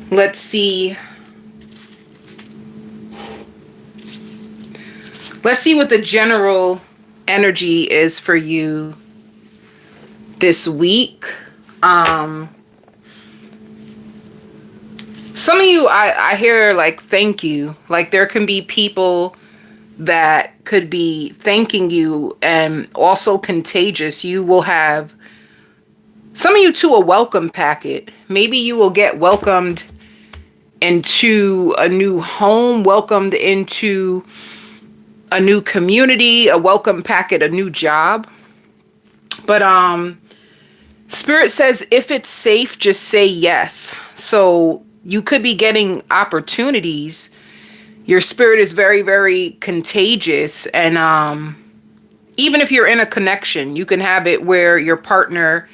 Let's see. Let's see what the general energy is for you this week. Some of you, I hear like thank you. Like there can be people that could be thanking you, and also contagious. You will have some of you to a welcome packet. Maybe you will get welcomed into a new home, welcomed into a new community, a welcome packet, a new job. But Spirit says if it's safe, just say yes. So you could be getting opportunities. Your spirit is very, very contagious. And even if you're in a connection, you can have it where your partner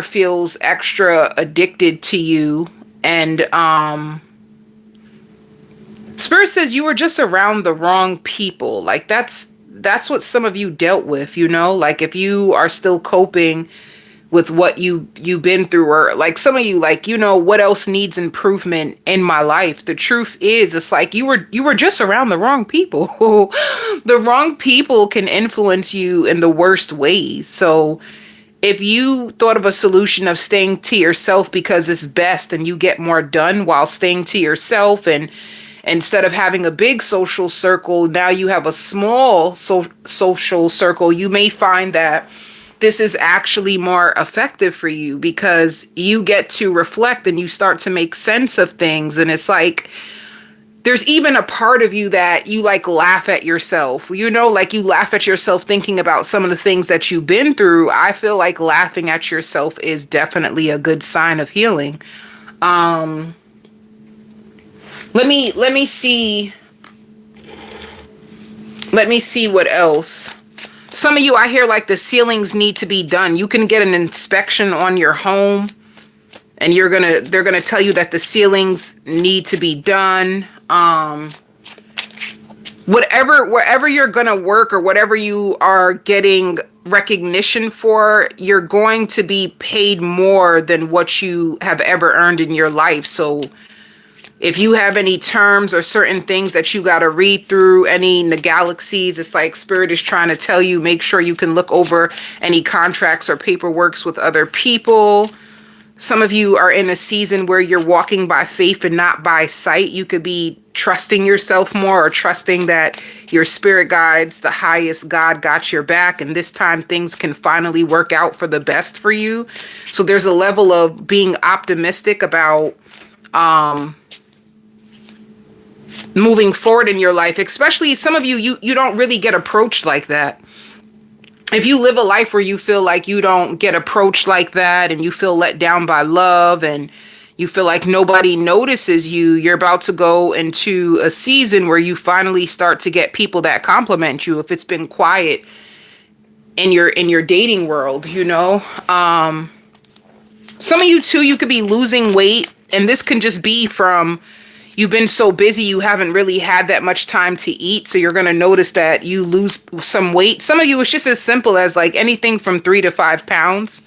feels extra addicted to you. And Spirit says you were just around the wrong people. Like that's what some of you dealt with, you know? Like if you are still coping with what you've been through, or like some of you, like, you know, what else needs improvement in my life? The truth is, it's like you were just around the wrong people. The wrong people can influence you in the worst ways. So if you thought of a solution of staying to yourself because it's best and you get more done while staying to yourself, and instead of having a big social circle, now you have a small social circle, you may find that this is actually more effective for you because you get to reflect and you start to make sense of things. And it's like, there's even a part of you that you like laugh at yourself, you know, like you laugh at yourself thinking about some of the things that you've been through. I feel like laughing at yourself is definitely a good sign of healing. Let me see what else. Some of you, I hear like the ceilings need to be done. You can get an inspection on your home and they're gonna tell you that the ceilings need to be done. Wherever you're gonna work or whatever you are getting recognition for, you're going to be paid more than what you have ever earned in your life. So if you have any terms or certain things that you got to read through, any in the galaxies, it's like Spirit is trying to tell you, make sure you can look over any contracts or paperworks with other people. Some of you are in a season where you're walking by faith and not by sight. You could be trusting yourself more, or trusting that your spirit guides, the highest God, got your back. And this time things can finally work out for the best for you. So there's a level of being optimistic about moving forward in your life. Especially some of you don't really get approached like that. If you live a life where you feel like you don't get approached like that, and you feel let down by love, and you feel like nobody notices you, you're about to go into a season where you finally start to get people that compliment you. If it's been quiet in your dating world, you know, some of you too, you could be losing weight, and this can just be from you've been so busy, you haven't really had that much time to eat. So you're going to notice that you lose some weight. Some of you, it's just as simple as like anything from 3 to 5 pounds.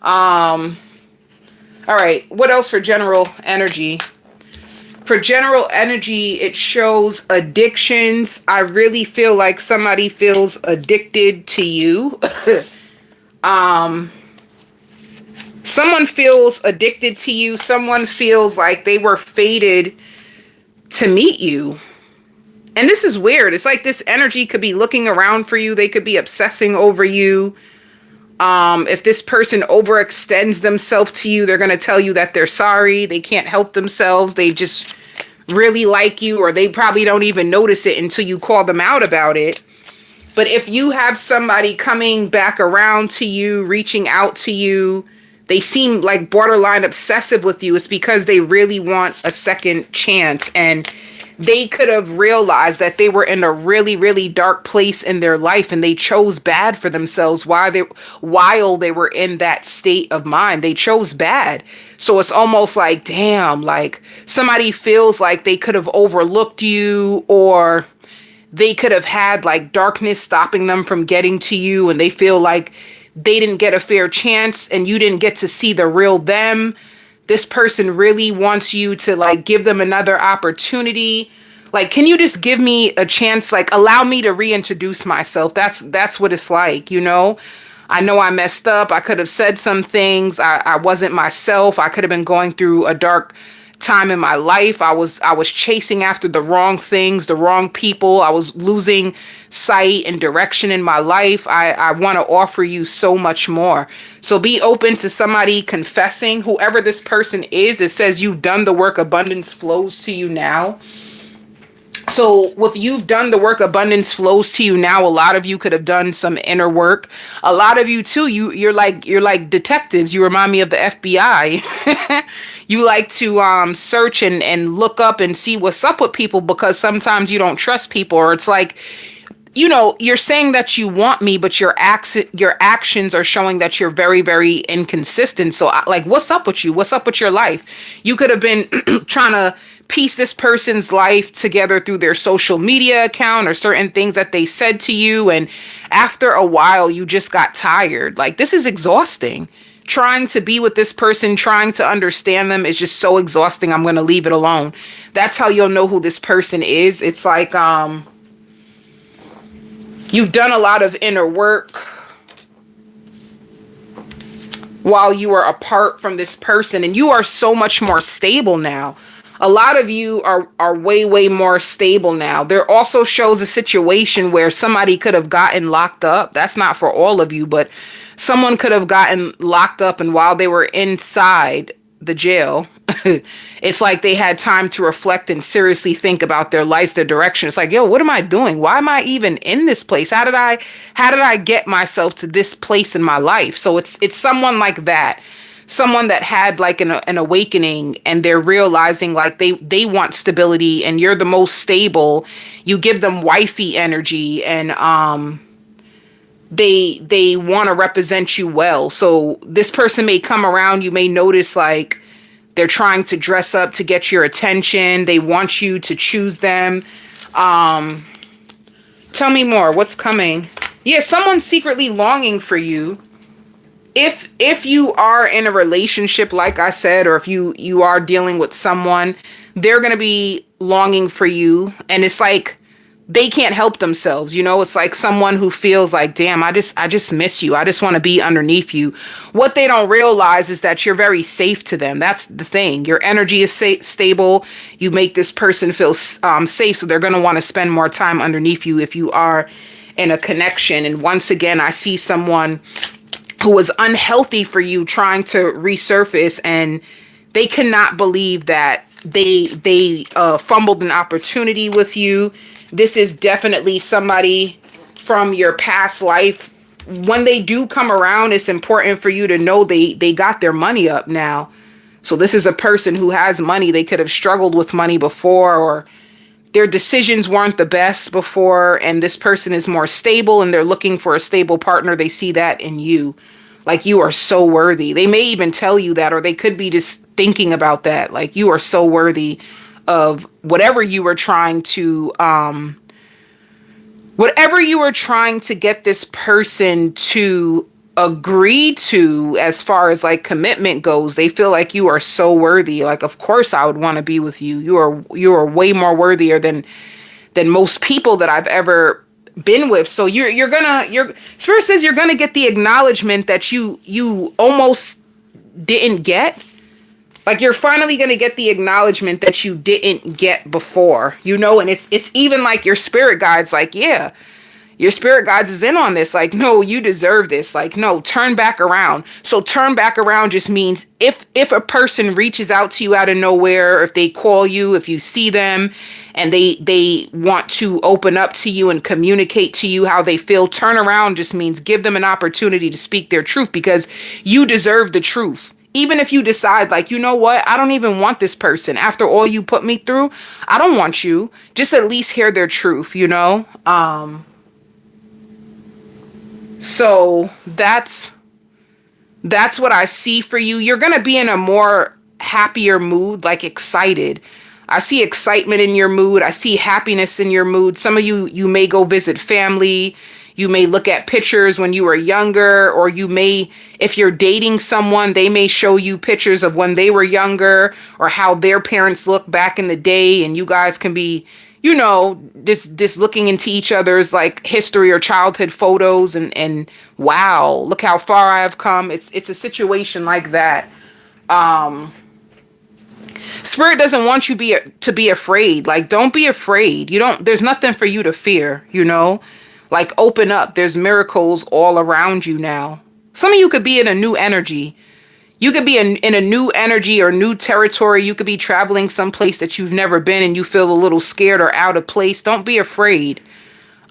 All right. What else for general energy? For general energy, it shows addictions. I really feel like somebody feels addicted to you. Someone feels addicted to you. Someone feels like they were fated to meet you. And this is weird. It's like this energy could be looking around for you. They could be obsessing over you. If this person overextends themselves to you, they're going to tell you that they're sorry. They can't help themselves. They just really like you, or they probably don't even notice it until you call them out about it. But if you have somebody coming back around to you, reaching out to you, they seem like borderline obsessive with you, it's because they really want a second chance. And they could have realized that they were in a really, really dark place in their life, and they chose bad for themselves while they were in that state of mind. They chose bad. So it's almost like, damn, like somebody feels like they could have overlooked you, or they could have had like darkness stopping them from getting to you, and they feel like they didn't get a fair chance and you didn't get to see the real them. this person really wants you to like give them another opportunity. Like, can you just give me a chance? Like, allow me to reintroduce myself. That's what it's like, you know? I know I messed up. I could have said some things. I wasn't myself. I could have been going through a dark time in my life. I was chasing after the wrong things, the wrong people. I was losing sight and direction in my life. I want to offer you so much more. So be open to somebody confessing, whoever this person is. It says you've done the work, abundance flows to you now. So with you've done the work, abundance flows to you now. A lot of you could have done some inner work. A lot of you too, you're like detectives. You remind me of the FBI. You like to search and look up and see what's up with people, because sometimes you don't trust people, or it's like, you know, you're saying that you want me, but your actions are showing that you're very, very inconsistent. So like, what's up with you? What's up with your life? You could have been trying to piece this person's life together through their social media account or certain things that they said to you. And after a while, you just got tired. Like, this is exhausting. Trying to be with this person, trying to understand them is just so exhausting. I'm going to leave it alone. That's how you'll know who this person is. It's like, you've done a lot of inner work while you were apart from this person, and you are so much more stable now. A lot of you are way, way more stable now. There also shows a situation where somebody could have gotten locked up. That's not for all of you, but someone could have gotten locked up, and while they were inside the jail, it's like they had time to reflect and seriously think about their lives, their direction. It's like, yo, what am I doing? Why am I even in this place? How did I get myself to this place in my life? So it's someone like that. Someone that had like an awakening, and they're realizing like they want stability, and you're the most stable. You give them wifey energy, and they want to represent you well. So this person may come around, you may notice like they're trying to dress up to get your attention. They want you to choose them. Tell me more. What's coming? Yeah, someone's secretly longing for you. If you are in a relationship, like I said, or if you are dealing with someone, they're going to be longing for you. And it's like they can't help themselves. You know, it's like someone who feels like, damn, I just miss you. I just want to be underneath you. What they don't realize is that you're very safe to them. That's the thing. Your energy is stable. You make this person feel safe. So they're going to want to spend more time underneath you if you are in a connection. And once again, I see someone who was unhealthy for you trying to resurface, and they cannot believe that they fumbled an opportunity with you. This is definitely somebody from your past life. When they do come around, it's important for you to know they got their money up now. So this is a person who has money. They could have struggled with money before, or their decisions weren't the best before, and this person is more stable, and they're looking for a stable partner. They see that in you. Like, you are so worthy. They may even tell you that, or they could be just thinking about that. Like, you are so worthy of whatever you were trying to get this person to agree to as far as like commitment goes. They feel like you are so worthy. Like, of course I would want to be with you. You are way more worthier than most people that I've ever been with. So your Spirit says you're gonna get the acknowledgement that you almost didn't get. Like, you're finally gonna get the acknowledgement that you didn't get before, you know. And it's even like your spirit guides, like, yeah, your spirit guides is in on this. Like, no, you deserve this. Like, no, turn back around. So turn back around just means if a person reaches out to you out of nowhere, if they call you, if you see them and they want to open up to you and communicate to you how they feel, turn around just means give them an opportunity to speak their truth, because you deserve the truth. Even if you decide, like, you know what, I don't even want this person. After all you put me through, I don't want you. Just at least hear their truth, you know? So that's what I see for you. You're going to be in a more happier mood, like excited. I see excitement in your mood. I see happiness in your mood. Some of you may go visit family. You may look at pictures when you were younger, or you may, if you're dating someone, they may show you pictures of when they were younger or how their parents looked back in the day. And you guys can be, this looking into each other's like history or childhood photos, and wow, look how far I have come. It's a situation like that. Spirit doesn't want you to be afraid. Like, don't be afraid. There's nothing for you to fear, like, open up. There's miracles all around you now. Some of you could be in a new energy. You could be in a new energy or new territory. You could be traveling someplace that you've never been and you feel a little scared or out of place. Don't be afraid.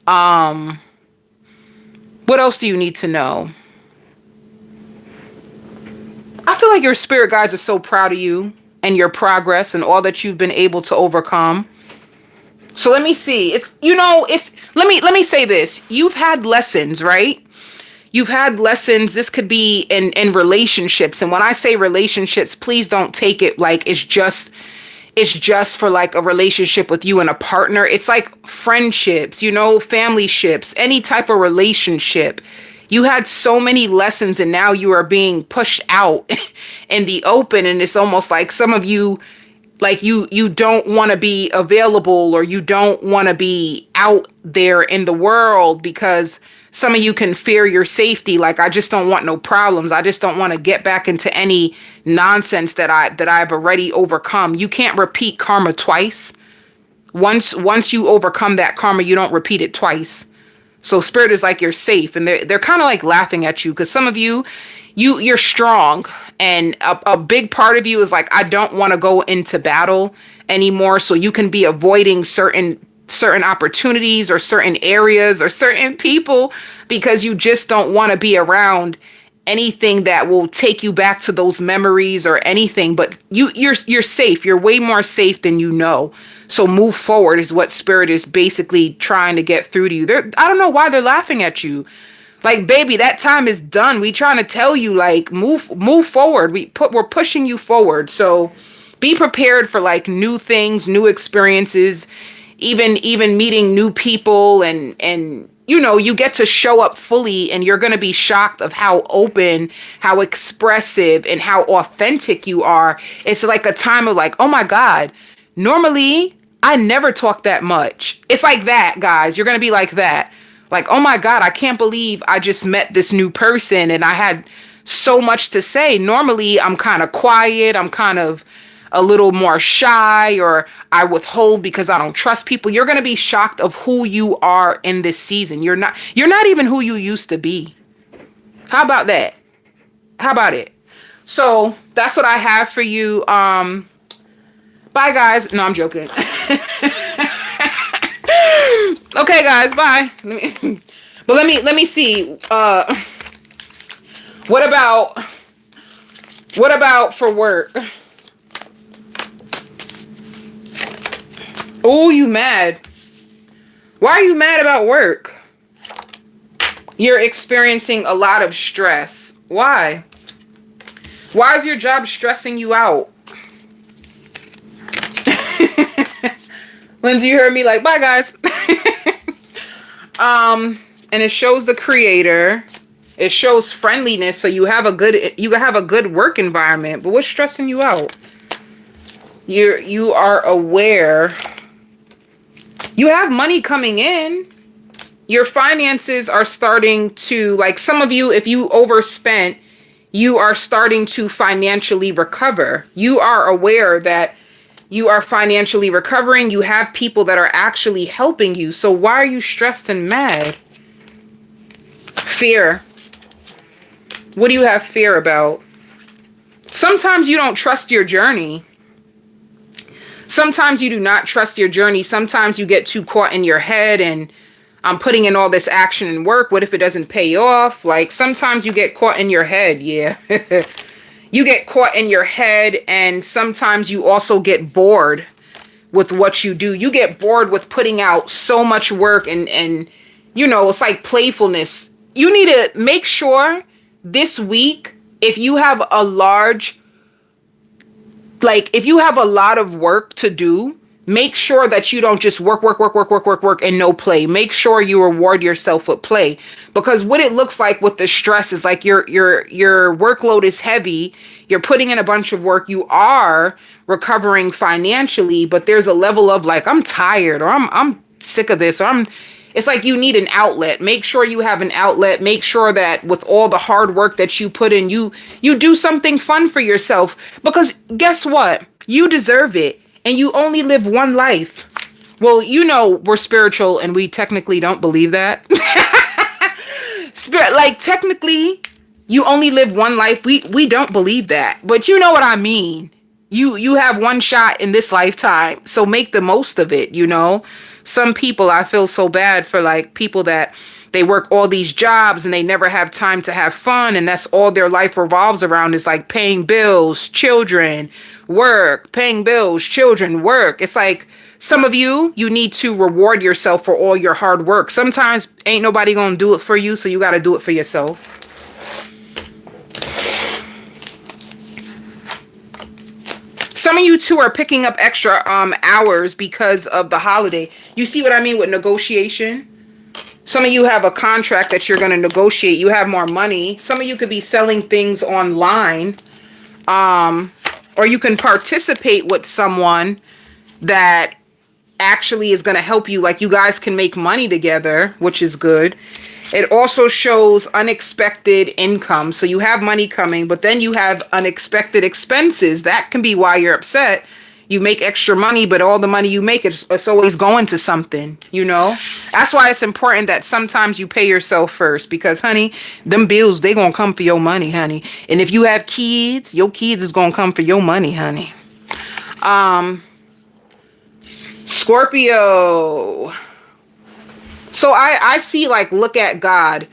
What else do you need to know? I feel like your spirit guides are so proud of you and your progress and all that you've been able to overcome. So let me see. Let me say this. You've had lessons, right? You've had lessons. This could be in relationships. And when I say relationships, please don't take it like it's just for like a relationship with you and a partner. It's like friendships, family ships, any type of relationship. You had so many lessons and now you are being pushed out in the open. And it's almost like some of you, like you don't want to be available, or you don't want to be out there in the world because some of you can fear your safety. Like, I just don't want no problems. I just don't want to get back into any nonsense that I've already overcome. You can't repeat karma twice. Once you overcome that karma, you don't repeat it twice. So spirit is like, you're safe. And they're kind of like laughing at you because some of you're strong. And a big part of you is like, I don't want to go into battle anymore. So you can be avoiding certain opportunities or certain areas or certain people because you just don't want to be around anything that will take you back to those memories or anything. But you're safe. You're way more safe than you know. So move forward is what spirit is basically trying to get through to you. I don't know why they're laughing at you. Like, baby, that time is done. We trying to tell you, like, move forward. We're pushing you forward. So be prepared for like new things, new experiences, even meeting new people, and you get to show up fully, and you're going to be shocked of how open, how expressive, and how authentic you are. It's like a time of like, oh my God, normally I never talk that much. It's like that, guys. You're going to be like that. Like, oh my God, I can't believe I just met this new person and I had so much to say. Normally I'm kind of quiet. I'm kind of a little more shy, or I withhold because I don't trust people. You're going to be shocked of who you are in this season. You're not even who you used to be. How about that? How about it? So that's what I have for you. Bye guys. No, I'm joking. Okay guys, bye. But let me see. What about for work? Oh, you mad? Why are you mad about work? You're experiencing a lot of stress. Why? Why is your job stressing you out? Lindsay, you heard me like, bye guys. And it shows the creator. It shows friendliness, so you have a good work environment. But what's stressing you out? You are aware. You have money coming in. Your finances are starting to, like, some of you, if you overspent, you are starting to financially recover. You are aware that you are financially recovering. You have people that are actually helping you. So why are you stressed and mad? Fear. What do you have fear about? Sometimes you don't trust your journey. Sometimes you do not trust your journey. Sometimes you get too caught in your head and I'm putting in all this action and work. What if it doesn't pay off? Like, sometimes you get caught in your head. Yeah. You get caught in your head, and sometimes you also get bored with what you do. You get bored with putting out so much work and it's like playfulness. You need to make sure this week, if you have a lot of work to do, make sure that you don't just work and no play. Make sure you reward yourself with play, because what it looks like with the stress is like your workload is heavy. You're putting in a bunch of work. You are recovering financially, but there's a level of like, I'm tired, or I'm sick of this, or it's like you need an outlet. Make sure you have an outlet. Make sure that with all the hard work that you put in, you do something fun for yourself, because guess what? You deserve it. And you only live one life. Well, we're spiritual and we technically don't believe that. Technically, you only live one life. We don't believe that. But you know what I mean. You have one shot in this lifetime. So make the most of it, Some people, I feel so bad for like people that they work all these jobs and they never have time to have fun. And that's all their life revolves around, is like paying bills, children, work, paying bills, children, work. It's like some of you need to reward yourself for all your hard work. Sometimes ain't nobody going to do it for you. So you got to do it for yourself. Some of you too are picking up extra hours because of the holiday. You see what I mean with negotiation? Some of you have a contract that you're going to negotiate. You have more money. Some of you could be selling things online. Or you can participate with someone that actually is going to help you. Like you guys can make money together, which is good. It also shows unexpected income. So you have money coming, but then you have unexpected expenses. That can be why you're upset. You make extra money, but all the money you make, it's always going to something, That's why it's important that sometimes you pay yourself first, because, honey, them bills, they going to come for your money, honey. And if you have kids, your kids is going to come for your money, honey. Scorpio. So I see, like, look at God.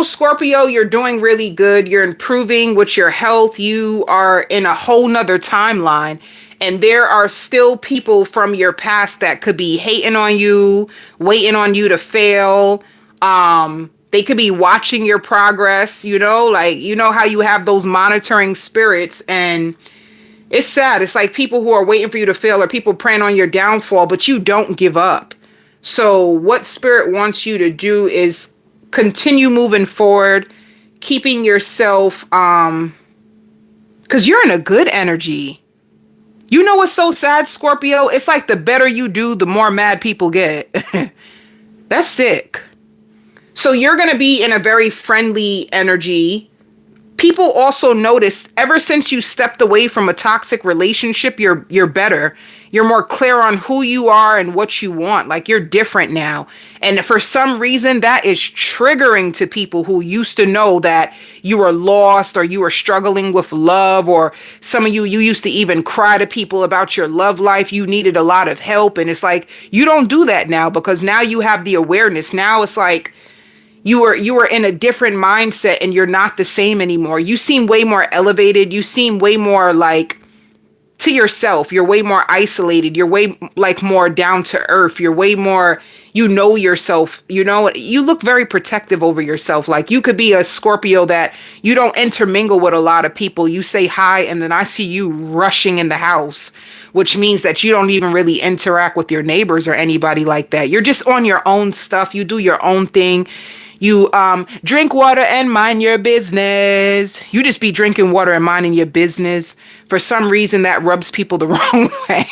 Scorpio, you're doing really good. You're improving with your health. You are in a whole nother timeline. And there are still people from your past that could be hating on you, waiting on you to fail. They could be watching your progress, how you have those monitoring spirits. And it's sad. It's like people who are waiting for you to fail, or people praying on your downfall, but you don't give up. So what spirit wants you to do is continue moving forward, keeping yourself, because you're in a good energy. What's so sad, Scorpio? It's like the better you do, the more mad people get. That's sick. So you're going to be in a very friendly energy. People also notice ever since you stepped away from a toxic relationship, you're better. You're more clear on who you are and what you want. Like you're different now. And for some reason that is triggering to people who used to know that you were lost, or you were struggling with love, or some of you used to even cry to people about your love life. You needed a lot of help. And it's like, you don't do that now, because now you have the awareness. Now it's like, you were in a different mindset and you're not the same anymore. You seem way more elevated. You seem way more like to yourself. You're way more isolated. You're way like more down to earth. You're way more, yourself, you look very protective over yourself. Like you could be a Scorpio that you don't intermingle with a lot of people. You say hi and then I see you rushing in the house, which means that you don't even really interact with your neighbors or anybody like that. You're just on your own stuff. You do your own thing. You drink water and mind your business. You just be drinking water and minding your business. For some reason, that rubs people the wrong way.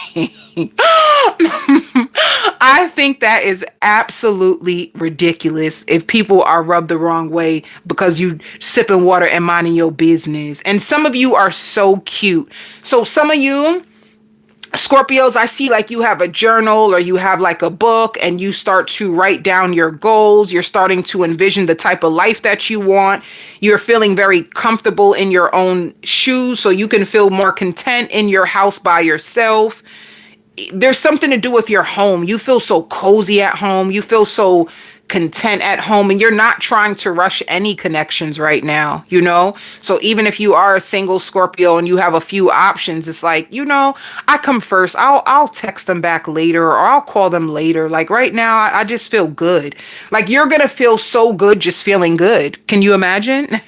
I think that is absolutely ridiculous if people are rubbed the wrong way because you sipping water and minding your business. And some of you are so cute. So some of you Scorpios, I see like you have a journal or you have like a book and you start to write down your goals. You're starting to envision the type of life that you want. You're feeling very comfortable in your own shoes, so you can feel more content in your house by yourself. There's something to do with your home. You feel so cozy at home. You feel so content at home, and you're not trying to rush any connections right now, you know? So even if you are a single Scorpio and you have a few options, it's like, you know, I come first. I'll text them back later, or I'll call them later. Like right now, I just feel good. Like you're gonna feel so good just feeling good. Can you imagine?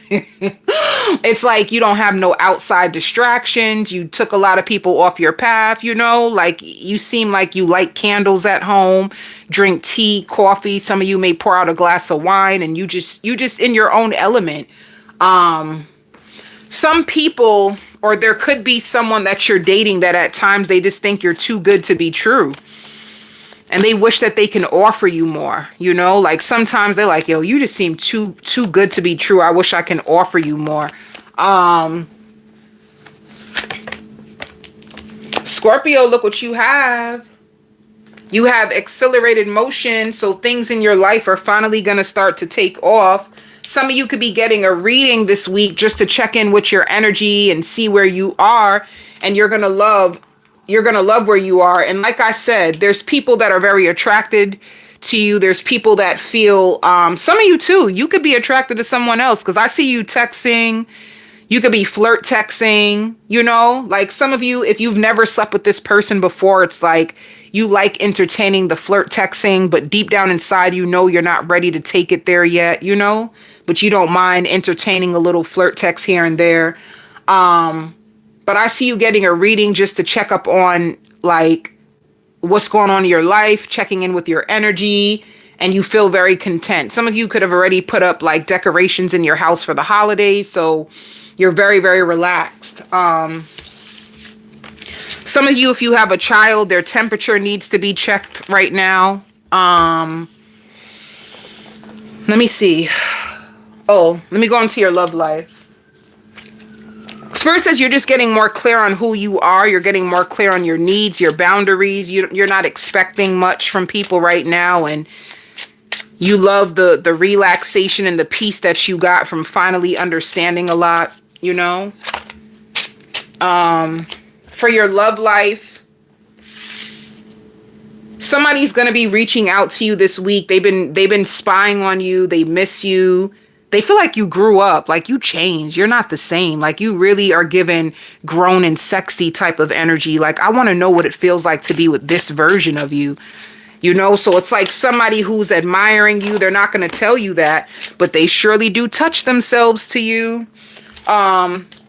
It's like you don't have no outside distractions. You took a lot of people off your path, you know? Like you seem like you light candles at home, drink tea, coffee. Some of you may pour out a glass of wine, and you just in your own element. Some people, or there could be someone that you're dating that at times they just think you're too good to be true. And they wish that they can offer you more, you know? Like sometimes they're like, yo, you just seem too good to be true. I wish I can offer you more. Scorpio, look what you have. You have accelerated motion, so things in your life are finally going to start to take off. Some of you could be getting a reading this week just to check in with your energy and see where you are, and you're going to love where you are. And like I said, there's people that are very attracted to you. There's people that feel, some of you too, you could be attracted to someone else, because I see you texting. You could be flirt texting, you know, like some of you, if you've never slept with this person before, it's like you like entertaining the flirt texting, but deep down inside, you know, you're not ready to take it there yet, you know, but you don't mind entertaining a little flirt text here and there. But I see you getting a reading just to check up on like what's going on in your life, checking in with your energy, and you feel very content. Some of you could have already put up like decorations in your house for the holidays, so you're very, very relaxed. Some of you, if you have a child, their temperature needs to be checked right now. Let me see. Oh, let me go into your love life. Spirit says you're just getting more clear on who you are. You're getting more clear on your needs, your boundaries. You're not expecting much from people right now. And you love the relaxation and the peace that you got from finally understanding a lot, you know. For your love life, somebody's going to be reaching out to you this week. They've been spying on you. They miss you. They feel like you grew up, like you changed. You're not the same. Like you really are given grown and sexy type of energy. Like I want to know what it feels like to be with this version of you, you know? So it's like somebody who's admiring you. They're not going to tell you that, but they surely do touch themselves to you.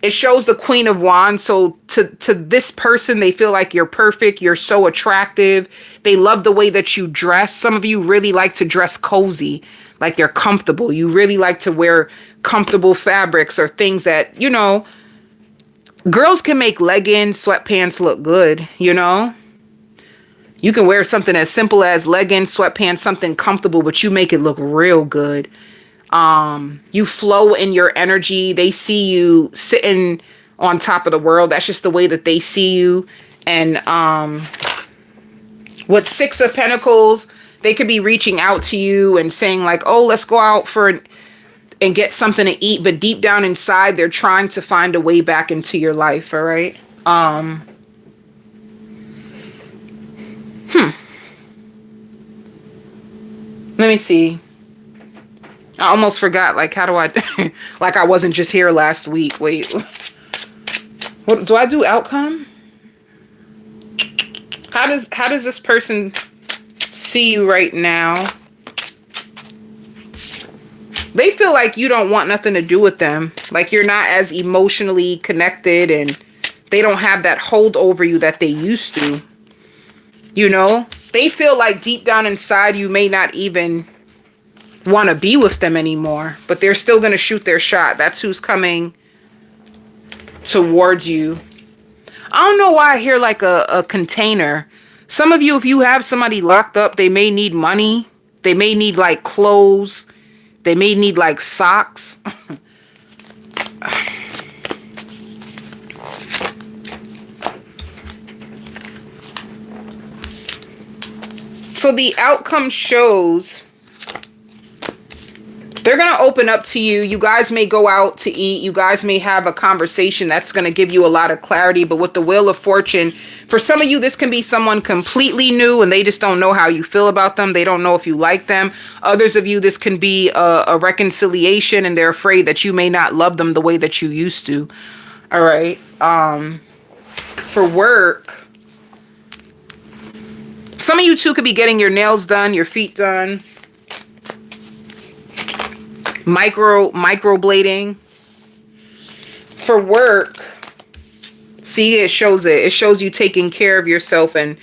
It shows the Queen of Wands. So to this person, they feel like you're perfect. You're so attractive. They love the way that you dress. Some of you really like to dress cozy, like you're comfortable. You really like to wear comfortable fabrics or things that, you know, girls can make leggings, sweatpants look good, you know. You can wear something as simple as leggings, sweatpants, something comfortable, but you make it look real good. You flow in your energy. They see you sitting on top of the world. That's just the way that they see you. And with Six of Pentacles, they could be reaching out to you and saying like, oh, let's go out and get something to eat. But deep down inside, they're trying to find a way back into your life. All right. Let me see. I almost forgot. Like, how do I, like I wasn't just here last week. Wait, what do I do? Outcome? How does this person see you right now? They feel like you don't want nothing to do with them. Like you're not as emotionally connected and they don't have that hold over you that they used to. You know, they feel like deep down inside you may not even want to be with them anymore, but they're still going to shoot their shot. That's who's coming towards you. I don't know why I hear like a container. Some of you, if you have somebody locked up, they may need money. They may need like clothes. They may need like socks. So the outcome shows They're going to open up to you. You guys may go out to eat. You guys may have a conversation that's going to give you a lot of clarity. But with the Wheel of Fortune, for some of you, this can be someone completely new and they just don't know how you feel about them. They don't know if you like them. Others of you, this can be a reconciliation and they're afraid that you may not love them the way that you used to. All right. For work, some of you too could be getting your nails done, your feet done. Microblading. For work, see, it shows it. It shows you taking care of yourself and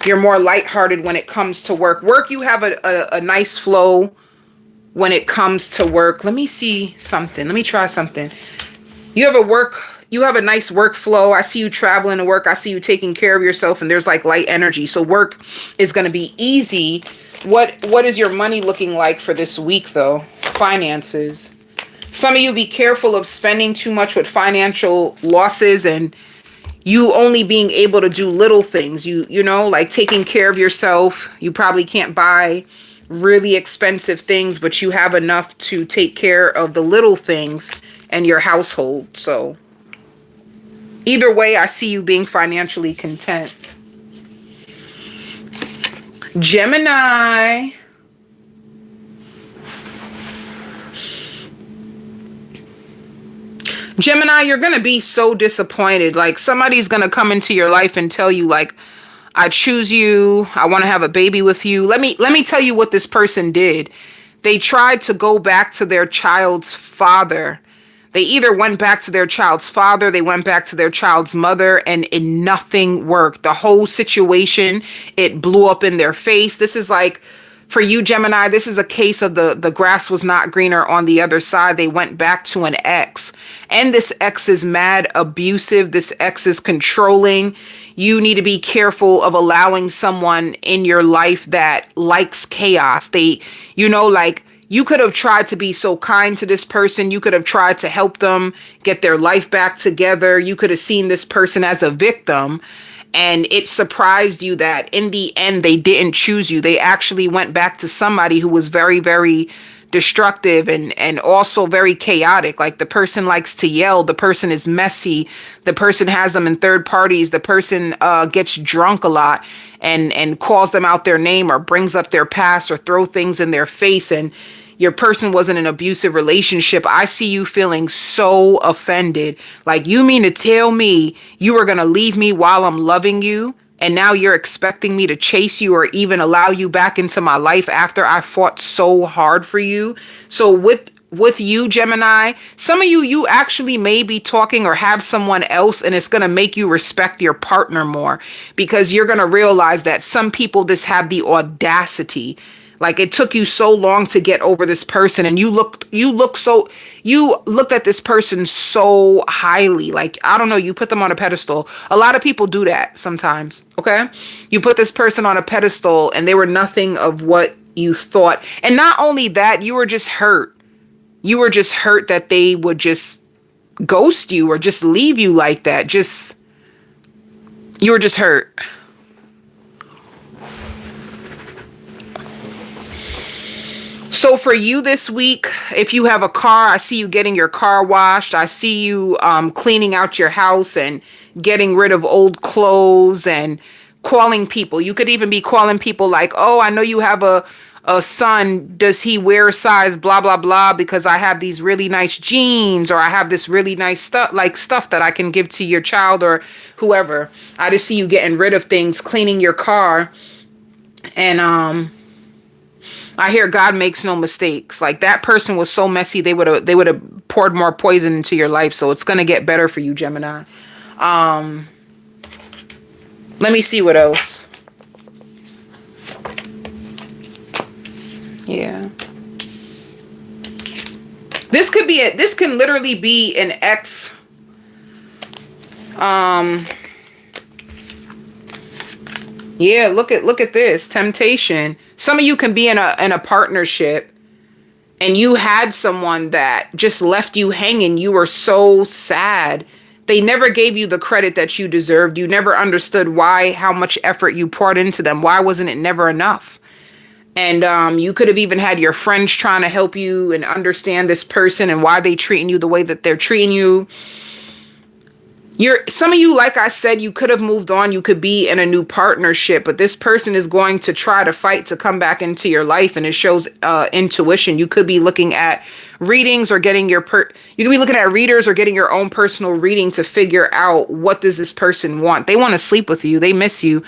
you're more lighthearted when it comes to work. Work, you have a nice flow when it comes to work. Let me see something. Let me try something. You have a nice workflow. I see you traveling to work. I see you taking care of yourself and there's like light energy. So work is going to be easy. What is your money looking like for this week though? Finances. Some of you be careful of spending too much with financial losses and you only being able to do little things. You know, like taking care of yourself. You probably can't buy really expensive things, but you have enough to take care of the little things and your household. So either way, I see you being financially content. Gemini. Gemini, you're going to be so disappointed. Like somebody's going to come into your life and tell you like, I choose you. I want to have a baby with you. Let me tell you what this person did. They tried to go back to their child's father. They either went back to their child's father, they went back to their child's mother, and nothing worked. The whole situation, it blew up in their face. This is like, for you, Gemini, this is a case of the grass was not greener on the other side. They went back to an ex. And this ex is mad abusive. This ex is controlling. You need to be careful of allowing someone in your life that likes chaos. You could have tried to be so kind to this person. You could have tried to help them get their life back together. You could have seen this person as a victim. And it surprised you that in the end, they didn't choose you. They actually went back to somebody who was very, very destructive and also very chaotic. Like the person likes to yell. The person is messy. The person has them in third parties. The person gets drunk a lot and calls them out their name or brings up their past or throw things in their face. And your person was in an abusive relationship. I see you feeling so offended. Like, you mean to tell me you were going to leave me while I'm loving you? And now you're expecting me to chase you or even allow you back into my life after I fought so hard for you? So with you, Gemini, some of you actually may be talking or have someone else, and it's going to make you respect your partner more because you're going to realize that some people just have the audacity. Like, it took you so long to get over this person, and you looked at this person so highly. Like, I don't know, you put them on a pedestal. A lot of people do that sometimes, okay? You put this person on a pedestal and they were nothing of what you thought. And not only that, you were just hurt. You were just hurt that they would just ghost you or just leave you like that. You were just hurt. So for you this week, if you have a car, I see you getting your car washed. I see you cleaning out your house and getting rid of old clothes and calling people. You could even be calling people like, oh, I know you have a son. Does he wear size blah, blah, blah? Because I have these really nice jeans, or I have this really nice stuff that I can give to your child or whoever. I just see you getting rid of things, cleaning your car. And I hear God makes no mistakes. Like, that person was so messy, they would have poured more poison into your life. So it's going to get better for you, Gemini. Let me see what else. Yeah. This can literally be an ex. Yeah, look at this. Temptation. Some of you can be in a partnership and you had someone that just left you hanging. You were so sad. They never gave you the credit that you deserved. You never understood how much effort you poured into them. Why wasn't it never enough? And you could have even had your friends trying to help you and understand this person and why they treating you the way that they're treating you. Some of you, like I said, you could have moved on. You could be in a new partnership, but this person is going to try to fight to come back into your life, and it shows intuition. You could be looking at readings or getting you could be looking at readers or getting your own personal reading to figure out, what does this person want? They want to sleep with you. They miss you.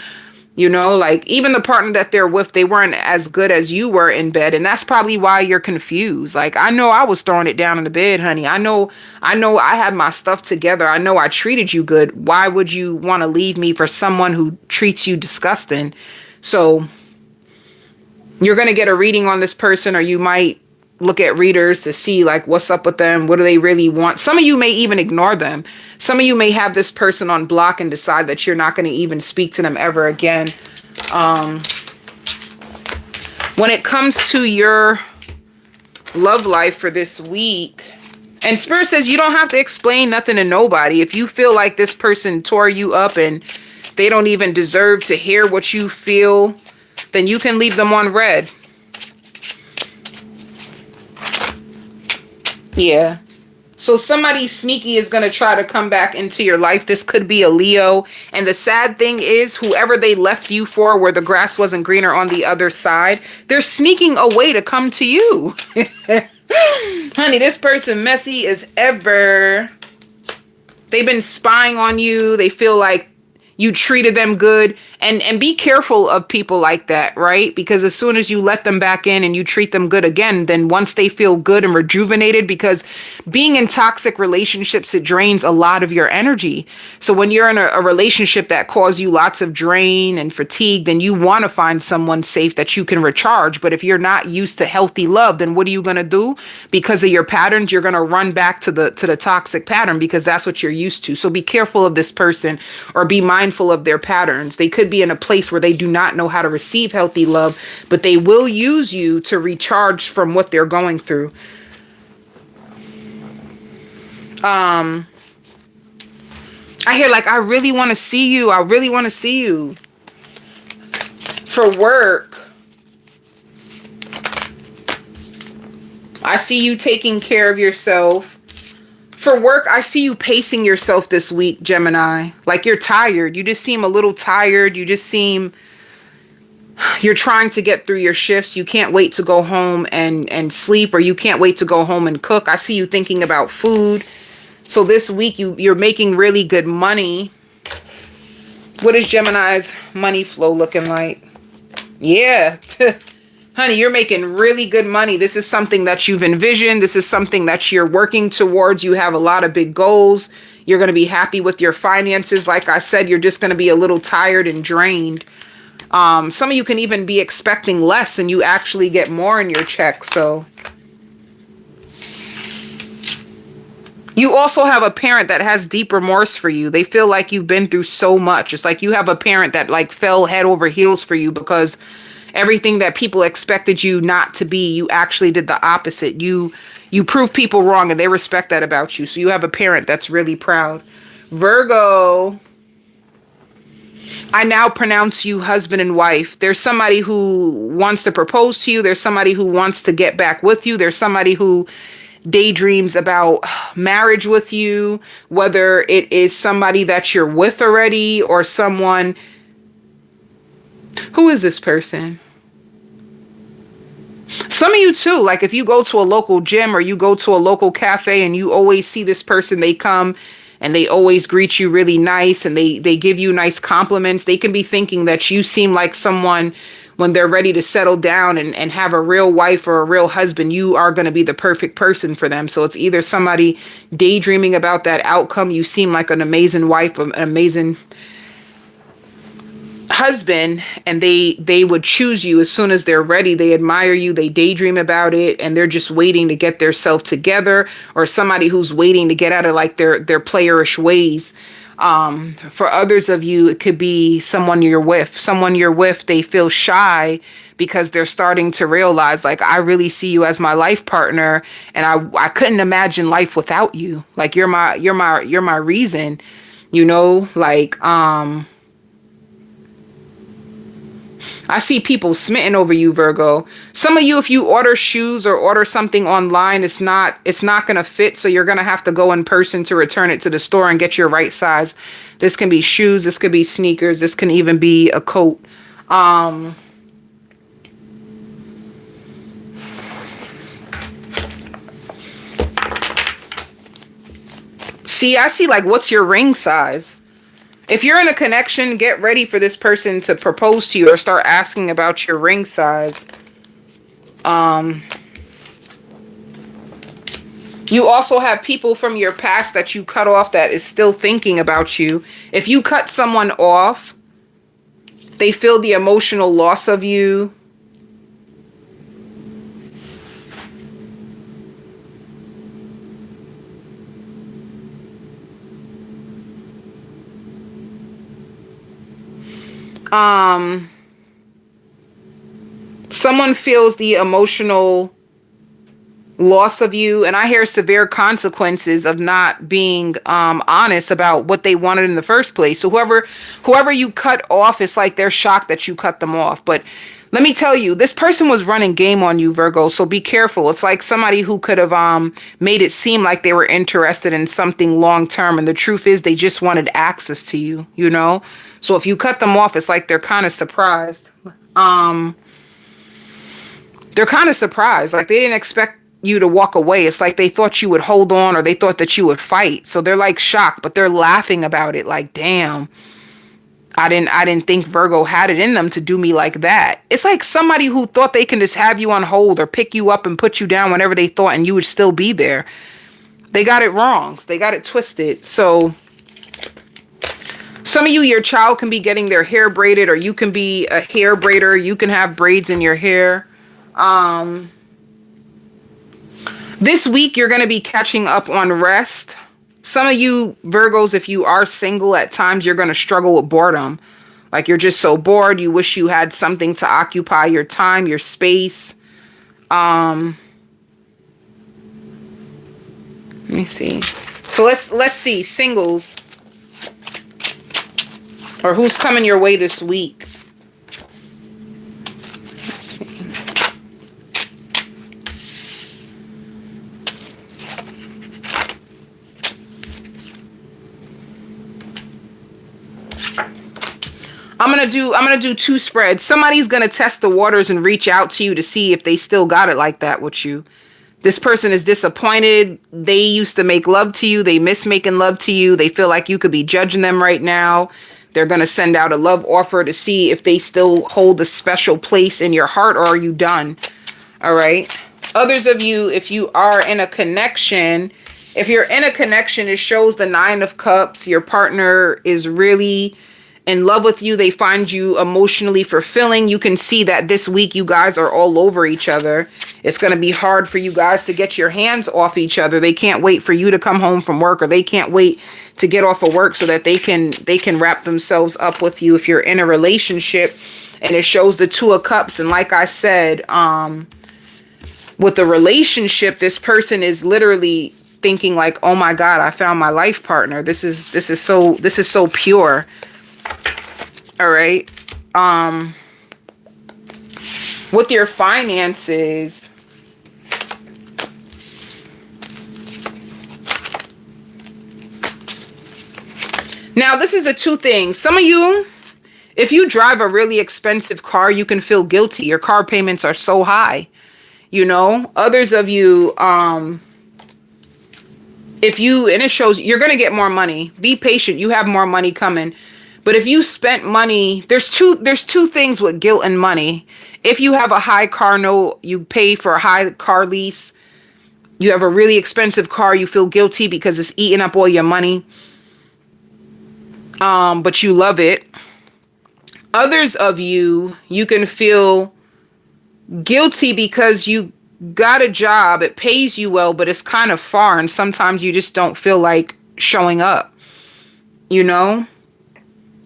You know, like even the partner that they're with, they weren't as good as you were in bed. And that's probably why you're confused. Like, I know I was throwing it down in the bed, honey. I know I had my stuff together. I know I treated you good. Why would you want to leave me for someone who treats you disgusting? So you're going to get a reading on this person, or you might look at readers to see like what's up with them. What do they really want? Some of you may even ignore them. Some of you may have this person on block and decide that you're not going to even speak to them ever again. When it comes to your love life for this week, and Spirit says you don't have to explain nothing to nobody. If you feel like this person tore you up and they don't even deserve to hear what you feel, then you can leave them on red. Yeah. So somebody sneaky is going to try to come back into your life. This could be a Leo. And the sad thing is, whoever they left you for, where the grass wasn't greener on the other side, they're sneaking away to come to you. Honey, this person messy as ever. They've been spying on you. They feel like you treated them good. And be careful of people like that, right? Because as soon as you let them back in and you treat them good again, then once they feel good and rejuvenated, because being in toxic relationships, it drains a lot of your energy. So when you're in a relationship that causes you lots of drain and fatigue, then you want to find someone safe that you can recharge. But if you're not used to healthy love, then what are you going to do? Because of your patterns, you're going to run back to the toxic pattern, because that's what you're used to. So be careful of this person, or be mindful of their patterns. They could be in a place where they do not know how to receive healthy love, but they will use you to recharge from what they're going through. I hear like, I really want to see you. I really want to see you. For work, I see you taking care of yourself. For work, I see you pacing yourself this week, Gemini. Like you're tired. You just seem a little tired. You just seem, you're trying to get through your shifts. You can't wait to go home and sleep, or you can't wait to go home and cook. I see you thinking about food. So this week, you're making really good money. What is Gemini's money flow looking like? Yeah. Honey, you're making really good money. This is something that you've envisioned. This is something that you're working towards. You have a lot of big goals. You're going to be happy with your finances. Like I said, you're just going to be a little tired and drained. Some of you can even be expecting less and you actually get more in your check. So you also have a parent that has deep remorse for you. They feel like you've been through so much. It's like you have a parent that like fell head over heels for you, because everything that people expected you not to be, you actually did the opposite. You proved people wrong, and they respect that about you. So you have a parent that's really proud. Virgo, I now pronounce you husband and wife. There's somebody who wants to propose to you. There's somebody who wants to get back with you. There's somebody who daydreams about marriage with you, whether it is somebody that you're with already or someone. Who is this person? Some of you too, like if you go to a local gym or you go to a local cafe and you always see this person, they come and they always greet you really nice and they give you nice compliments. They can be thinking that you seem like someone, when they're ready to settle down and have a real wife or a real husband, you are going to be the perfect person for them. So it's either somebody daydreaming about that outcome. You seem like an amazing wife, an amazing husband, and they would choose you as soon as they're ready. They admire you, they daydream about it, and they're just waiting to get their self together, or somebody who's waiting to get out of like their playerish ways. For others of you, it could be someone you're with. They feel shy because they're starting to realize, like, I really see you as my life partner, and I couldn't imagine life without you. Like you're my reason, you know, like I see people smitten over you, Virgo. Some of you, if you order shoes or order something online, it's not going to fit. So you're going to have to go in person to return it to the store and get your right size. This can be shoes. This could be sneakers. This can even be a coat. See, I see like, what's your ring size? If you're in a connection, get ready for this person to propose to you or start asking about your ring size. You also have people from your past that you cut off that is still thinking about you. If you cut someone off, they feel the emotional loss of you. Someone feels the emotional loss of you, and I hear severe consequences of not being honest about what they wanted in the first place. So whoever you cut off, it's like they're shocked that you cut them off. But let me tell you, this person was running game on you, Virgo, so be careful. It's like somebody who could have made it seem like they were interested in something long term, and the truth is they just wanted access to you, you know? So if you cut them off, it's like they're kind of surprised. They're kind of surprised. Like they didn't expect you to walk away. It's like they thought you would hold on, or they thought that you would fight. So they're like shocked, but they're laughing about it. Like, damn, I didn't think Virgo had it in them to do me like that. It's like somebody who thought they can just have you on hold or pick you up and put you down whenever they thought, and you would still be there. They got it wrong. They got it twisted. So some of you, your child can be getting their hair braided, or you can be a hair braider. You can have braids in your hair. This week, you're going to be catching up on rest. Some of you Virgos, if you are single, at times you're going to struggle with boredom. Like you're just so bored. You wish you had something to occupy your time, your space. Let me see. So let's see, singles. Or who's coming your way this week. Let's see. I'm gonna do two spreads. Somebody's gonna test the waters and reach out to you to see if they still got it like that with you. This person is disappointed. They used to make love to you. They miss making love to you. They feel like you could be judging them right now. They're going to send out a love offer to see if they still hold a special place in your heart, or are you done? All right. Others of you, if you are in a connection, it shows the 9 of Cups. Your partner is really in love with you. They find you emotionally fulfilling. You can see that this week you guys are all over each other. It's going to be hard for you guys to get your hands off each other. They can't wait for you to come home from work, or they can't wait to get off of work so that they can wrap themselves up with you if you're in a relationship. And it shows the 2 of Cups. And like I said, with the relationship, this person is literally thinking like, oh my God, I found my life partner. This is so pure. All right. With your finances, now this is the 2 things. Some of you, if you drive a really expensive car, you can feel guilty. Your car payments are so high, you know. Others of you, and it shows you're going to get more money. Be patient. You have more money coming. But if you spent money, there's two things with guilt and money. If you have a high car note, you pay for a high car lease. You have a really expensive car, you feel guilty because it's eating up all your money. But you love it. Others of you, you can feel guilty because you got a job. It pays you well, but it's kind of far. And sometimes you just don't feel like showing up, you know?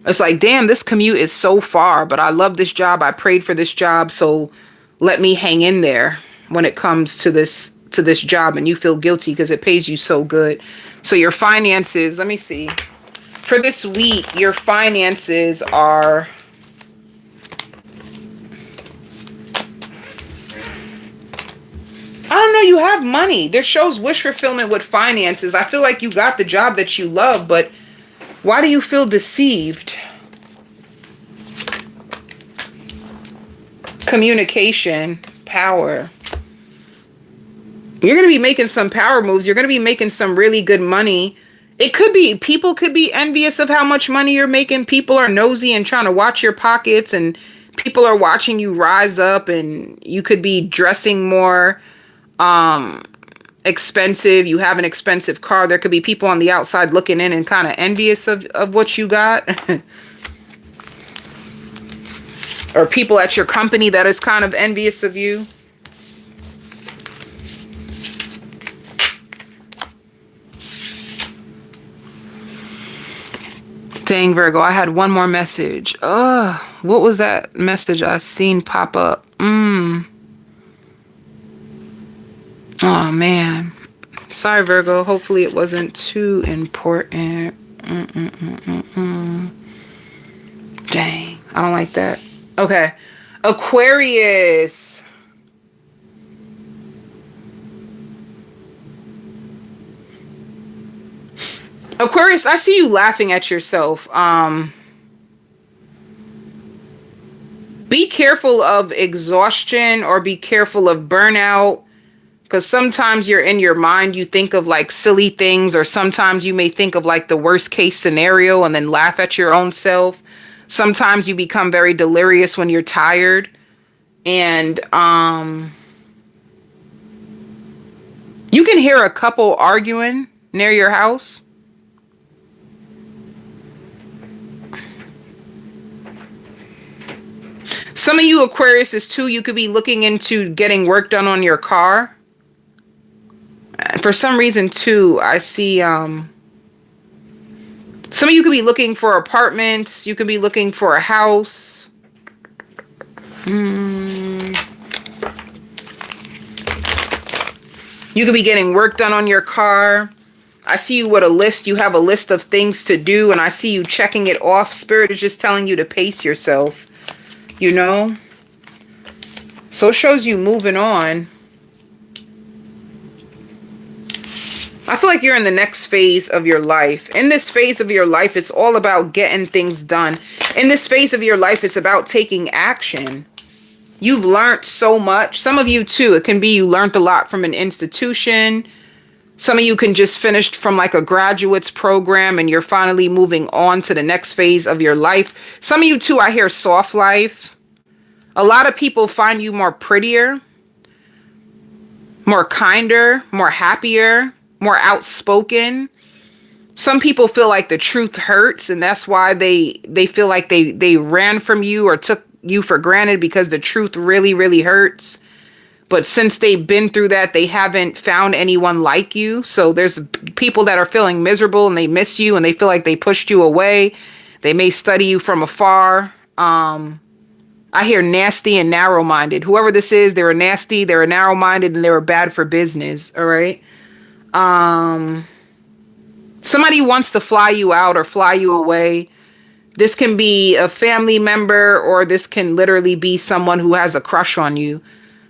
It's like, damn, this commute is so far, but I love this job. I prayed for this job, so let me hang in there when it comes to this job, and you feel guilty because it pays you so good. So your finances, let me see. For this week, your finances are no, you have money. This shows wish fulfillment with finances. I feel like you got the job that you love, but why do you feel deceived? Communication, power. You're going to be making some power moves. You're going to be making some really good money. It could be, people could be envious of how much money you're making. People are nosy and trying to watch your pockets, and people are watching you rise up, and you could be dressing more expensive. You have an expensive car. There could be people on the outside looking in and kind of envious of what you got. Or people at your company that is kind of envious of you. Dang, Virgo, I had one more message. What was that message I seen pop up? Oh, man. Sorry, Virgo. Hopefully it wasn't too important. Dang, I don't like that. Okay. Aquarius. Aquarius, I see you laughing at yourself. Be careful of exhaustion, or be careful of burnout, because sometimes you're in your mind, you think of like silly things, or sometimes you may think of like the worst case scenario and then laugh at your own self. Sometimes you become very delirious when you're tired. And you can hear a couple arguing near your house. Some of you Aquariuses too, you could be looking into getting work done on your car. And for some reason too, I see some of you could be looking for apartments. You could be looking for a house. You could be getting work done on your car. I see you with a list. You have a list of things to do, and I see you checking it off. Spirit is just telling you to pace yourself. You know? So it shows you moving on. I feel like you're in the next phase of your life. In this phase of your life, it's all about getting things done. In this phase of your life, it's about taking action. You've learned so much. Some of you too, it can be you learned a lot from an institution. Some of you can just finished from like a graduate's program and you're finally moving on to the next phase of your life. Some of you too, I hear soft life. A lot of people find you more prettier, more kinder, more happier, more outspoken. Some people feel like the truth hurts, and that's why they feel like they ran from you or took you for granted, because the truth really, really hurts. But since they've been through that, they haven't found anyone like you. So there's people that are feeling miserable and they miss you and they feel like they pushed you away. They may study you from afar. I hear nasty and narrow-minded. Whoever this is, they were nasty, they were narrow-minded, and they were bad for business. All right. Somebody wants to fly you out or fly you away. This can be a family member, or this can literally be someone who has a crush on you.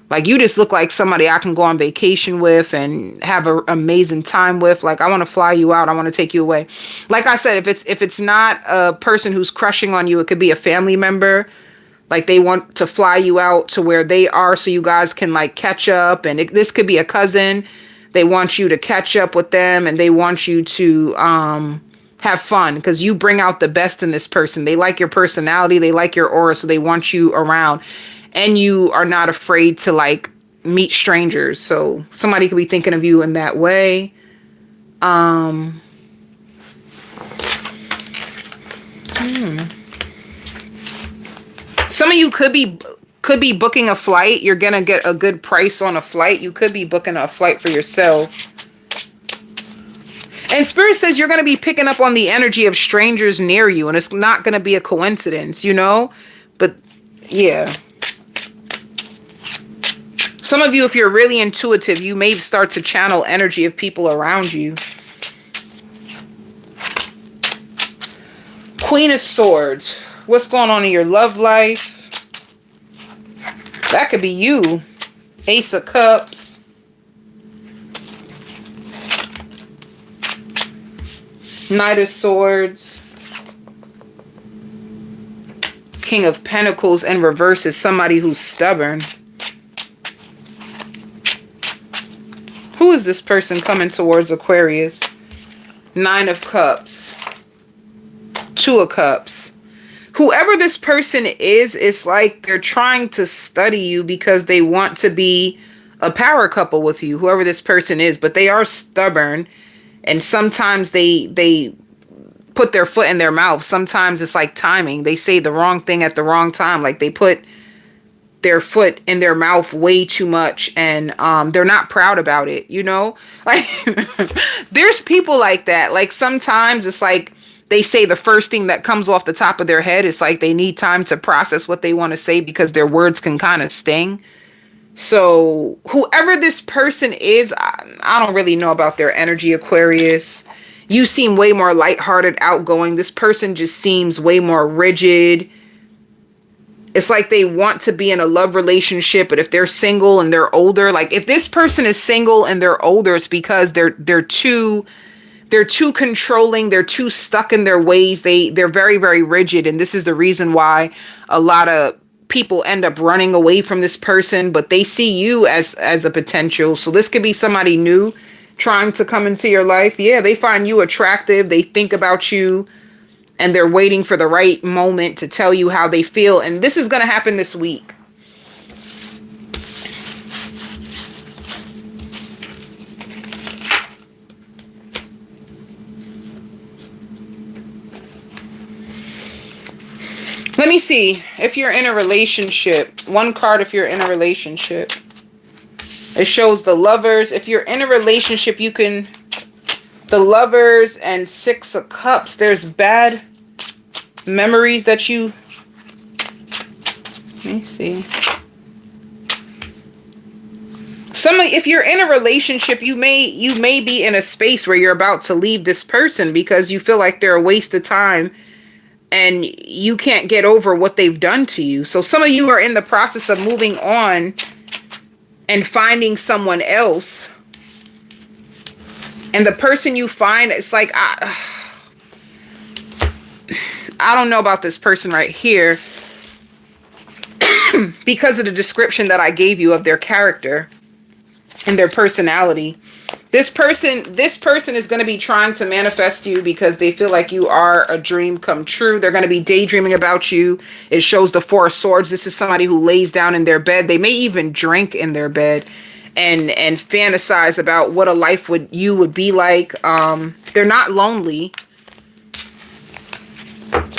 Like, you just look like somebody I can go on vacation with and have an amazing time with. Like, I want to fly you out. I want to take you away. Like I said, if it's not a person who's crushing on you, it could be a family member. Like, they want to fly you out to where they are so you guys can like catch up. And this could be a cousin. They want you to catch up with them, and they want you to have fun, because you bring out the best in this person. They like your personality. They like your aura. So they want you around. And you are not afraid to like meet strangers. So somebody could be thinking of you in that way. Some of you could be booking a flight. You're gonna get a good price on a flight. You could be booking a flight for yourself. And Spirit says you're gonna be picking up on the energy of strangers near you, and it's not gonna be a coincidence, you know? But yeah. Some of you, if you're really intuitive, you may start to channel energy of people around you. Queen of Swords. What's going on in your love life? That could be you. Ace of Cups. Knight of Swords. King of Pentacles in reverse is somebody who's stubborn. Who is this person coming towards Aquarius? Nine of Cups. Two of Cups. Whoever this person is, it's like they're trying to study you because they want to be a power couple with you, whoever this person is, but they are stubborn, and sometimes they put their foot in their mouth. Sometimes it's like timing. They say the wrong thing at the wrong time. Like they put their foot in their mouth way too much, and they're not proud about it, you know? Like there's people like that. Like sometimes it's like they say the first thing that comes off the top of their head. It's like they need time to process what they want to say because their words can kind of sting. So whoever this person is, I don't really know about their energy, Aquarius. You seem way more lighthearted, outgoing. This person just seems way more rigid. It's like they want to be in a love relationship, but if they're single and they're older, like if this person is single and they're older, it's because they're too controlling, they're too stuck in their ways. They're very, very rigid, and this is the reason why a lot of people end up running away from this person, but they see you as a potential. So this could be somebody new trying to come into your life. Yeah, they find you attractive, they think about you, and they're waiting for the right moment to tell you how they feel. And this is going to happen this week. Let me see if you're in a relationship. One card if you're in a relationship. It shows the Lovers. If you're in a relationship, you can... The Lovers and Six of Cups. There's bad memories that you... Let me see. If you're in a relationship, you may be in a space where you're about to leave this person because you feel like they're a waste of time and you can't get over what they've done to you. So some of you are in the process of moving on and finding someone else. And the person you find, it's like, I don't know about this person right here because of the description that I gave you of their character and their personality. This person is going to be trying to manifest you because they feel like you are a dream come true. They're going to be daydreaming about you. It shows the Four of Swords. This is somebody who lays down in their bed. They may even drink in their bed and fantasize about what a life would be like. They're not lonely,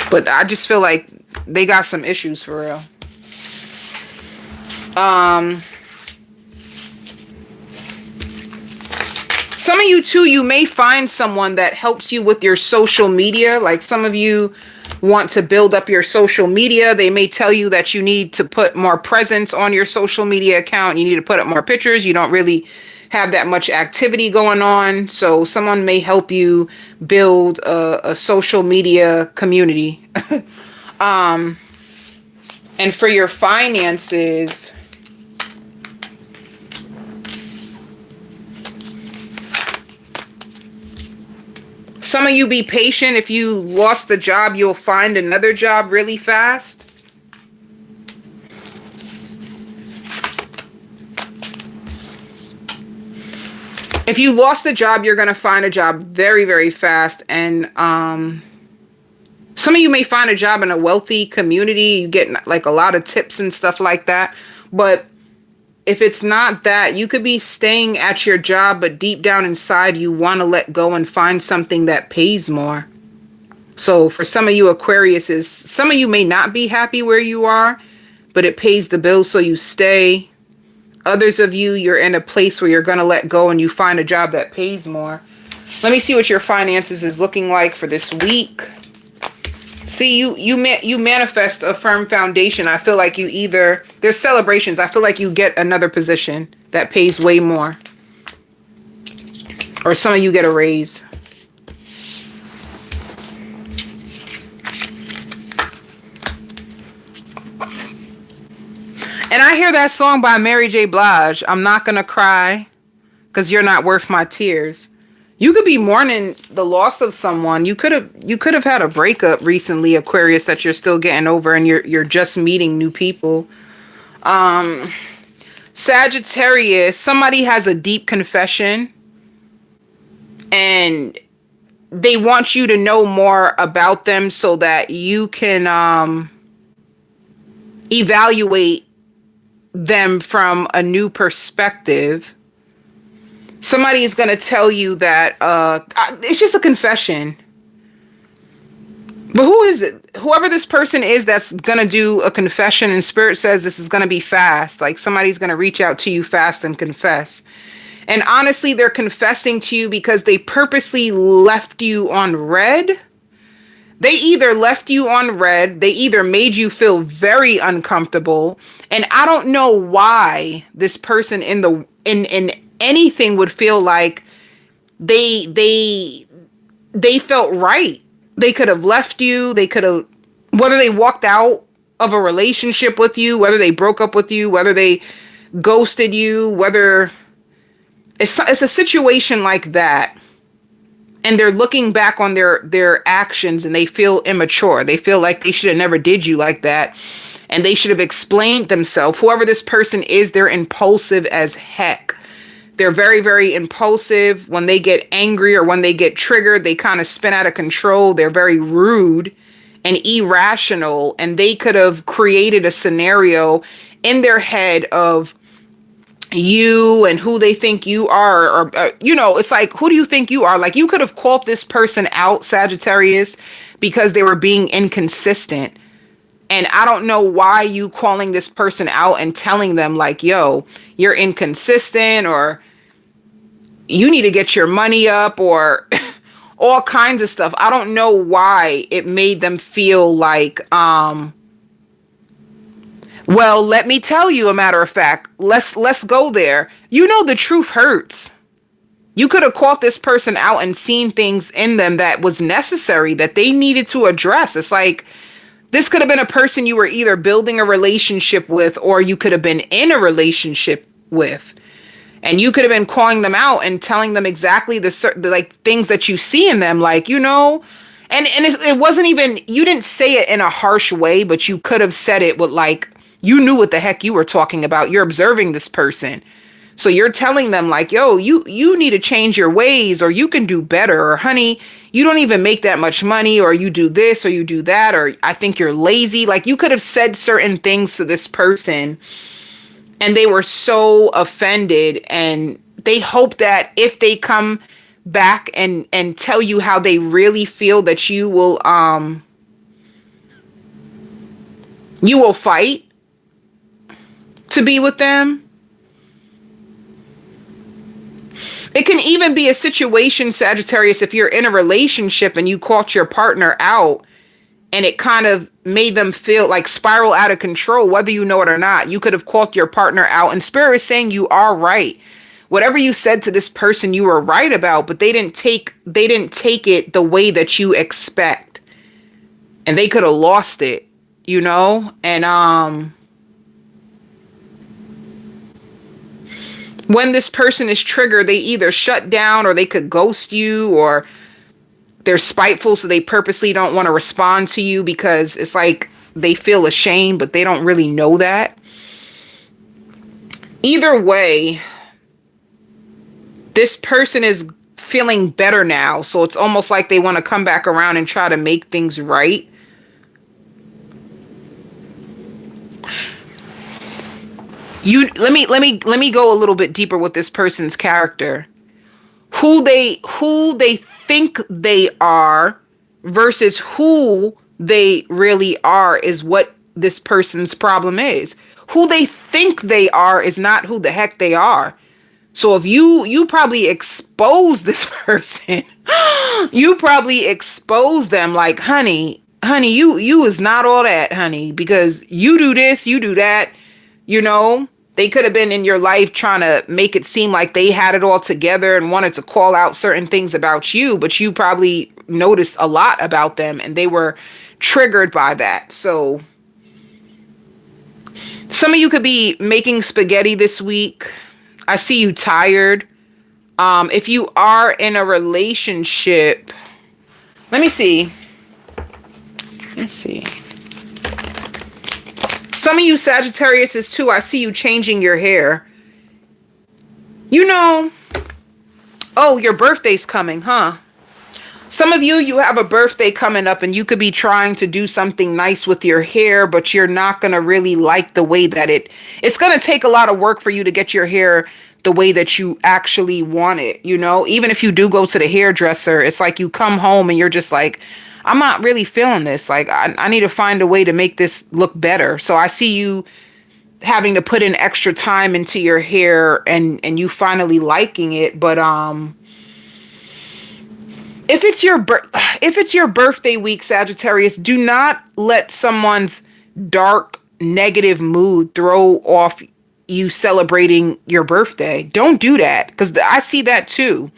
but I just feel like they got some issues for real. Some of you too, you may find someone that helps you with your social media. Like some of you want to build up your social media. They may tell you that you need to put more presence on your social media account. You need to put up more pictures. You don't really have that much activity going on. So someone may help you build a social media community. And for your finances, some of you be patient. If you lost the job, you'll find another job really fast. If you lost the job, you're going to find a job very, very fast. And some of you may find a job in a wealthy community. You get like a lot of tips and stuff like that. But if it's not that, you could be staying at your job, but deep down inside, you want to let go and find something that pays more. So for some of you Aquariuses, some of you may not be happy where you are, but it pays the bills, so you stay. Others of you, you're in a place where you're going to let go and you find a job that pays more. Let me see what your finances is looking like for this week. See, you manifest a firm foundation. I feel like there's celebrations. I feel like you get another position that pays way more. Or some of you get a raise. And I hear that song by Mary J. Blige, I'm not gonna cry because you're not worth my tears. You could be mourning the loss of someone. You could have had a breakup recently, Aquarius, that you're still getting over, and you're just meeting new people. Sagittarius, somebody has a deep confession and they want you to know more about them so that you can evaluate them from a new perspective. Somebody is going to tell you that it's just a confession. But who is it? Whoever this person is that's going to do a confession, and Spirit says this is going to be fast. Like somebody's going to reach out to you fast and confess. And honestly, they're confessing to you because they purposely left you on red. They either left you on red, they either made you feel very uncomfortable. And I don't know why this person in anything would feel like they felt right. They could have left you. They could have, whether they walked out of a relationship with you, whether they broke up with you, whether they ghosted you, whether it's a situation like that. And they're looking back on their actions and they feel immature. They feel like they should have never did you like that. And they should have explained themselves. Whoever this person is, they're impulsive as heck. They're very, very impulsive. When they get angry or when they get triggered, they kind of spin out of control. They're very rude and irrational. And they could have created a scenario in their head of you and who they think you are. Or, it's like, who do you think you are? Like, you could have called this person out, Sagittarius, because they were being inconsistent. And I don't know why you calling this person out and telling them like, yo, you're inconsistent, or you need to get your money up, or all kinds of stuff. I don't know why it made them feel like, well, let me tell you, a matter of fact, let's go there. You know, the truth hurts. You could have called this person out and seen things in them that was necessary, that they needed to address. It's like, this could have been a person you were either building a relationship with, or you could have been in a relationship with. And you could have been calling them out and telling them exactly the like things that you see in them, like, and it wasn't even, you didn't say it in a harsh way, but you could have said it with like, you knew what the heck you were talking about. You're observing this person. So you're telling them like, yo, you need to change your ways, or you can do better, or honey, you don't even make that much money, or you do this, or you do that, or I think you're lazy. Like, you could have said certain things to this person and they were so offended, and they hope that if they come back and tell you how they really feel, that you will fight to be with them. It can even be a situation, Sagittarius, if you're in a relationship and you caught your partner out and it kind of made them feel like spiral out of control, whether you know it or not. You could have caught your partner out, and Spirit is saying you are right. Whatever you said to this person, you were right about, but they didn't take it the way that you expect. And they could have lost it, and when this person is triggered, they either shut down, or they could ghost you, or they're spiteful, so they purposely don't want to respond to you because it's like they feel ashamed, but they don't really know that. Either way, this person is feeling better now, so it's almost like they want to come back around and try to make things right. Let me go a little bit deeper with this person's character. Who they think they are versus who they really are is what this person's problem is. Who they think they are is not who the heck they are. So if you probably expose this person, you probably expose them like, honey, you is not all that, honey, because you do this, you do that. They could have been in your life trying to make it seem like they had it all together and wanted to call out certain things about you, but you probably noticed a lot about them and they were triggered by that. So some of you could be making spaghetti this week. I see you tired. If you are in a relationship, let me see. Let's see. Some of you Sagittarius is too. I see you changing your hair. You know, oh, your birthday's coming, huh? Some of you, you have a birthday coming up and you could be trying to do something nice with your hair, but you're not going to really like the way that it's going to take a lot of work for you to get your hair the way that you actually want it. You know, even if you do go to the hairdresser, it's like you come home and you're just like, I'm not really feeling this. Like, I need to find a way to make this look better. So I see you having to put in extra time into your hair and you finally liking it. But, if it's your birthday week, Sagittarius, do not let someone's dark, negative mood throw off you celebrating your birthday. Don't do that, because I see that too.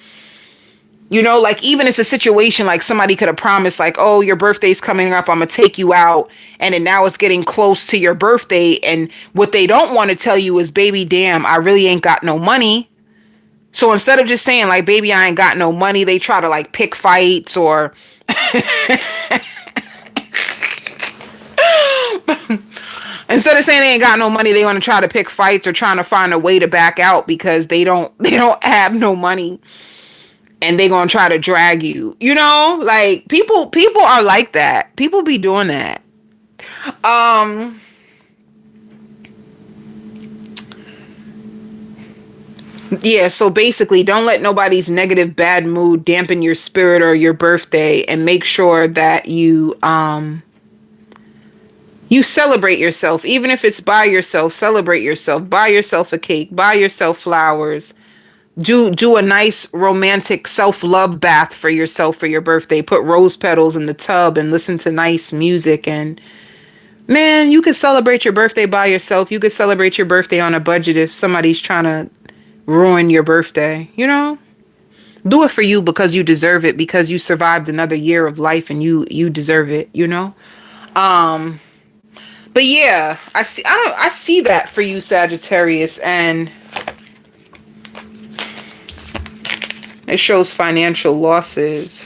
You know, like, even it's a situation like somebody could have promised, like, oh, your birthday's coming up, I'm gonna take you out, and then now it's getting close to your birthday, and what they don't want to tell you is, baby, damn, I really ain't got no money. So instead of just saying, like, baby, I ain't got no money, they try to, like, pick fights, or instead of saying they ain't got no money, they want to try to pick fights or trying to find a way to back out because they don't have no money, and they gonna try to drag you. You know, like, people are like that. People be doing that. Yeah, so basically, don't let nobody's negative, bad mood dampen your spirit or your birthday, and make sure that you celebrate yourself. Even if it's by yourself, celebrate yourself. Buy yourself a cake, buy yourself flowers. Do a nice romantic self-love bath for yourself for your birthday. Put rose petals in the tub and listen to nice music. And man, you could celebrate your birthday by yourself. You could celebrate your birthday on a budget if somebody's trying to ruin your birthday. You know, do it for you, because you deserve it, because you survived another year of life and you deserve it, you know. But yeah, I see that for you, Sagittarius, and it shows financial losses.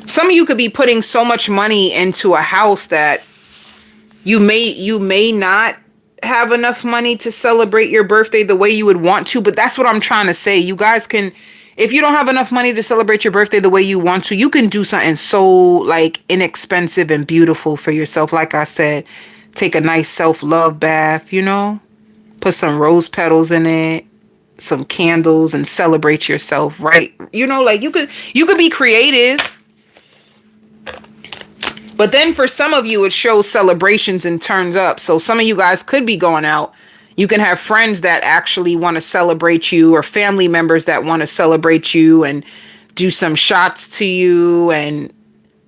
Some of you could be putting so much money into a house that you may not have enough money to celebrate your birthday the way you would want to. But that's what I'm trying to say. You guys can, if you don't have enough money to celebrate your birthday the way you want to, you can do something so, like, inexpensive and beautiful for yourself. Like I said, take a nice self-love bath, you know, put some rose petals in it, some candles, and celebrate yourself, right? You know, like, you could be creative. But then for some of you, it shows celebrations and turns up. So some of you guys could be going out. You can have friends that actually want to celebrate you, or family members that want to celebrate you and do some shots to you. And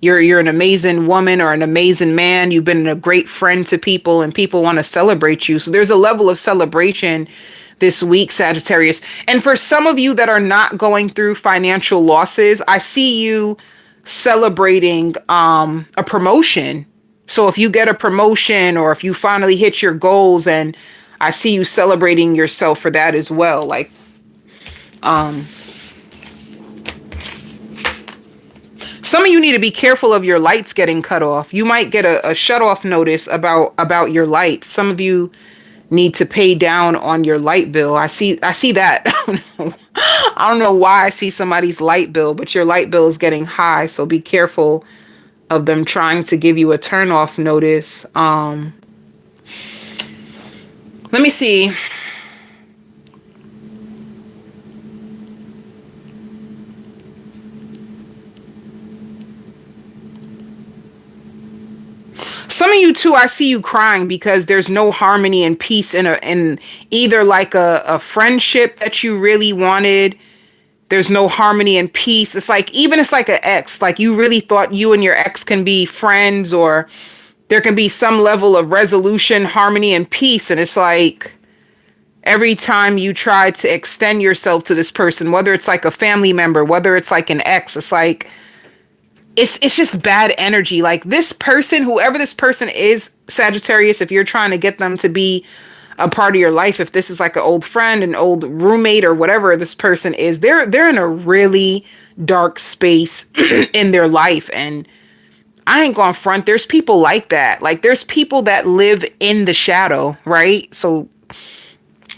you're an amazing woman or an amazing man. You've been a great friend to people, and people want to celebrate you. So there's a level of celebration this week, Sagittarius. And for some of you that are not going through financial losses, I see you celebrating a promotion. So if you get a promotion, or if you finally hit your goals, and I see you celebrating yourself for that as well. Like, some of you need to be careful of your lights getting cut off. You might get a shut off notice about your lights. Some of you need to pay down on your light bill. I see that. I don't know why I see somebody's light bill, but your light bill is getting high. So be careful of them trying to give you a turn off notice. Let me see. Some of you too, I see you crying because there's no harmony and peace in either like a friendship that you really wanted. There's no harmony and peace. It's like, even it's like an ex, like you really thought you and your ex can be friends, or there can be some level of resolution, harmony, and peace. And it's like, every time you try to extend yourself to this person, whether it's like a family member, whether it's like an ex, it's like, it's just bad energy. Like, this person, whoever this person is, Sagittarius, if you're trying to get them to be a part of your life, if this is like an old friend, an old roommate, or whatever this person is, they're in a really dark space in their life. And I ain't gonna front, there's people like that. Like, there's people that live in the shadow, right? So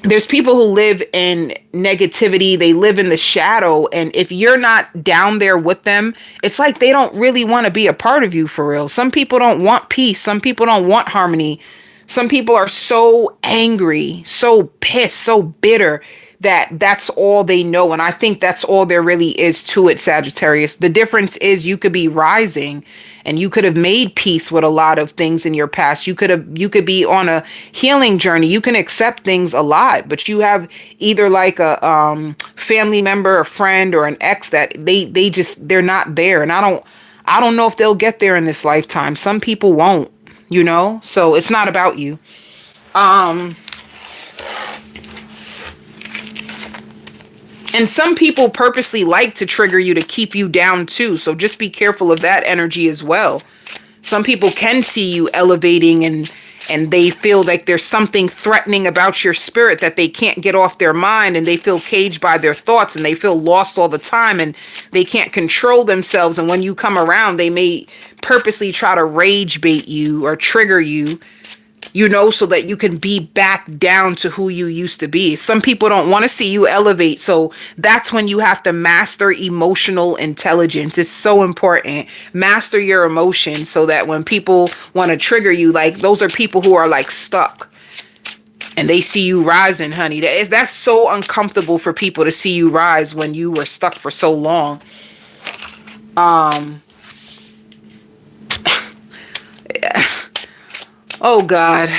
there's people who live in negativity, they live in the shadow, and if you're not down there with them, it's like they don't really want to be a part of you, for real. Some people don't want peace, some people don't want harmony, some people are so angry, so pissed, so bitter, that that's all they know. And I think that's all there really is to it, Sagittarius. The difference is you could be rising and you could have made peace with a lot of things in your past. You could be on a healing journey. You can accept things a lot, but you have either like a family member, a friend, or an ex that they're not there. And I don't know if they'll get there in this lifetime. Some people won't, so it's not about you. And some people purposely like to trigger you to keep you down too. So just be careful of that energy as well. Some people can see you elevating and they feel like there's something threatening about your spirit that they can't get off their mind, and they feel caged by their thoughts, and they feel lost all the time, and they can't control themselves. And when you come around, they may purposely try to rage bait you or trigger you, so that you can be back down to who you used to be. Some people don't want to see you elevate. So that's when you have to master emotional intelligence. It's so important. Master your emotions so that when people want to trigger you, like, those are people who are like stuck and they see you rising, honey. That's so uncomfortable for people to see you rise when you were stuck for so long. Oh God.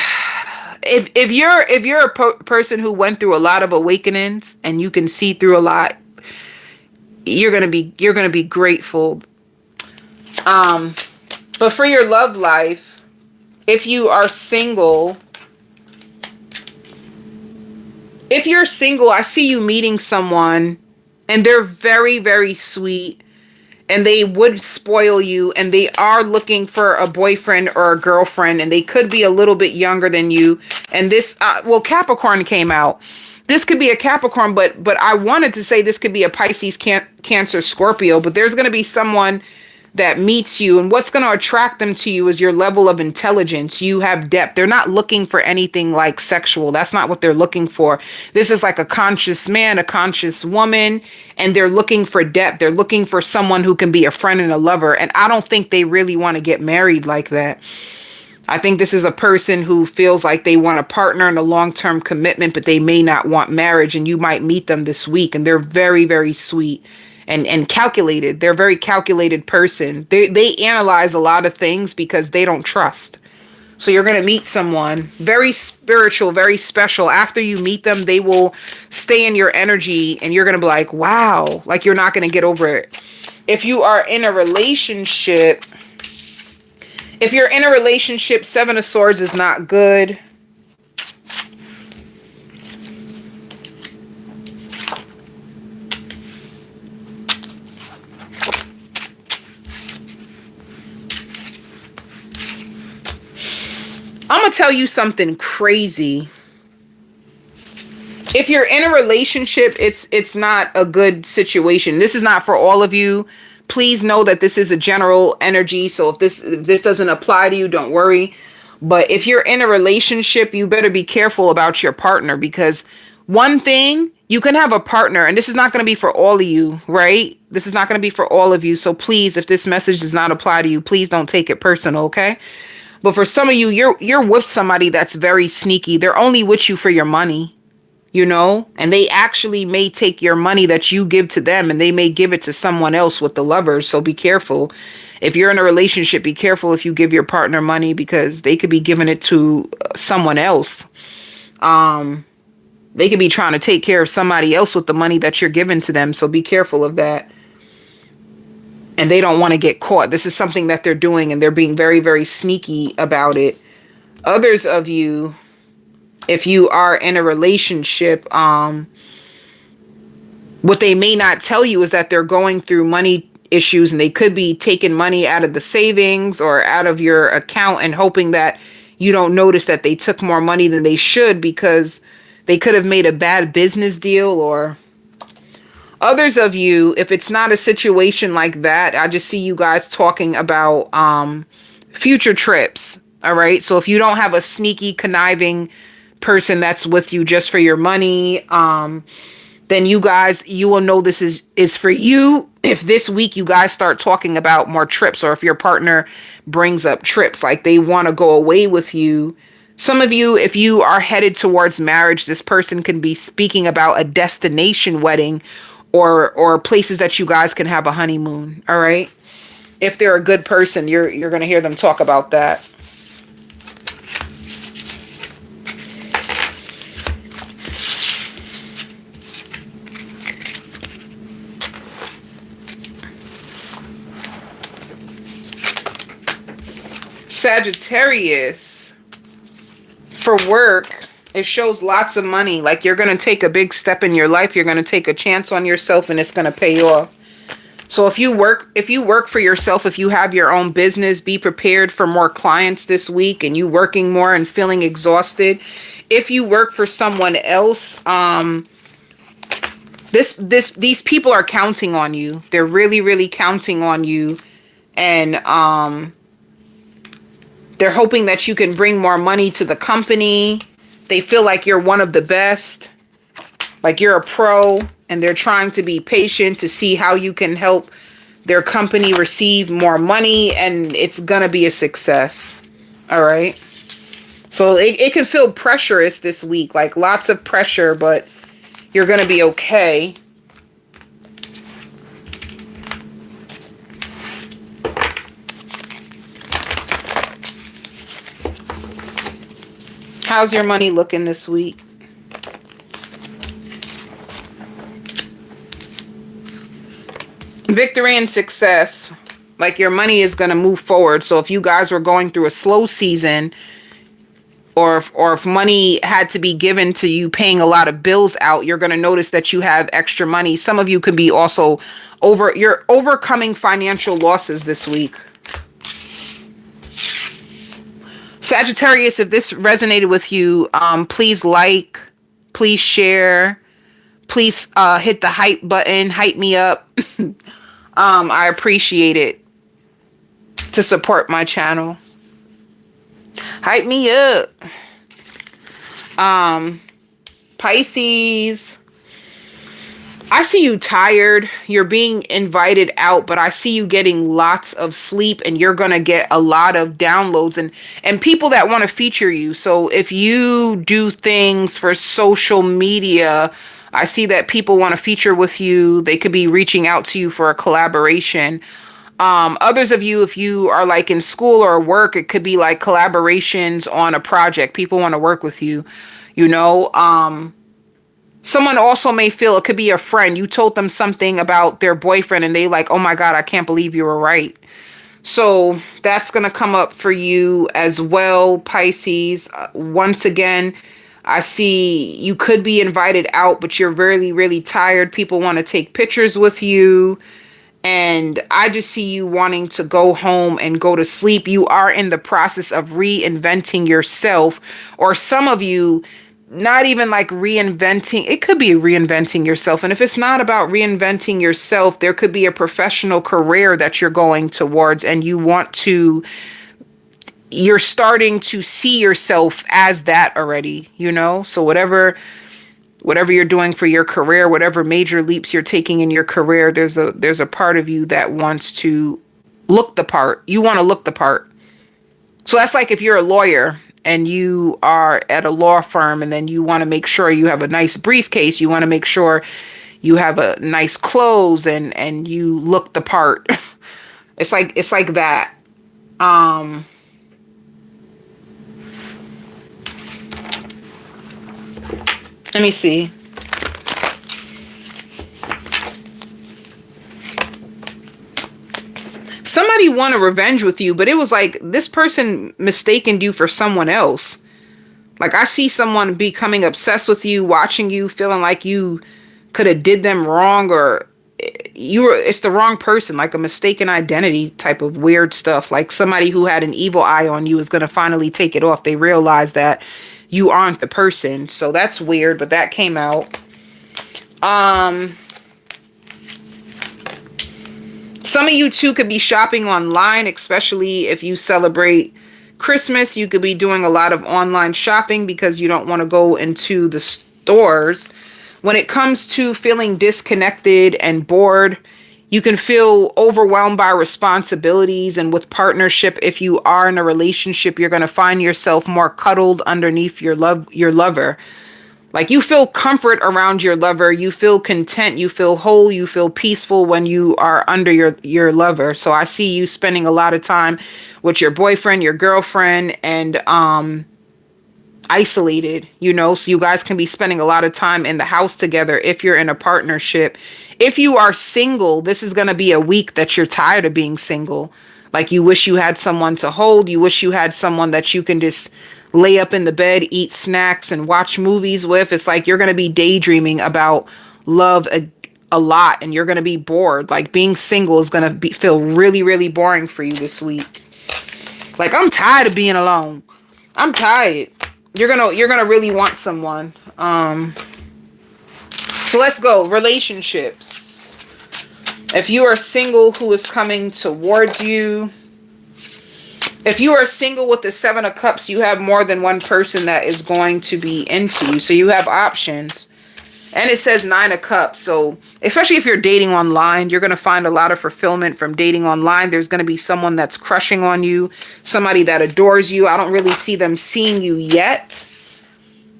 If you're a person who went through a lot of awakenings and you can see through a lot, you're going to be grateful. But for your love life, if you are single, I see you meeting someone and they're very, very sweet. And they would spoil you, and they are looking for a boyfriend or a girlfriend, and they could be a little bit younger than you. And this, Capricorn came out. This could be a Capricorn, but I wanted to say this could be a Pisces, Cancer, Scorpio. But there's going to be someone that meets you, and what's going to attract them to you is your level of intelligence. You have depth. They're not looking for anything like sexual. That's not what they're looking for. This is like a conscious man, a conscious woman, and they're looking for depth. They're looking for someone who can be a friend and a lover. And I don't think they really want to get married like that. I think this is a person who feels like they want a partner and a long-term commitment, but they may not want marriage. And you might meet them this week, and they're very, very sweet. And calculated. They're a very calculated person. They analyze a lot of things because they don't trust. So you're going to meet someone very spiritual, very special. After you meet them, they will stay in your energy and you're going to be like, wow, like you're not going to get over it. If you are in a relationship, Seven of Swords is not good. I'm going to tell you something crazy. If you're in a relationship, it's not a good situation. This is not for all of you. Please know that this is a general energy. So if this doesn't apply to you, don't worry. But if you're in a relationship, you better be careful about your partner, because one thing, you can have a partner, and this is not going to be for all of you, right? This is not going to be for all of you. So please, if this message does not apply to you, please don't take it personal, okay? But for some of you, you're with somebody that's very sneaky. They're only with you for your money, and they actually may take your money that you give to them and they may give it to someone else with the lovers. So be careful. If you're in a relationship, be careful if you give your partner money, because they could be giving it to someone else. They could be trying to take care of somebody else with the money that you're giving to them. So be careful of that. And they don't want to get caught. This is something that they're doing, and they're being very, very sneaky about it. Others of you, if you are in a relationship, what they may not tell you is that they're going through money issues, and they could be taking money out of the savings or out of your account and hoping that you don't notice that they took more money than they should because they could have made a bad business deal. Or others of you, if it's not a situation like that, I just see you guys talking about future trips. All right. So if you don't have a sneaky, conniving person that's with you just for your money, then you will know this is for you if this week you guys start talking about more trips, or if your partner brings up trips, like they want to go away with you. Some of you, if you are headed towards marriage, this person can be speaking about a destination wedding, or places that you guys can have a honeymoon. All right. If they're a good person, you're going to hear them talk about that. Sagittarius, for work, it shows lots of money. Like you're going to take a big step in your life. You're going to take a chance on yourself, and it's going to pay off. So if you work for yourself, if you have your own business, be prepared for more clients this week and you working more and feeling exhausted. If you work for someone else, these people are counting on you. They're really, really counting on you. And they're hoping that you can bring more money to the company. They feel like you're one of the best, like you're a pro, and they're trying to be patient to see how you can help their company receive more money, and it's going to be a success. All right. So it can feel pressurous this week, like lots of pressure, but you're going to be okay. How's your money looking this week? Victory and success. Like your money is going to move forward. So if you guys were going through a slow season, or if money had to be given to you paying a lot of bills out, you're going to notice that you have extra money. Some of you could be also you're overcoming financial losses this week. Sagittarius, if this resonated with you, please like, please share, please hit the hype button, hype me up. I appreciate it to support my channel. Hype me up. Pisces, I see you tired. You're being invited out, but I see you getting lots of sleep, and you're going to get a lot of downloads and people that want to feature you. So if you do things for social media, I see that people want to feature with you. They could be reaching out to you for a collaboration. Others of you, if you are like in school or work, it could be like collaborations on a project. People want to work with you, you know. Someone also may feel, it could be a friend. You told them something about their boyfriend and they like, oh my God, I can't believe you were right. So that's going to come up for you as well, Pisces. Once again, I see you could be invited out, but you're really, really tired. People want to take pictures with you. And I just see you wanting to go home and go to sleep. You are in the process of reinventing yourself. Or some of you, not even like reinventing. It could be reinventing yourself. And if it's not about reinventing yourself, there could be a professional career that you're going towards, and you're starting to see yourself as that already, you know? So whatever you're doing for your career, whatever major leaps you're taking in your career, there's a part of you that wants to look the part. You want to look the part. So that's like if you're a lawyer and you are at a law firm, and then you want to make sure you have a nice briefcase. You want to make sure you have a nice clothes and you look the part. It's like that. Let me see. Somebody wanted revenge with you, but it was like this person mistaken you for someone else. Like I see someone becoming obsessed with you, watching you, feeling like you could have did them wrong, or it's the wrong person, like a mistaken identity type of weird stuff. Like somebody who had an evil eye on you is going to finally take it off. They realize that you aren't the person. So that's weird, but that came out. Some of you too could be shopping online, especially if you celebrate Christmas. You could be doing a lot of online shopping because you don't want to go into the stores. When it comes to feeling disconnected and bored, you can feel overwhelmed by responsibilities. And with partnership, if you are in a relationship, you're going to find yourself more cuddled underneath your lover. Like you feel comfort around your lover, you feel content, you feel whole, you feel peaceful when you are under your lover. So I see you spending a lot of time with your boyfriend, your girlfriend, and isolated, so you guys can be spending a lot of time in the house together if you're in a partnership. If you are single, this is going to be a week that you're tired of being single. Like you wish you had someone to hold, you wish you had someone that you can just lay up in the bed, eat snacks, and watch movies with. It's like you're going to be daydreaming about love a lot, and you're going to be bored. Like being single is going to feel really, really boring for you this week. Like, I'm tired of being alone. I'm tired. You're gonna really want someone. So let's go. Relationships. If you are single, who is coming towards you? If you are single with the 7 of Cups, you have more than one person that is going to be into you. So you have options. And it says 9 of Cups. So especially if you're dating online, you're going to find a lot of fulfillment from dating online. There's going to be someone that's crushing on you, somebody that adores you. I don't really see them seeing you yet,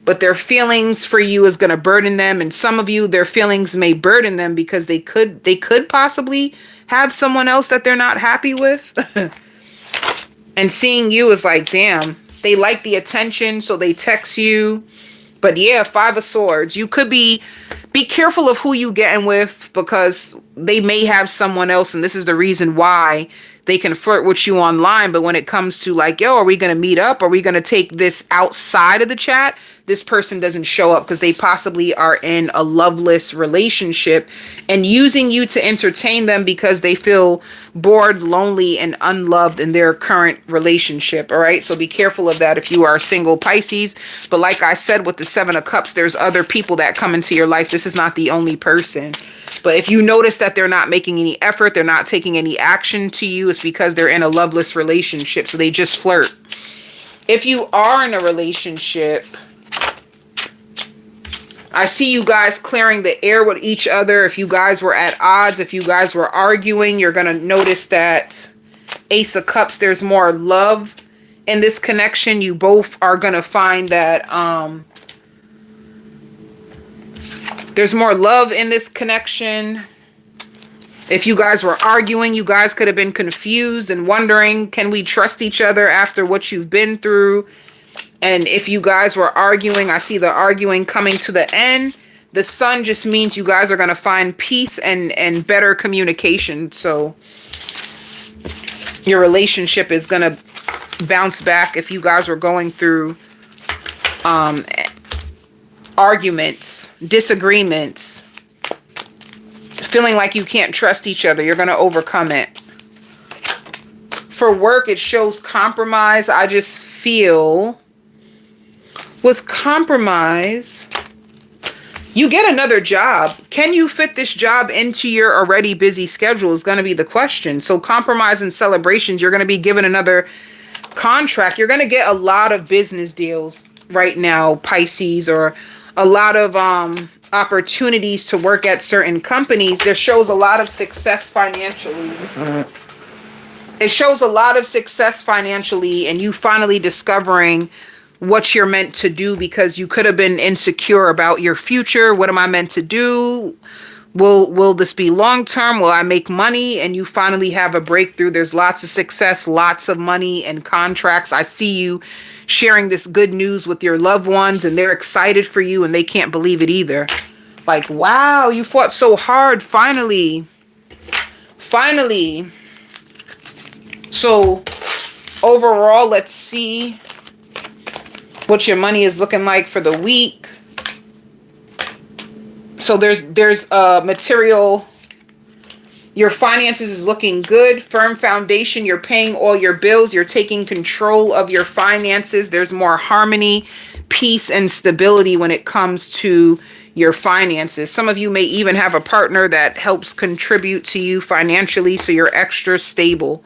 but their feelings for you is going to burden them. And some of you, their feelings may burden them because they could possibly have someone else that they're not happy with. And seeing you is like, damn, they like the attention, so they text you. But yeah, 5 of Swords. You could be careful of who you getting with, because they may have someone else, and this is the reason why they can flirt with you online. But when it comes to like, yo, are we going to meet up? Are we going to take this outside of the chat? This person doesn't show up because they possibly are in a loveless relationship and using you to entertain them because they feel bored, lonely, and unloved in their current relationship. All right. So be careful of that if you are a single Pisces. But like I said, with the 7 of Cups, there's other people that come into your life. This is not the only person. But if you notice that they're not making any effort, they're not taking any action to you, it's because they're in a loveless relationship. So they just flirt. If you are in a relationship, I see you guys clearing the air with each other. If you guys were at odds, if you guys were arguing, you're going to notice that Ace of Cups, there's more love in this connection. You both are going to find that there's more love in this connection. If you guys were arguing, you guys could have been confused and wondering, can we trust each other after what you've been through? And if you guys were arguing, I see the arguing coming to the end. The Sun just means you guys are going to find peace and better communication. So your relationship is going to bounce back. If you guys were going through arguments, disagreements, feeling like you can't trust each other, you're going to overcome it. For work, it shows compromise. I just feel with compromise, you get another job. Can you fit this job into your already busy schedule is going to be the question. So compromise and celebrations, you're going to be given another contract. You're going to get a lot of business deals right now, Pisces, or a lot of opportunities to work at certain companies. There shows a lot of success financially. It shows a lot of success financially, and you finally discovering what you're meant to do, because you could have been insecure about your future. What am I meant to do? Will this be long term? Will I make money? And you finally have a breakthrough. There's lots of success, lots of money and contracts. I see you sharing this good news with your loved ones, and they're excited for you and they can't believe it either. Like, wow, you fought so hard. Finally. So overall, let's see what your money is looking like for the week. So there's material Your finances is looking good. Firm foundation. You're paying all your bills. You're taking control of your finances. There's more harmony, peace, and stability when it comes to your finances. Some of you may even have a partner that helps contribute to you financially, so you're extra stable.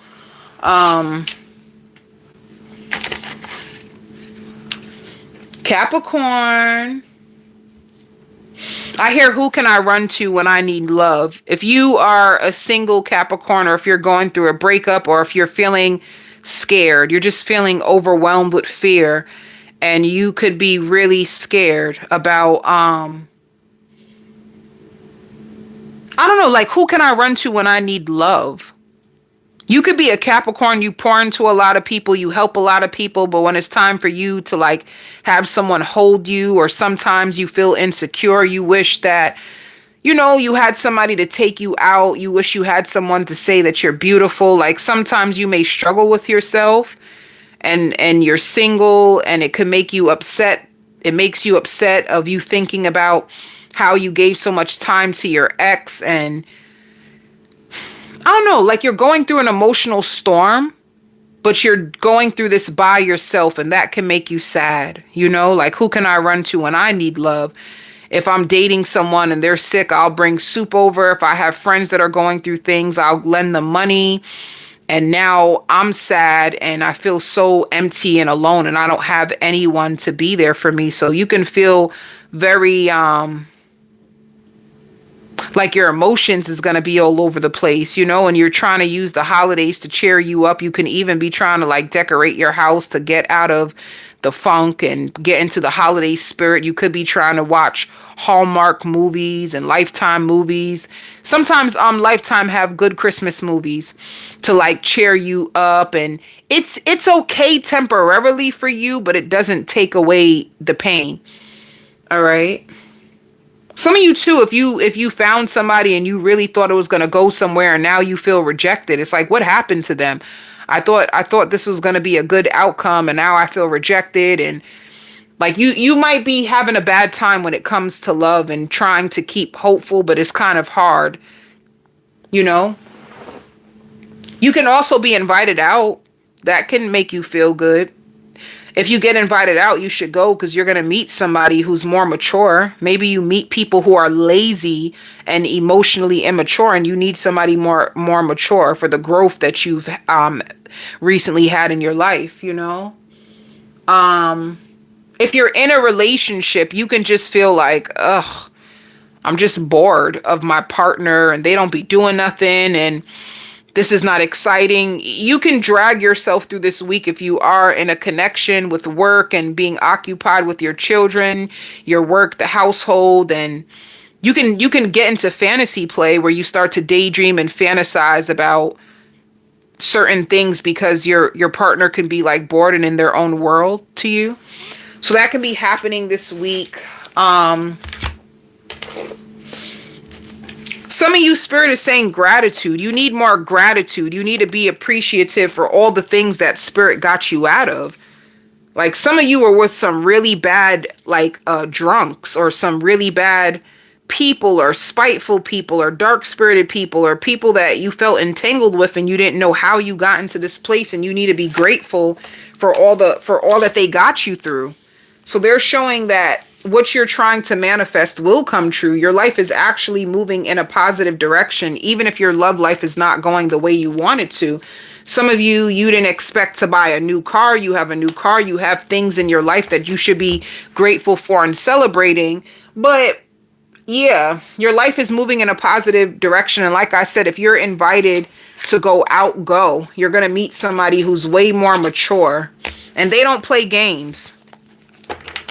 Capricorn. I hear, who can I run to when I need love? If you are a single Capricorn, or if you're going through a breakup, or if you're feeling scared, you're just feeling overwhelmed with fear, and you could be really scared about, I don't know, like, who can I run to when I need love? You could be a Capricorn, you pour into a lot of people, you help a lot of people, but when it's time for you to like have someone hold you, or sometimes you feel insecure, you wish that, you know, you had somebody to take you out, you wish you had someone to say that you're beautiful. Like, sometimes you may struggle with yourself, and you're single, and it could make you upset. It makes you upset of you thinking about how you gave so much time to your ex, and I don't know, like you're going through an emotional storm, but you're going through this by yourself, and that can make you sad. You know, like, who can I run to when I need love? If I'm dating someone and they're sick, I'll bring soup over. If I have friends that are going through things, I'll lend them money. And now I'm sad and I feel so empty and alone, and I don't have anyone to be there for me. So you can feel very, like your emotions is going to be all over the place, you know, and you're trying to use the holidays to cheer you up. You can even be trying to like decorate your house to get out of the funk and get into the holiday spirit. You could be trying to watch Hallmark movies and Lifetime movies. Sometimes Lifetime have good Christmas movies to like cheer you up, and it's okay temporarily for you, but it doesn't take away the pain. All right. Some of you too, if you found somebody and you really thought it was going to go somewhere, and now you feel rejected, it's like, what happened to them? I thought this was going to be a good outcome, and now I feel rejected. And like, you might be having a bad time when it comes to love and trying to keep hopeful, but it's kind of hard, you know? You can also be invited out. That can make you feel good. If you get invited out, you should go, because you're going to meet somebody who's more mature. Maybe you meet people who are lazy and emotionally immature, and you need somebody more mature for the growth that you've recently had in your life, you know? If you're in a relationship, you can just feel like, ugh, I'm just bored of my partner, and they don't be doing nothing, and this is not exciting. You can drag yourself through this week if you are in a connection with work and being occupied with your children, your work, the household, and you can get into fantasy play where you start to daydream and fantasize about certain things, because your partner can be like bored and in their own world to you. So that can be happening this week. Some of you, Spirit is saying gratitude. You need more gratitude. You need to be appreciative for all the things that Spirit got you out of. Like, some of you were with some really bad, like, drunks, or some really bad people, or spiteful people, or dark-spirited people, or people that you felt entangled with, and you didn't know how you got into this place, and you need to be grateful for all that they got you through. So they're showing that what you're trying to manifest will come true. Your life is actually moving in a positive direction, even if your love life is not going the way you want it to. Some of you didn't expect to buy a new car. You have a new car. You have things in your life that you should be grateful for and celebrating. But yeah, your life is moving in a positive direction. And like I said, if you're invited to go out, go. You're going to meet somebody who's way more mature, and they don't play games.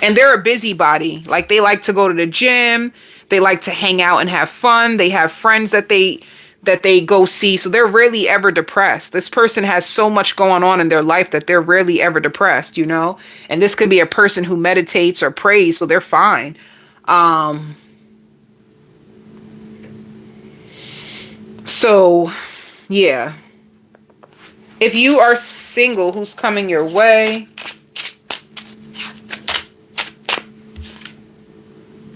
And they're a busybody. Like, they like to go to the gym. They like to hang out and have fun. They have friends that they go see. So they're rarely ever depressed. This person has so much going on in their life that they're rarely ever depressed, you know? And this could be a person who meditates or prays, so they're fine. So, yeah. If you are single, who's coming your way?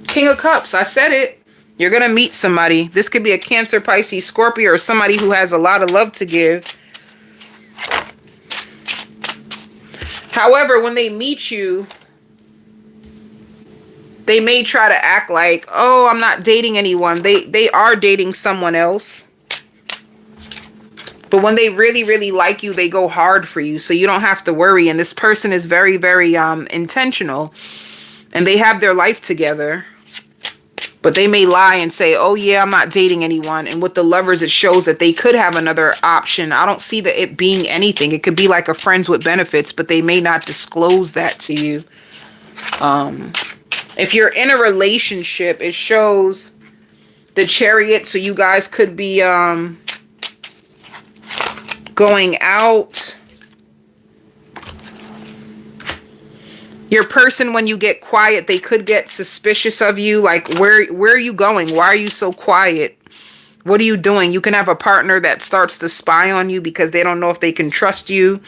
King of Cups, I said it. You're going to meet somebody. This could be a Cancer, Pisces, Scorpio, or somebody who has a lot of love to give. However, when they meet you, they may try to act like, oh, I'm not dating anyone. They are dating someone else. But when they really, really like you, they go hard for you. So you don't have to worry. And this person is very, very intentional. And they have their life together. But they may lie and say, oh, yeah, I'm not dating anyone. And with the Lovers, it shows that they could have another option. I don't see that it being anything. It could be like a friends with benefits, but they may not disclose that to you. If you're in a relationship, it shows the Chariot. So you guys could be going out. Your person, when you get quiet, they could get suspicious of you. Like, where are you going? Why are you so quiet? What are you doing? You can have a partner that starts to spy on you because they don't know if they can trust you.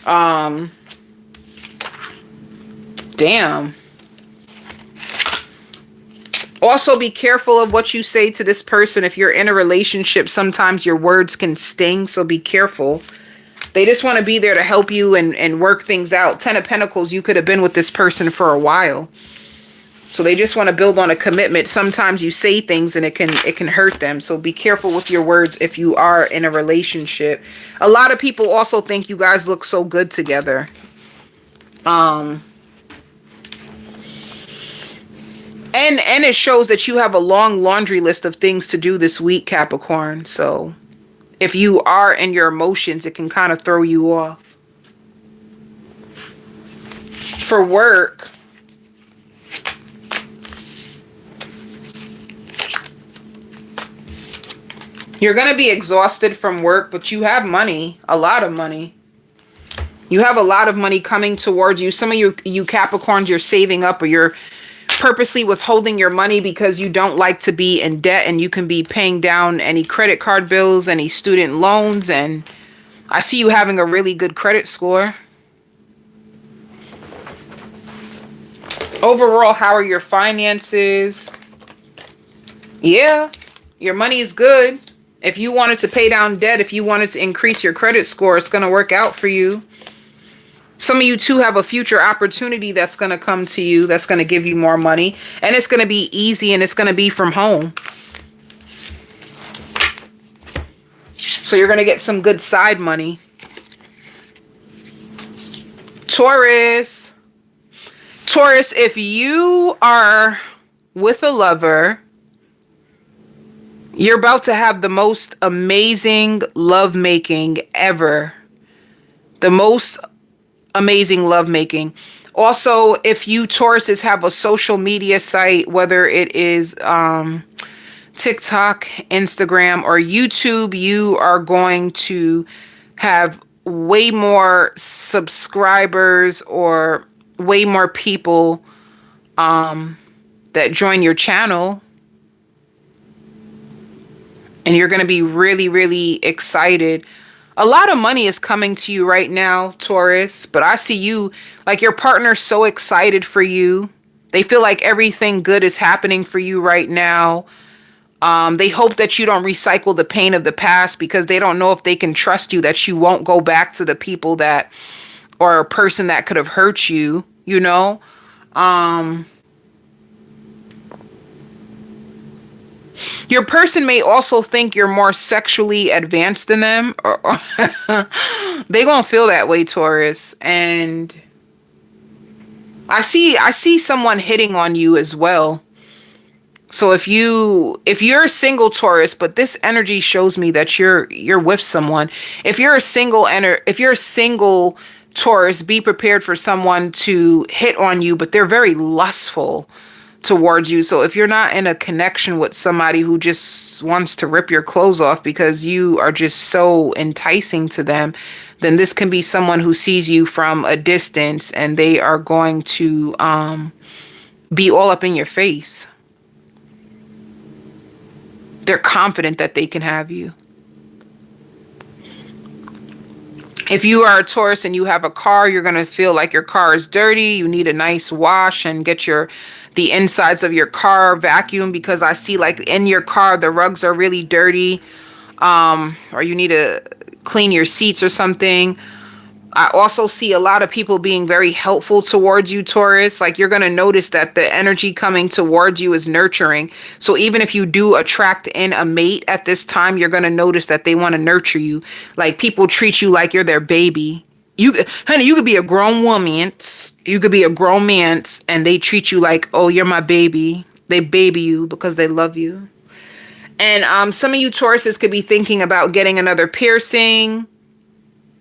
Damn. Also, be careful of what you say to this person. If you're in a relationship, sometimes your words can sting, so be careful. They just want to be there to help you and work things out. 10 of Pentacles, you could have been with this person for a while. So they just want to build on a commitment. Sometimes you say things and it can hurt them. So be careful with your words if you are in a relationship. A lot of people also think you guys look so good together. And it shows that you have a long laundry list of things to do this week, Capricorn. So if you are in your emotions, it can kind of throw you off. For work, you're going to be exhausted from work, but you have money, a lot of money. You have a lot of money coming towards you. Some of you Capricorns, you're saving up, or you're purposely withholding your money because you don't like to be in debt, and you can be paying down any credit card bills, any student loans. And I see you having a really good credit score. Overall, how are your finances? Yeah, your money is good. If you wanted to pay down debt, if you wanted to increase your credit score, it's going to work out for you. Some of you too have a future opportunity that's going to come to you, that's going to give you more money. And it's going to be easy, and it's going to be from home. So you're going to get some good side money. Taurus. Taurus, if you are with a lover, you're about to have the most amazing lovemaking ever. The most amazing lovemaking. Also, if you Tauruses have a social media site, whether it is TikTok, Instagram, or YouTube, you are going to have way more subscribers or way more people that join your channel. And you're going to be really, really excited. A lot of money is coming to you right now, Taurus. But I see you, like, your partner's so excited for you. They feel like everything good is happening for you right now. They hope that you don't recycle the pain of the past, because they don't know if they can trust you, that you won't go back to the people that, or a person that could have hurt you, you know? Your person may also think you're more sexually advanced than them. They gonna feel that way, Taurus. And I see someone hitting on you as well. So if you're a single, Taurus, but this energy shows me that you're with someone. If you're a single Taurus, be prepared for someone to hit on you, but they're very lustful towards you. So if you're not in a connection with somebody who just wants to rip your clothes off because you are just so enticing to them, then this can be someone who sees you from a distance, and they are going to be all up in your face. They're confident that they can have you. If you are a Taurus and you have a car, you're going to feel like your car is dirty. You need a nice wash and get the insides of your car vacuumed, because I see like in your car the rugs are really dirty, or you need to clean your seats or something. I also see a lot of people being very helpful towards you, Taurus. Like, you're going to notice that the energy coming towards you is nurturing. So even if you do attract in a mate at this time, you're going to notice that they want to nurture you. Like, people treat you like you're their baby. Honey, you could be a grown woman. You could be a grown man, and they treat you like, oh, you're my baby. They baby you because they love you. And some of you Tauruses could be thinking about getting another piercing.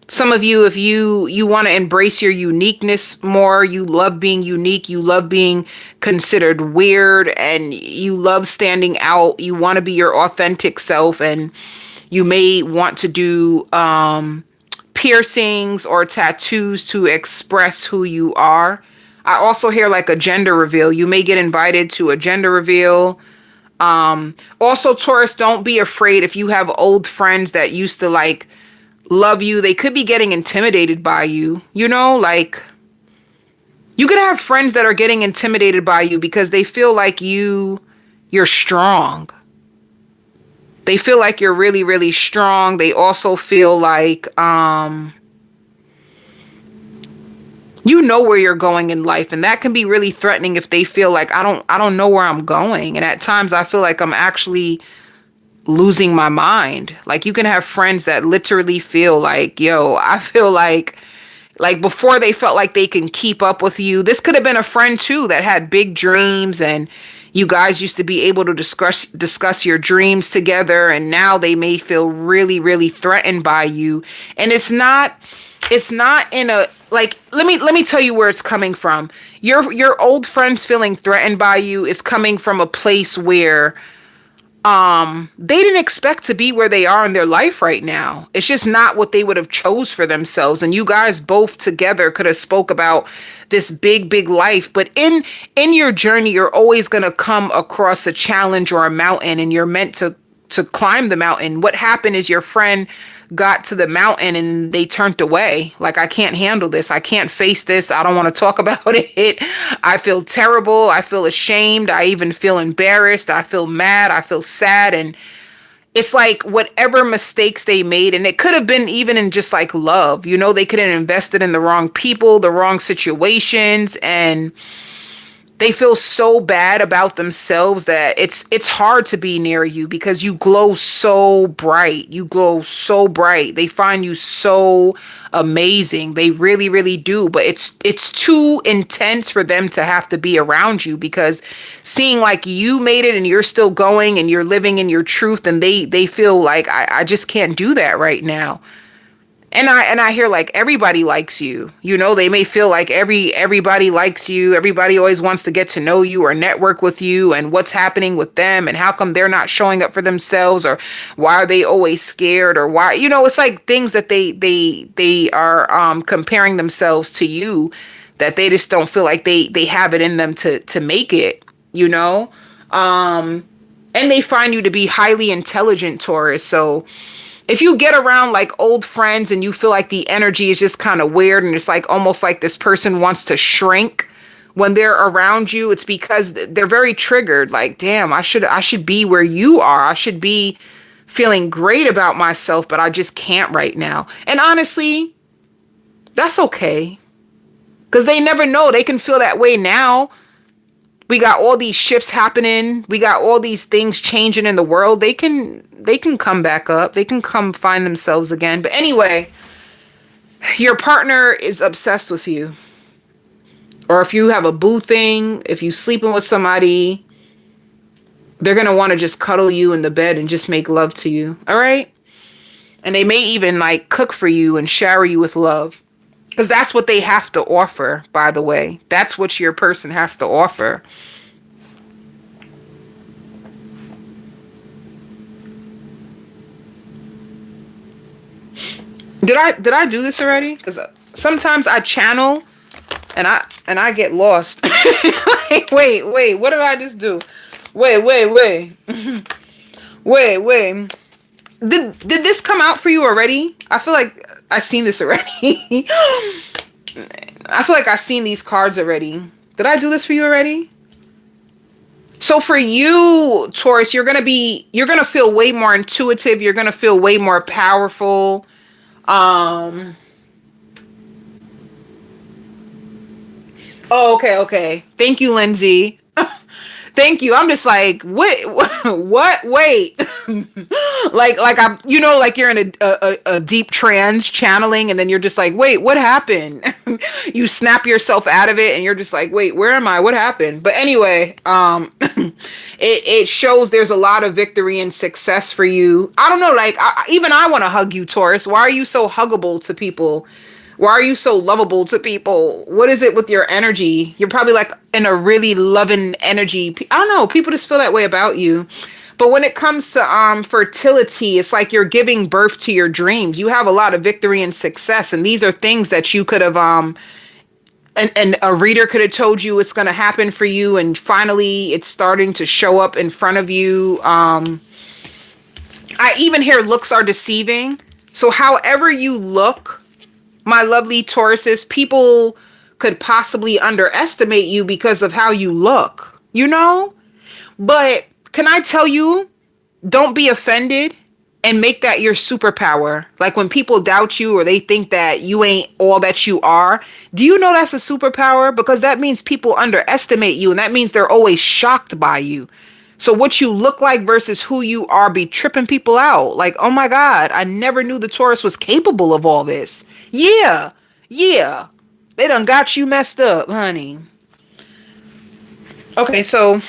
Some of you, if you want to embrace your uniqueness more, you love being unique, you love being considered weird, and you love standing out, you want to be your authentic self, and you may want to do piercings or tattoos to express who you are. I also hear like a gender reveal. You may get invited to a gender reveal. Also, Taurus, don't be afraid if you have old friends that used to like love you. They could be getting intimidated by you. You know, like, you could have friends that are getting intimidated by you because they feel like you're strong. They feel like you're really, really strong. They also feel like you know where you're going in life, and that can be really threatening if they feel like I don't know where I'm going. And at times I feel like I'm actually losing my mind. Like, you can have friends that literally feel like, yo, I feel like before they felt like they can keep up with you. This could have been a friend too that had big dreams, and you guys used to be able to discuss your dreams together, and now they may feel really, really threatened by you. And it's not in a, like, let me tell you where it's coming from. Your old friends feeling threatened by you is coming from a place where they didn't expect to be where they are in their life right now. It's just not what they would have chose for themselves. And you guys both together could have spoke about this big, big life. But in your journey, you're always going to come across a challenge or a mountain, and you're meant to climb the mountain. What happened is your friend got to the mountain and they turned away. Like, I can't handle this. I can't face this. I don't want to talk about it. I feel terrible. I feel ashamed. I even feel embarrassed. I feel mad. I feel sad. And it's like whatever mistakes they made, and it could have been even in just like love, you know, they could have invested in the wrong people, the wrong situations, and they feel so bad about themselves that it's hard to be near you because you glow so bright. You glow so bright. They find you so amazing. They really, really do. But it's too intense for them to have to be around you, because seeing like you made it and you're still going and you're living in your truth, and they feel like I just can't do that right now. And I hear like everybody likes you. You know, they may feel like everybody likes you. Everybody always wants to get to know you or network with you, and what's happening with them, and how come they're not showing up for themselves, or why are they always scared, or why, you know, it's like things that they are comparing themselves to you, that they just don't feel like they have it in them to make it, you know? And they find you to be highly intelligent, Taurus. So if you get around like old friends and you feel like the energy is just kind of weird, and it's like almost like this person wants to shrink when they're around you, it's because they're very triggered. Like, damn, I should be where you are. I should be feeling great about myself, but I just can't right now. And honestly, that's okay, because they never know. They can feel that way now. We got all these shifts happening. We got all these things changing in the world. They can come back up. They can come find themselves again. But anyway, your partner is obsessed with you. Or if you have a boo thing, if you sleeping with somebody, they're going to want to just cuddle you in the bed and just make love to you. All right? And they may even like cook for you and shower you with love. Because that's what they have to offer, by the way. That's what your person has to offer. Did I do this already? Because sometimes I channel and I get lost. Wait, what did I just do? Wait. Wait. Did this come out for you already? I feel like I've seen this already. I feel like I've seen these cards already. Did I do this for you already? So for you, Taurus, you're going to feel way more intuitive. You're going to feel way more powerful. Oh, okay. Thank you, Lindsay. Thank you. I'm just like, what? Wait. like I'm, like you're in a deep trance channeling, and then you're just like, wait, what happened? You snap yourself out of it, and you're just like, wait, where am I? What happened? But anyway, it shows there's a lot of victory and success for you. I don't know, like, even I want to hug you, Taurus. Why are you so huggable to people? Why are you so lovable to people? What is it with your energy? You're probably like in a really loving energy. I don't know. People just feel that way about you. But when it comes to fertility, it's like you're giving birth to your dreams. You have a lot of victory and success. And these are things that you could have, and a reader could have told you it's going to happen for you. And finally, it's starting to show up in front of you. I even hear looks are deceiving. So however you look, my lovely Tauruses, people could possibly underestimate you because of how you look, But can I tell you, don't be offended and make that your superpower. Like when people doubt you or they think that you ain't all that you are, do you know that's a superpower? Because that means people underestimate you, and that means they're always shocked by you. So what you look like versus who you are be tripping people out. Like, oh my God, I never knew the Taurus was capable of all this. Yeah. They done got you messed up, honey. Okay, so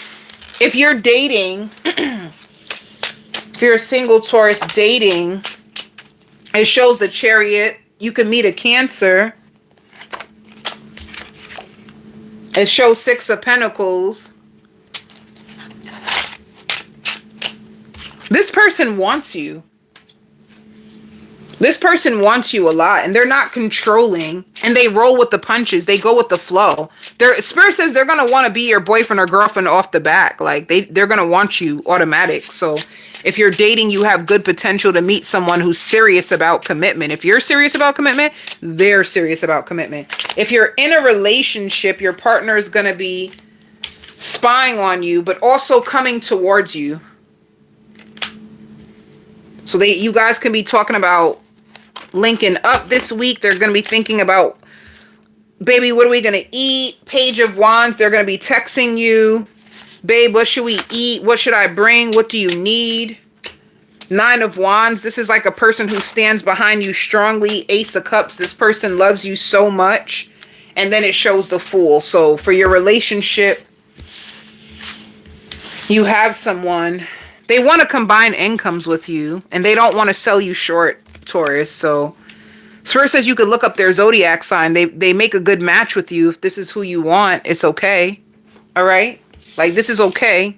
if you're dating, if you're a single Taurus dating, it shows the Chariot. You can meet a Cancer. It shows Six of Pentacles. This person wants you. This person wants you a lot, and they're not controlling, and they roll with the punches. They go with the flow. Their spirit says they're going to want to be your boyfriend or girlfriend off the back. Like they're going to want you automatic. So if you're dating, you have good potential to meet someone who's serious about commitment. If you're serious about commitment, they're serious about commitment. If you're in a relationship, your partner is going to be spying on you, but also coming towards you. So you guys can be talking about linking up this week. They're going to be thinking about, baby, what are we going to eat? Page of Wands. They're going to be texting you. Babe, what should we eat? What should I bring? What do you need? Nine of Wands. This is like a person who stands behind you strongly. Ace of Cups. This person loves you so much. And then it shows the Fool. So for your relationship, you have someone. They want to combine incomes with you, and they don't want to sell you short, Taurus. So Spirit says you could look up their zodiac sign. They make a good match with you. If this is who you want, it's okay. All right? Like, this is okay.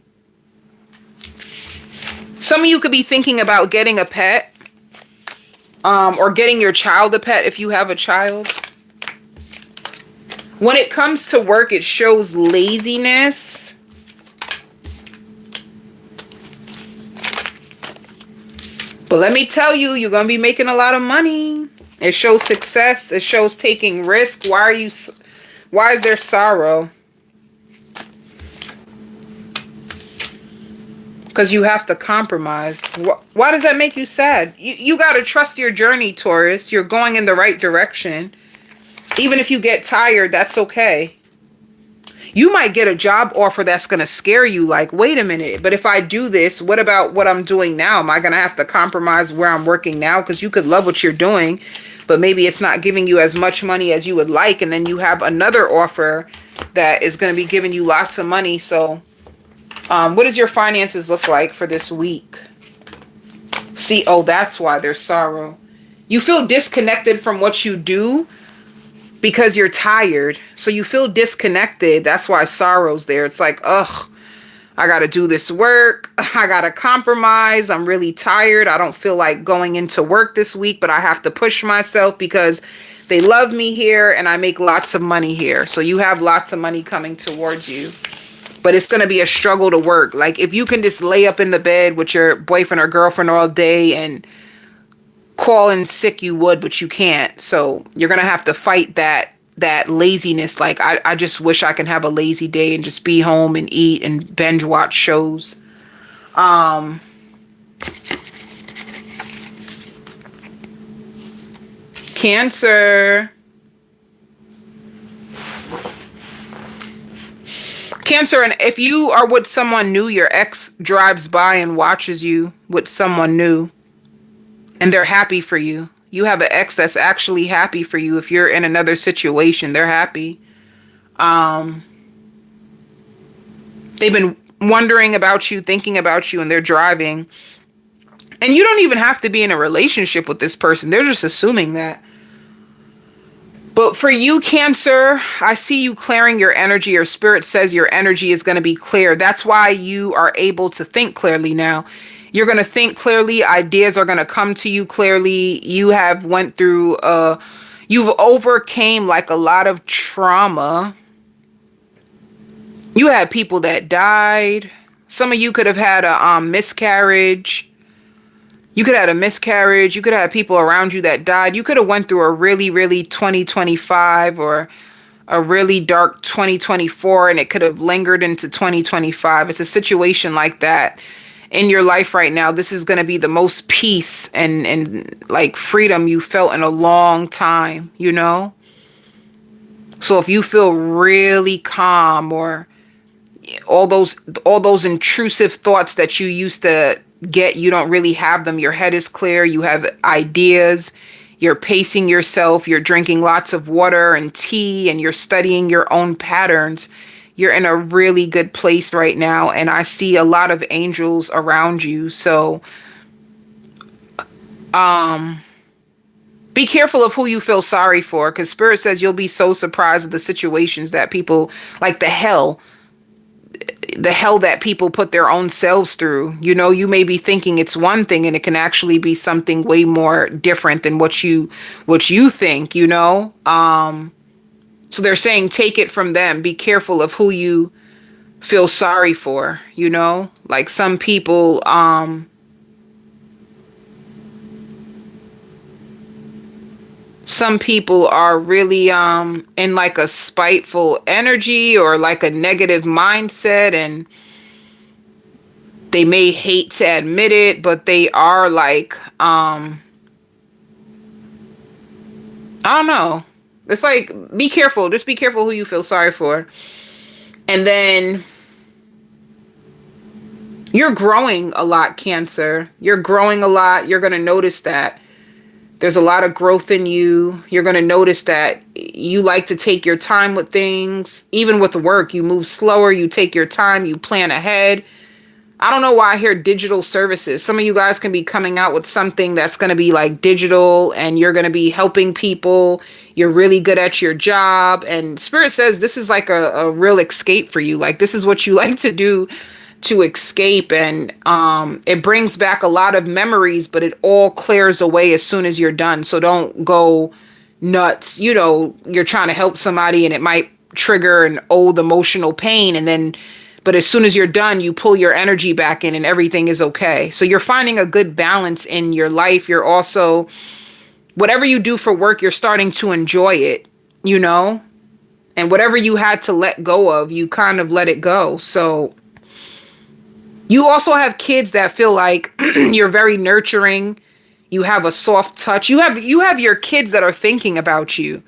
Some of you could be thinking about getting a pet, or getting your child a pet if you have a child. When it comes to work, it shows laziness. But let me tell you, you're going to be making a lot of money. It shows success. It shows taking risk. Why is there sorrow? Because you have to compromise. Why does that make you sad? You got to trust your journey, Taurus. You're going in the right direction. Even if you get tired, that's okay. You might get a job offer that's going to scare you, like, wait a minute, but if I do this, what about what I'm doing now? Am I going to have to compromise where I'm working now? Because you could love what you're doing, but maybe it's not giving you as much money as you would like. And then you have another offer that is going to be giving you lots of money. So what does your finances look like for this week? See, oh, that's why there's sorrow. You feel disconnected from what you do, because you're tired. So you feel disconnected. That's why sorrow's there. It's like, ugh, I got to do this work. I got to compromise. I'm really tired. I don't feel like going into work this week, but I have to push myself because they love me here and I make lots of money here. So you have lots of money coming towards you, but it's going to be a struggle to work. Like if you can just lay up in the bed with your boyfriend or girlfriend all day and call in sick, you would, but you can't. So you're going to have to fight that laziness. Like, I just wish I can have a lazy day and just be home and eat and binge watch shows. Cancer. Cancer, and if you are with someone new, your ex drives by and watches you with someone new, and they're happy for you. You have an ex that's actually happy for you. If you're in another situation, they're happy. They've been wondering about you, thinking about you, and they're driving. And you don't even have to be in a relationship with this person. They're just assuming that. But for you, Cancer, I see you clearing your energy. Your spirit says your energy is going to be clear. That's why you are able to think clearly now. You're going to think clearly. Ideas are going to come to you clearly. You have went through, you've overcame like a lot of trauma. You had people that died. Some of you could have had a miscarriage. You could have had a miscarriage. You could have people around you that died. You could have went through a really, really 2025 or a really dark 2024, and it could have lingered into 2025. It's a situation like that in your life right now. This is going to be the most peace and like freedom you felt in a long time, you know? So if you feel really calm, or all those intrusive thoughts that you used to get, you don't really have them. Your head is clear. You have ideas. You're pacing yourself. You're drinking lots of water and tea, and you're studying your own patterns. You're in a really good place right now. And I see a lot of angels around you. So, be careful of who you feel sorry for, because Spirit says you'll be so surprised at the situations that people, like the hell that people put their own selves through. You know, you may be thinking it's one thing, and it can actually be something way more different than what you think, you know? So they're saying, take it from them. Be careful of who you feel sorry for, you know? Like some people, are really in like a spiteful energy or like a negative mindset, and they may hate to admit it, but they are like, I don't know. It's like, be careful. Just be careful who you feel sorry for. And then you're growing a lot, Cancer. You're growing a lot. You're going to notice that. There's a lot of growth in you. You're going to notice that you like to take your time with things. Even with work, you move slower, you take your time, you plan ahead. I don't know why I hear digital services. Some of you guys can be coming out with something that's going to be like digital, and you're going to be helping people. You're really good at your job. And Spirit says this is like a real escape for you. Like, this is what you like to do to escape, and it brings back a lot of memories, but it all clears away as soon as you're done. So don't go nuts. You know, you're trying to help somebody, and it might trigger an old emotional pain, and then but as soon as you're done, you pull your energy back in and everything is okay. So you're finding a good balance in your life. You're also, whatever you do for work, you're starting to enjoy it, you know? And whatever you had to let go of, you kind of let it go. So you also have kids that feel like you're very nurturing. You have a soft touch. You have your kids that are thinking about you,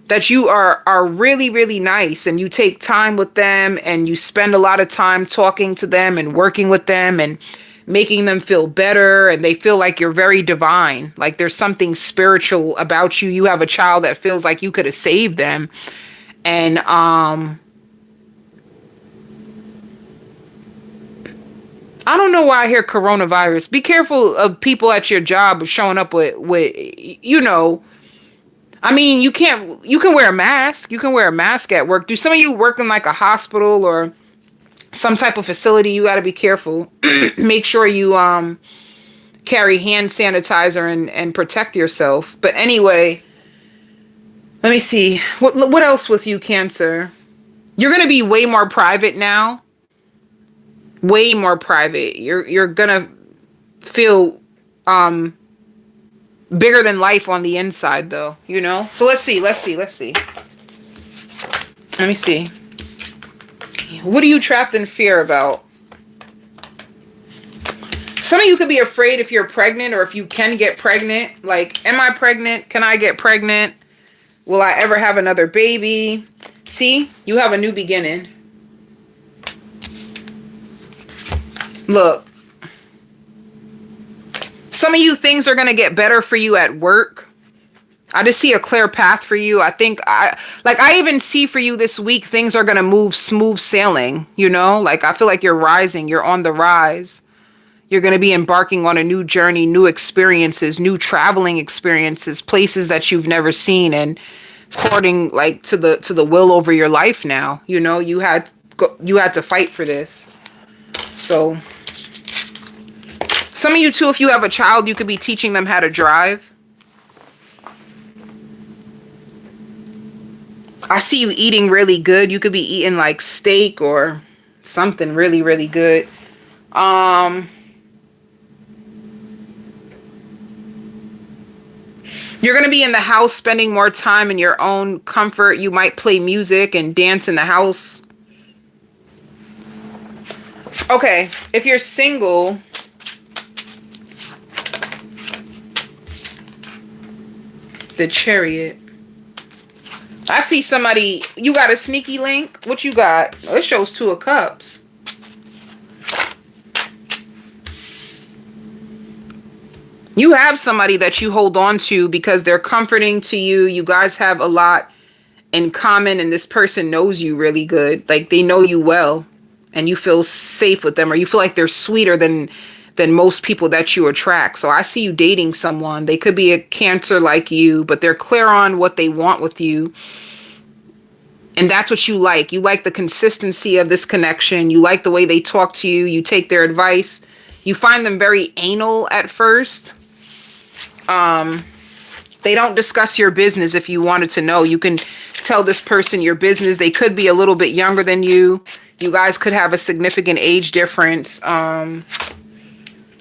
that you are really, really nice, and you take time with them, and you spend a lot of time talking to them and working with them and making them feel better, and they feel like you're very divine. Like there's something spiritual about you. You have a child that feels like you could have saved them. And I don't know why I hear coronavirus. Be careful of people at your job showing up with you know, I mean, you can wear a mask. You can wear a mask at work. Do some of you work in like a hospital or some type of facility? You got to be careful. Make sure you carry hand sanitizer and protect yourself. But anyway, let me see. What else with you, Cancer? You're going to be way more private now. Way more private. You're going to feel bigger than life on the inside, though, you know? So let's see. Let me see. What are you trapped in fear about? Some of you could be afraid if you're pregnant or if you can get pregnant. Like, am I pregnant? Can I get pregnant? Will I ever have another baby? See, you have a new beginning. Look. Some of you, things are going to get better for you at work. I just see a clear path for you. I even see for you this week, things are going to move smooth sailing, you know? Like, I feel like you're rising. You're on the rise. You're going to be embarking on a new journey, new experiences, new traveling experiences, places that you've never seen, and according like to the will over your life now. You know, you had to fight for this. So some of you too, if you have a child, you could be teaching them how to drive. I see you eating really good. You could be eating like steak or something really, really good. You're going to be in the house spending more time in your own comfort. You might play music and dance in the house. Okay, if you're single, the Chariot. I see somebody, you got a sneaky link? What you got? Oh, it shows 2 of Cups. You have somebody that you hold on to because they're comforting to you. You guys have a lot in common, and this person knows you really good. Like, they know you well, and you feel safe with them, or you feel like they're sweeter than most people that you attract. So I see you dating someone. They could be a Cancer like you, but they're clear on what they want with you. And that's what you like. You like the consistency of this connection. You like the way they talk to you. You take their advice. You find them very anal at first. They don't discuss your business. If you wanted to know, you can tell this person your business. They could be a little bit younger than you. You guys could have a significant age difference.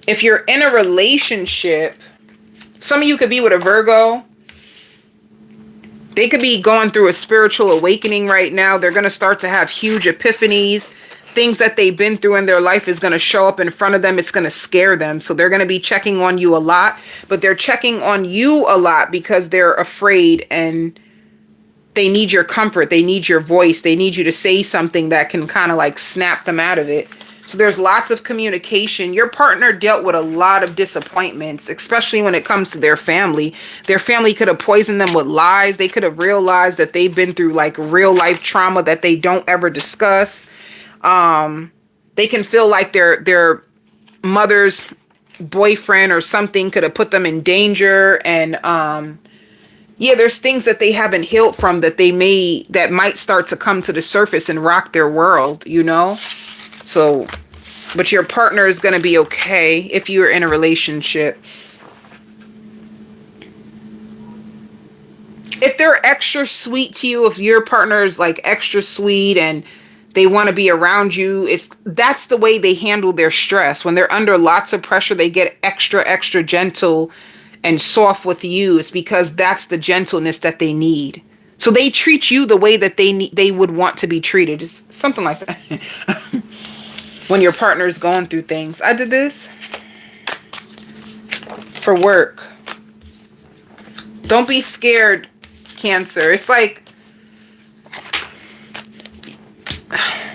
If you're in a relationship, some of you could be with a Virgo. They could be going through a spiritual awakening right now. They're going to start to have huge epiphanies. Things that they've been through in their life is going to show up in front of them. It's going to scare them. So they're going to be checking on you a lot, but they're checking on you a lot because they're afraid and they need your comfort. They need your voice. They need you to say something that can kind of like snap them out of it. So there's lots of communication. Your partner dealt with a lot of disappointments, especially when it comes to their family. Their family could have poisoned them with lies. They could have realized that they've been through like real life trauma that they don't ever discuss. They can feel like their mother's boyfriend or something could have put them in danger. And, yeah, there's things that they haven't healed from that might start to come to the surface and rock their world, you know? So, but your partner is going to be okay if you're in a relationship. If they're extra sweet to you, if your partner is like extra sweet and they want to be around you, that's the way they handle their stress. When they're under lots of pressure, they get extra gentle and soft with you. It's because that's the gentleness that they need. So they treat you the way that they would want to be treated. It's something like that. When your partner is going through things. I did this for work. Don't be scared, Cancer. It's like,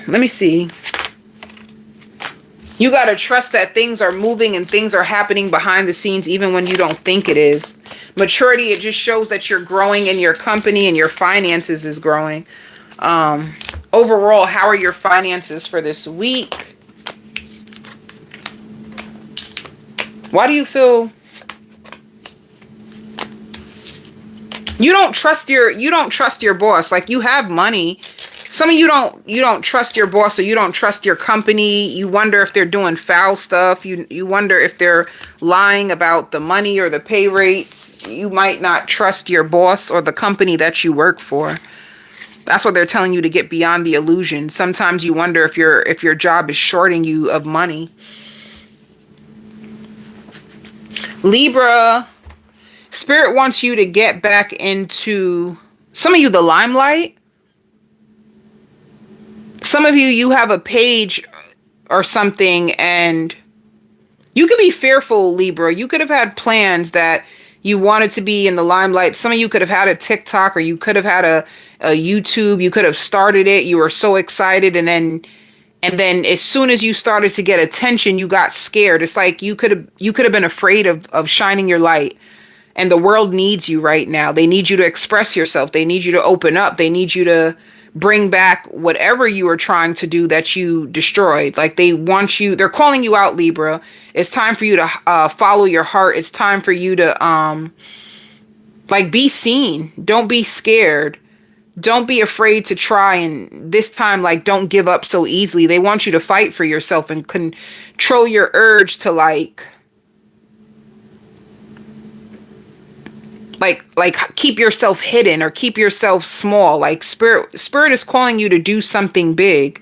let me see. You got to trust that things are moving and things are happening behind the scenes even when you don't think it is. Maturity, it just shows that you're growing in your company and your finances is growing. Overall, how are your finances for this week? Why do you feel you don't trust your boss? Like, you have money. Some of you don't trust your boss, or you don't trust your company. You wonder if they're doing foul stuff. You wonder if they're lying about the money or the pay rates. You might not trust your boss or the company that you work for. That's what they're telling you, to get beyond the illusion. Sometimes you wonder if your job is shorting you of money. Libra, Spirit wants you to get back into, some of you, the limelight. Some of you, you have a page or something, and you could be fearful, Libra. You could have had plans that you wanted to be in the limelight. Some of you could have had a TikTok, or you could have had a YouTube. You could have started it. You were so excited, and then as soon as you started to get attention, you got scared. It's like you could have been afraid of shining your light. And the world needs you right now. They need you to express yourself. They need you to open up. They need you to bring back whatever you were trying to do that you destroyed. Like, they want you, they're calling you out, Libra. It's time for you to follow your heart. It's time for you to like, be seen. Don't be scared. Don't be afraid to try. And this time, like, don't give up so easily. They want you to fight for yourself and control your urge to like keep yourself hidden or keep yourself small. Like, spirit is calling you to do something big.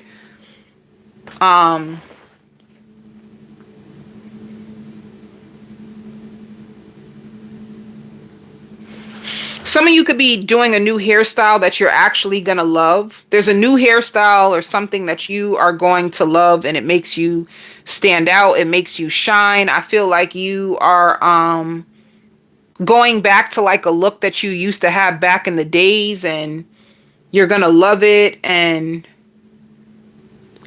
Some of you could be doing a new hairstyle that you're actually gonna love. There's a new hairstyle or something that you are going to love, and it makes you stand out. It makes you shine. I feel like you are going back to like a look that you used to have back in the days, and you're gonna love it. And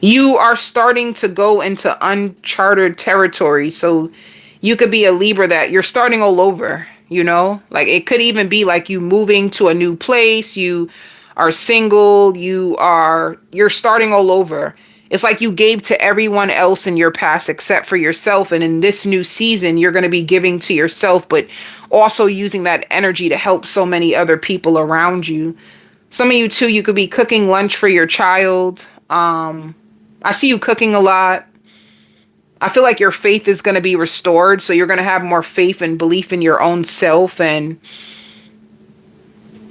you are starting to go into uncharted territory. So you could be a Libra that you're starting all over, you know? Like, it could even be like you moving to a new place. You are single. You're starting all over. It's like you gave to everyone else in your past except for yourself. And in this new season, you're going to be giving to yourself, but also using that energy to help so many other people around you. Some of you too, you could be cooking lunch for your child. I see you cooking a lot. I feel like your faith is going to be restored. So you're going to have more faith and belief in your own self. And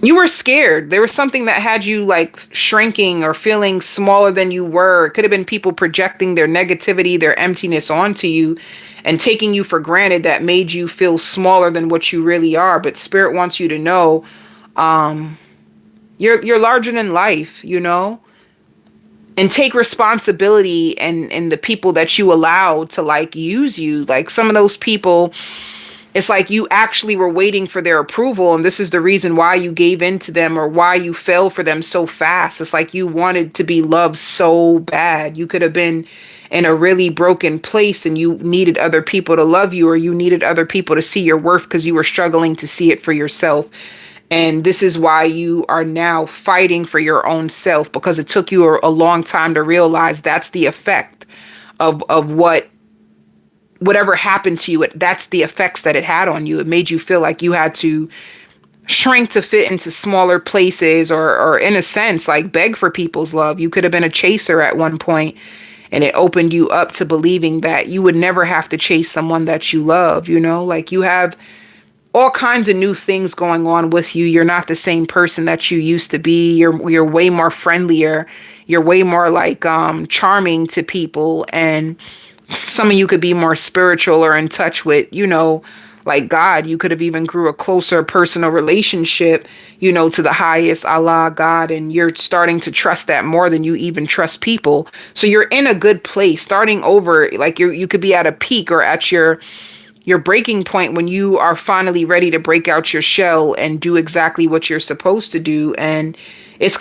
you were scared. There was something that had you like shrinking or feeling smaller than you were. It could have been people projecting their negativity, their emptiness onto you and taking you for granted, that made you feel smaller than what you really are. But Spirit wants you to know, you're larger than life, you know, and take responsibility and the people that you allow to like use you. Like, some of those people, it's like you actually were waiting for their approval, and this is the reason why you gave in to them or why you fell for them so fast. It's like you wanted to be loved so bad. You could have been in a really broken place and you needed other people to love you, or you needed other people to see your worth because you were struggling to see it for yourself. And this is why you are now fighting for your own self, because it took you a long time to realize that's the effect of whatever happened to you. That's the effects that it had on you. It made you feel like you had to shrink to fit into smaller places, or in a sense, like beg for people's love. You could have been a chaser at one point, and it opened you up to believing that you would never have to chase someone that you love, you know? Like, you have all kinds of new things going on with you. You're not the same person that you used to be. You're way more friendlier. You're way more like charming to people. And some of you could be more spiritual or in touch with, you know, like God. You could have even grew a closer personal relationship, you know, to the highest, Allah, God. And you're starting to trust that more than you even trust people. So you're in a good place, starting over. Like, you could be at a peak or at your breaking point when you are finally ready to break out your shell and do exactly what you're supposed to do. And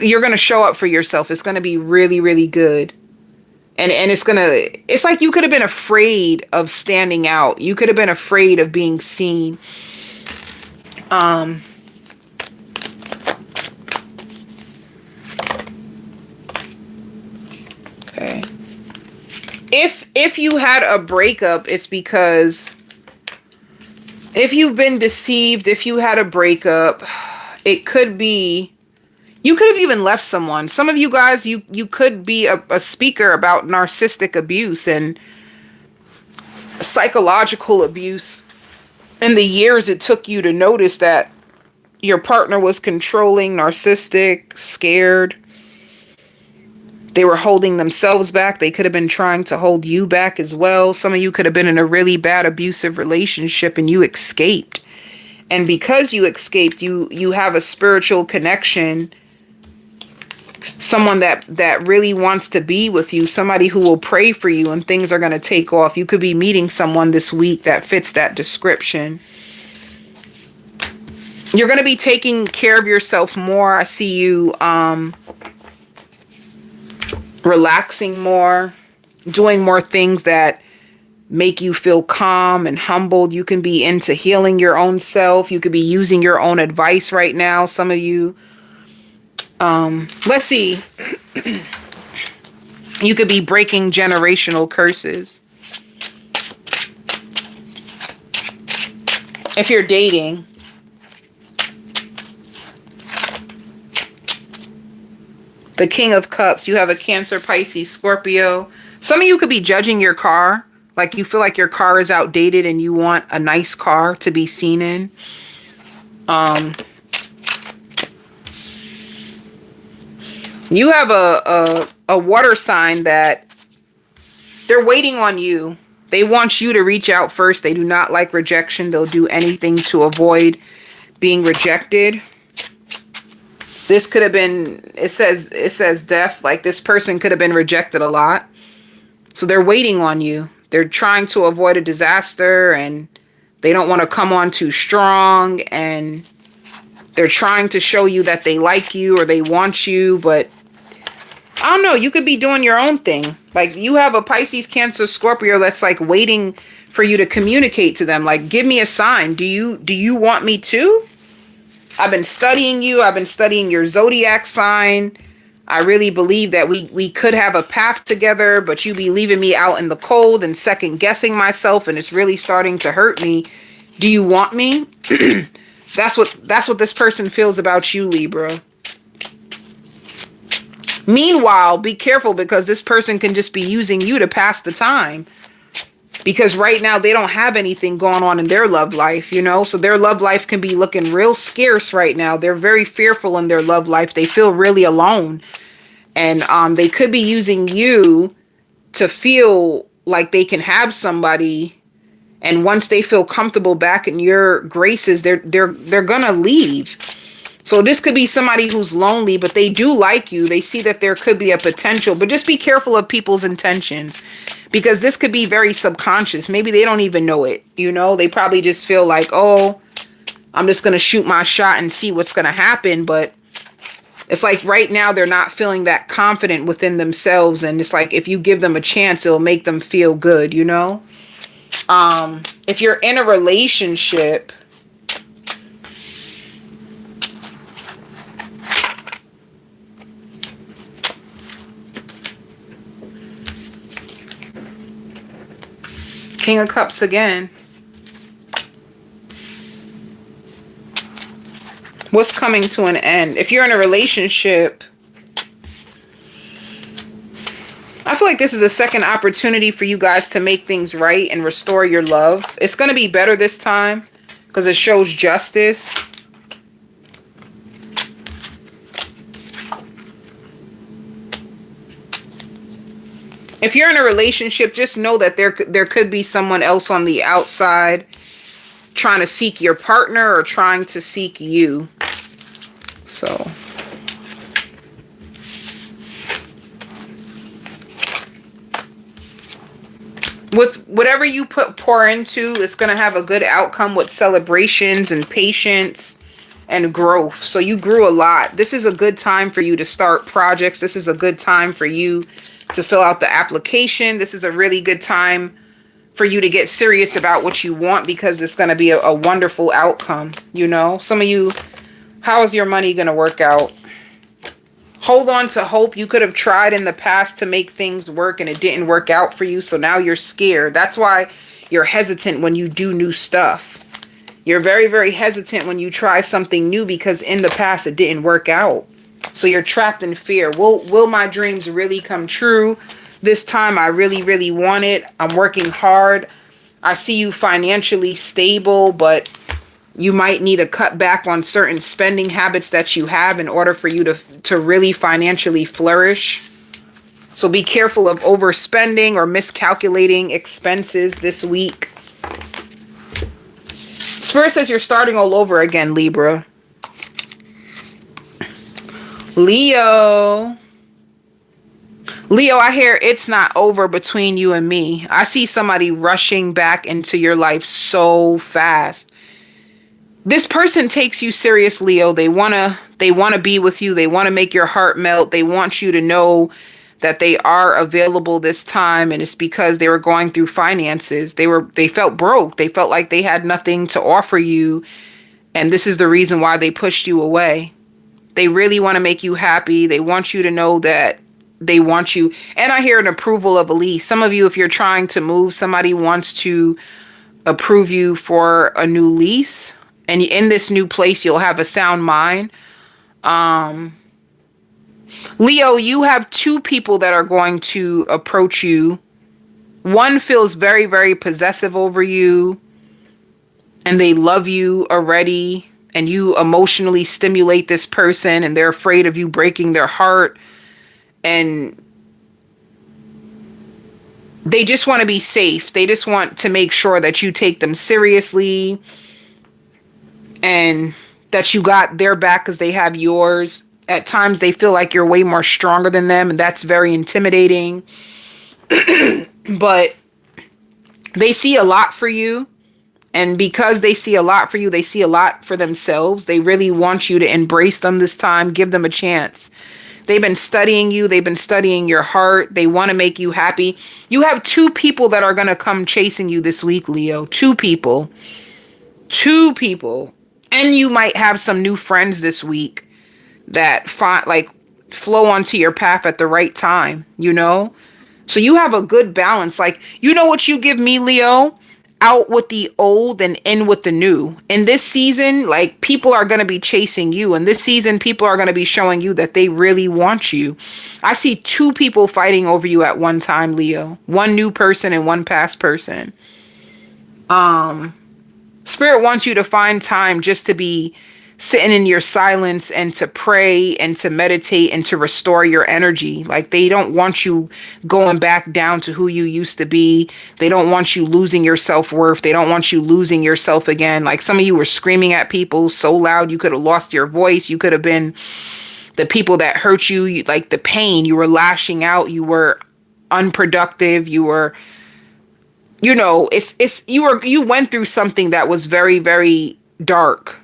you're going to show up for yourself. It's going to be really, really good. And it's like you could have been afraid of standing out. You could have been afraid of being seen. Okay. If you had a breakup, it's because if you've been deceived, if you had a breakup, it could be, you could have even left someone. Some of you guys, you could be a speaker about narcissistic abuse and psychological abuse. In the years it took you to notice that your partner was controlling, narcissistic, scared. They were holding themselves back. They could have been trying to hold you back as well. Some of you could have been in a really bad abusive relationship and you escaped. And because you escaped, you have a spiritual connection, someone that really wants to be with you, somebody who will pray for you, and things are going to take off. You could be meeting someone this week that fits that description. You're going to be taking care of yourself more. I see you relaxing more, doing more things that make you feel calm and humbled. You can be into healing your own self. You could be using your own advice right now. Some of you, let's see. You could be breaking generational curses. If you're dating, the King of Cups, you have a Cancer, Pisces, Scorpio. Some of you could be judging your car. Like you feel like your car is outdated and you want a nice car to be seen in. You have a water sign that they're waiting on you. They want you to reach out first. They do not like rejection. They'll do anything to avoid being rejected. This could have been, it says death. Like this person could have been rejected a lot. So they're waiting on you. They're trying to avoid a disaster, and they don't want to come on too strong, and they're trying to show you that they like you or they want you, but I don't know. You could be doing your own thing. Like you have a Pisces, Cancer, Scorpio that's like waiting for you to communicate to them. Like, give me a sign. Do you want me to? I've been studying you. I've been studying your zodiac sign. I really believe that we could have a path together, but you be leaving me out in the cold and second guessing myself, and it's really starting to hurt me. Do you want me? That's what this person feels about you, Libra. Meanwhile, be careful, because this person can just be using you to pass the time. Because right now they don't have anything going on in their love life, you know? So their love life can be looking real scarce right now. They're very fearful in their love life. They feel really alone. And they could be using you to feel like they can have somebody. And once they feel comfortable back in your graces, they're gonna leave. So this could be somebody who's lonely, but they do like you. They see that there could be a potential, but just be careful of people's intentions, because this could be very subconscious. Maybe they don't even know it. You know, they probably just feel like, oh, I'm just going to shoot my shot and see what's going to happen. But it's like right now they're not feeling that confident within themselves. And it's like, if you give them a chance, it'll make them feel good, you know? If you're in a relationship, King of Cups again. What's coming to an end? If you're in a relationship, I feel like this is a second opportunity for you guys to make things right and restore your love. It's going to be better this time because it shows justice. If you're in a relationship, just know that there could be someone else on the outside trying to seek your partner or trying to seek you. So with whatever you pour into, it's going to have a good outcome with celebrations and patience and growth. So you grew a lot. This is a good time for you to start projects. This is a good time for you to fill out the application. This is a really good time for you to get serious about what you want, because it's going to be a wonderful outcome. You know, some of you, how is your money going to work out? Hold on to hope. You could have tried in the past to make things work and it didn't work out for you. So now you're scared. That's why you're hesitant when you do new stuff. You're very, very hesitant when you try something new, because in the past it didn't work out. So you're trapped in fear. Will my dreams really come true? This time I really, really want it. I'm working hard. I see you financially stable, but you might need to cut back on certain spending habits that you have in order for you to really financially flourish. So be careful of overspending or miscalculating expenses this week. Spirit says you're starting all over again, Libra. Leo. Leo, I hear it's not over between you and me. I see somebody rushing back into your life so fast. This person takes you serious, Leo. They want to be with you. They want to make your heart melt. They want you to know that they are available this time, and it's because they were going through finances. They felt broke. They felt like they had nothing to offer you, and this is the reason why they pushed you away. They really want to make you happy. They want you to know that they want you. And I hear an approval of a lease. Some of you, if you're trying to move, somebody wants to approve you for a new lease. And in this new place, you'll have a sound mind. Leo, you have two people that are going to approach you. One feels very, very possessive over you, and they love you already, and you emotionally stimulate this person, and they're afraid of you breaking their heart, and they just want to be safe. They just want to make sure that you take them seriously and that you got their back because they have yours. At times they feel like you're way more stronger than them, and that's very intimidating. But they see a lot for you. And because they see a lot for you, they see a lot for themselves. They really want you to embrace them this time. Give them a chance. They've been studying you. They've been studying your heart. They want to make you happy. You have two people that are going to come chasing you this week, Leo. Two people. Two people. And you might have some new friends this week that flow onto your path at the right time, you know? So you have a good balance. Like, you know what you give me, Leo? Out with the old and in with the new. In this season, like, people are going to be chasing you. And this season, people are going to be showing you that they really want you. I see two people fighting over you at one time, Leo. One new person and one past person. Spirit wants you to find time just to be sitting in your silence and to pray and to meditate and to restore your energy. Like, they don't want you going back down to who you used to be. They don't want you losing your self-worth. They don't want you losing yourself again. Like, some of you were screaming at people so loud you could have lost your voice. You could have been the people that hurt you, like the pain. You were lashing out. You were unproductive. You were, you know, you went through something that was very, very dark.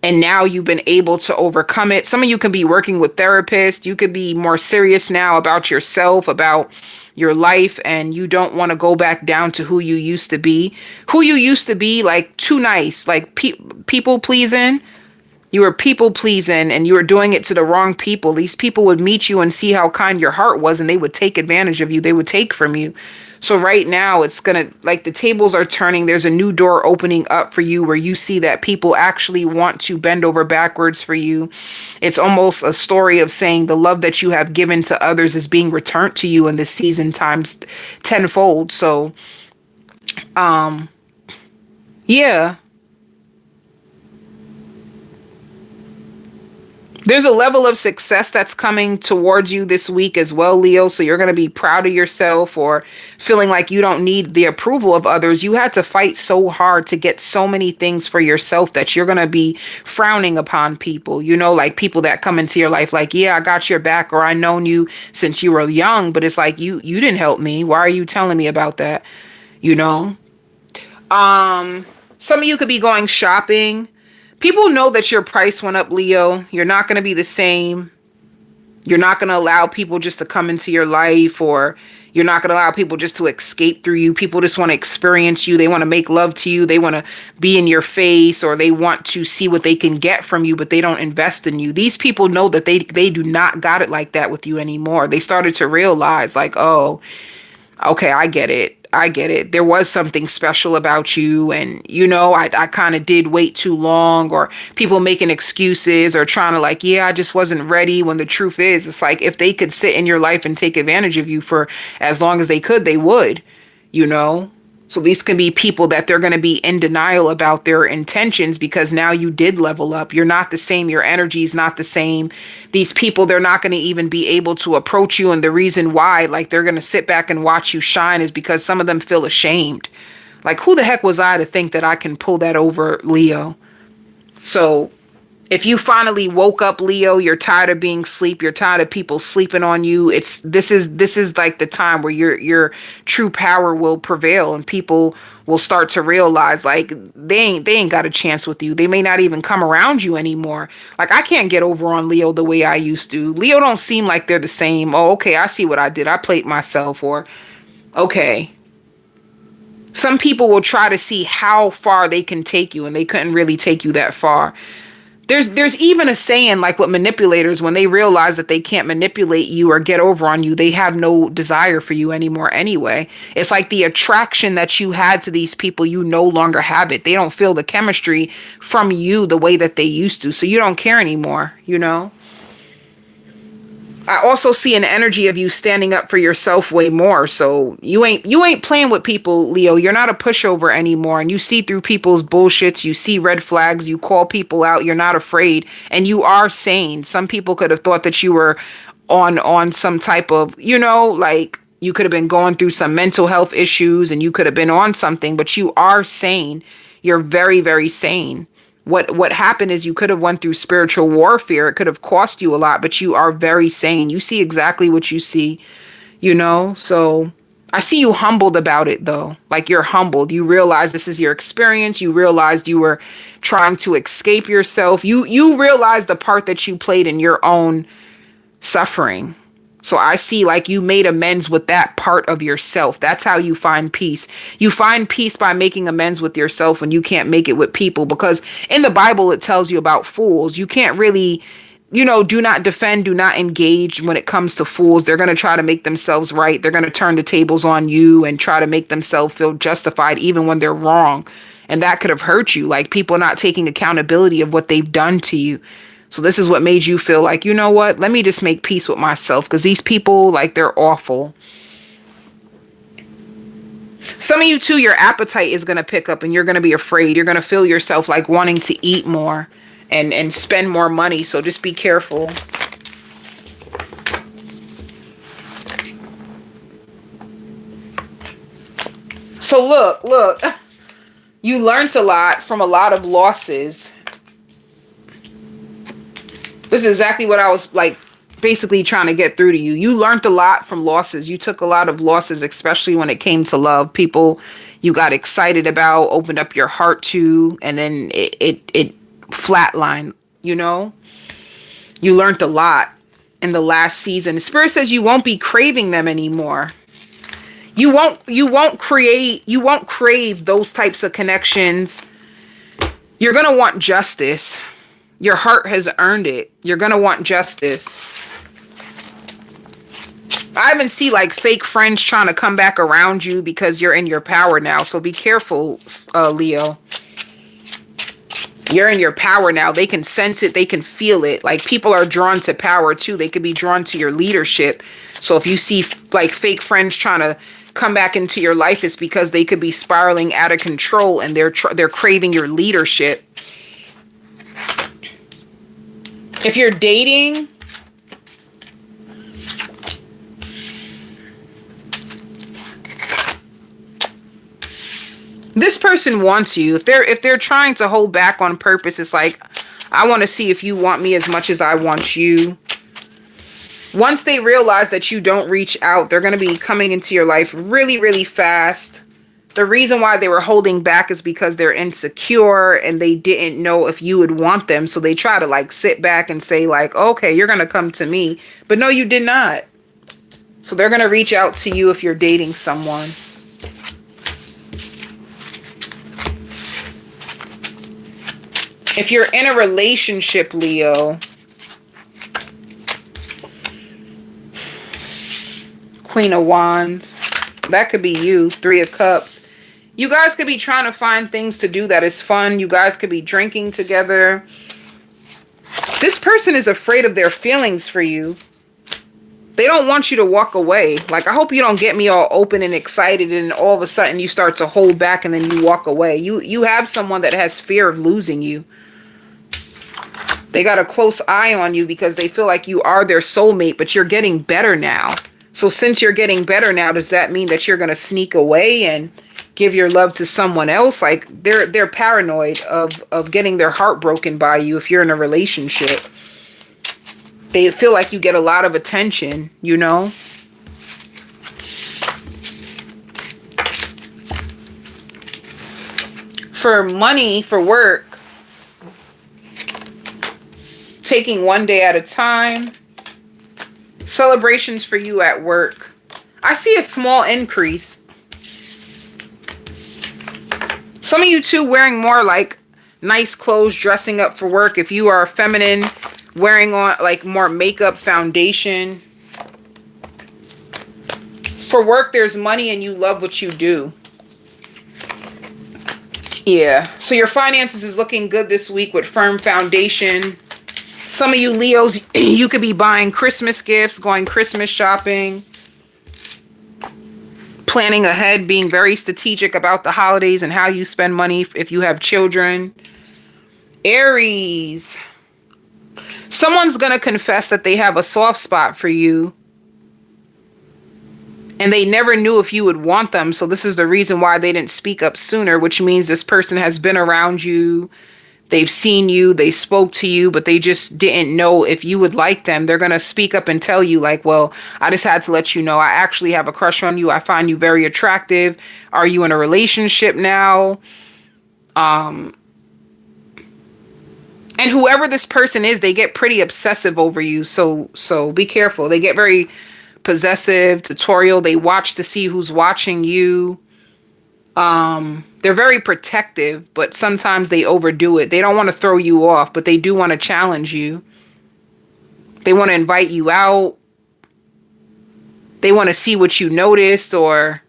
And now you've been able to overcome it. Some of you can be working with therapists. You could be more serious now about yourself, about your life, and you don't want to go back down to who you used to be. Who you used to be, like, too nice, like people pleasing. You were people pleasing and you were doing it to the wrong people. These people would meet you and see how kind your heart was, and they would take advantage of you. They would take from you. So right now it's going to, like, the tables are turning. There's a new door opening up for you where you see that people actually want to bend over backwards for you. It's almost a story of saying the love that you have given to others is being returned to you in this season times tenfold. So, yeah. There's a level of success that's coming towards you this week as well, Leo. So you're going to be proud of yourself, or feeling like you don't need the approval of others. You had to fight so hard to get so many things for yourself that you're going to be frowning upon people, you know, like people that come into your life like, yeah, I got your back, or I known you since you were young, but it's like, you didn't help me. Why are you telling me about that? You know, some of you could be going shopping. People know that your price went up, Leo. You're not going to be the same. You're not going to allow people just to come into your life, or you're not going to allow people just to escape through you. People just want to experience you. They want to make love to you. They want to be in your face, or they want to see what they can get from you, but they don't invest in you. These people know that they do not got it like that with you anymore. They started to realize, like, oh, okay, I get it. There was something special about you. And, you know, I kind of did wait too long, or people making excuses or trying to, like, yeah, I just wasn't ready. When the truth is, it's like, if they could sit in your life and take advantage of you for as long as they could, they would, you know. So these can be people that they're going to be in denial about their intentions, because now you did level up. You're not the same. Your energy is not the same. These people, they're not going to even be able to approach you. And the reason why, like, they're going to sit back and watch you shine is because some of them feel ashamed. Like, who the heck was I to think that I can pull that over, Leo? So if you finally woke up, Leo, you're tired of being asleep, you're tired of people sleeping on you. This is like the time where your true power will prevail, and people will start to realize like they ain't got a chance with you. They may not even come around you anymore. Like, I can't get over on Leo the way I used to. Leo don't seem like they're the same. Oh, okay, I see what I did. I played myself. Or okay. Some people will try to see how far they can take you, and they couldn't really take you that far. There's even a saying, like with manipulators, when they realize that they can't manipulate you or get over on you, they have no desire for you anymore anyway. It's like the attraction that you had to these people, you no longer have it. They don't feel the chemistry from you the way that they used to. So you don't care anymore, you know? I also see an energy of you standing up for yourself way more. So you ain't playing with people, Leo. You're not a pushover anymore. And you see through people's bullshits. You see red flags. You call people out. You're not afraid. And you are sane. Some people could have thought that you were on some type of, you know, like you could have been going through some mental health issues and you could have been on something, but you are sane. You're very, very sane. What happened is you could have went through spiritual warfare. It could have cost you a lot, but you are very sane. You see exactly what you see, you know? So I see you humbled about it though. Like, you're humbled. You realize this is your experience. You realized you were trying to escape yourself. You realize the part that you played in your own suffering. So I see like you made amends with that part of yourself. That's how you find peace. You find peace by making amends with yourself when you can't make it with people, because in the Bible, it tells you about fools. You can't really, you know, do not defend, do not engage when it comes to fools. They're going to try to make themselves right. They're going to turn the tables on you and try to make themselves feel justified even when they're wrong. And that could have hurt you, like people not taking accountability of what they've done to you. So this is what made you feel like, you know what, let me just make peace with myself, because these people, like, they're awful. Some of you too, your appetite is going to pick up and you're going to be afraid. You're going to feel yourself like wanting to eat more and spend more money. So just be careful. So look, you learned a lot from a lot of losses. This is exactly what I was like basically trying to get through to you. You learned a lot from losses. You took a lot of losses, especially when it came to love. People you got excited about, opened up your heart to, and then it flatlined, you know? You learned a lot in the last season. The Spirit says you won't be craving them anymore. You won't crave those types of connections. You're going to want justice. Your heart has earned it. You're going to want justice. I even see like fake friends trying to come back around you because you're in your power now. So be careful, Leo. You're in your power now. They can sense it. They can feel it. Like, people are drawn to power too. They could be drawn to your leadership. So if you see like fake friends trying to come back into your life, it's because they could be spiraling out of control and they're craving your leadership. If you're dating, this person wants you. If they're trying to hold back on purpose, it's like, I want to see if you want me as much as I want you. Once they realize that you don't reach out, they're going to be coming into your life really, really fast. The reason why they were holding back is because they're insecure and they didn't know if you would want them. So they try to like sit back and say like, okay, you're going to come to me. But no, you did not. So they're going to reach out to you if you're dating someone. If you're in a relationship, Leo, Queen of Wands, that could be you. Three of Cups. You guys could be trying to find things to do that is fun. You guys could be drinking together. This person is afraid of their feelings for you. They don't want you to walk away. Like, I hope you don't get me all open and excited and all of a sudden you start to hold back and then you walk away. You have someone that has fear of losing you. They got a close eye on you because they feel like you are their soulmate, but you're getting better now. So since you're getting better now, does that mean that you're going to sneak away and give your love to someone else. Like they're paranoid of getting their heart broken by you if you're in a relationship. They feel like you get a lot of attention, you know? For money, for work, taking one day at a time. Celebrations for you at work. I see a small increase. Some of you too wearing more like nice clothes, dressing up for work. If you are feminine, wearing on like more makeup, foundation. For work, there's money and you love what you do. Yeah. So your finances is looking good this week with firm foundation. Some of you Leos, you could be buying Christmas gifts, going Christmas shopping, planning ahead, being very strategic about the holidays and how you spend money if you have children. Aries. Someone's going to confess that they have a soft spot for you. And they never knew if you would want them. So this is the reason why they didn't speak up sooner, which means this person has been around you. They've seen you, they spoke to you, but they just didn't know if you would like them. They're going to speak up and tell you like, well, I just had to let you know I actually have a crush on you. I find you very attractive. Are you in a relationship now? And whoever this person is, they get pretty obsessive over you. So be careful. They get very possessive, tutorial. They watch to see who's watching you. They're very protective, but sometimes they overdo it. They don't want to throw you off, but they do want to challenge you. They want to invite you out. They want to see what you noticed, or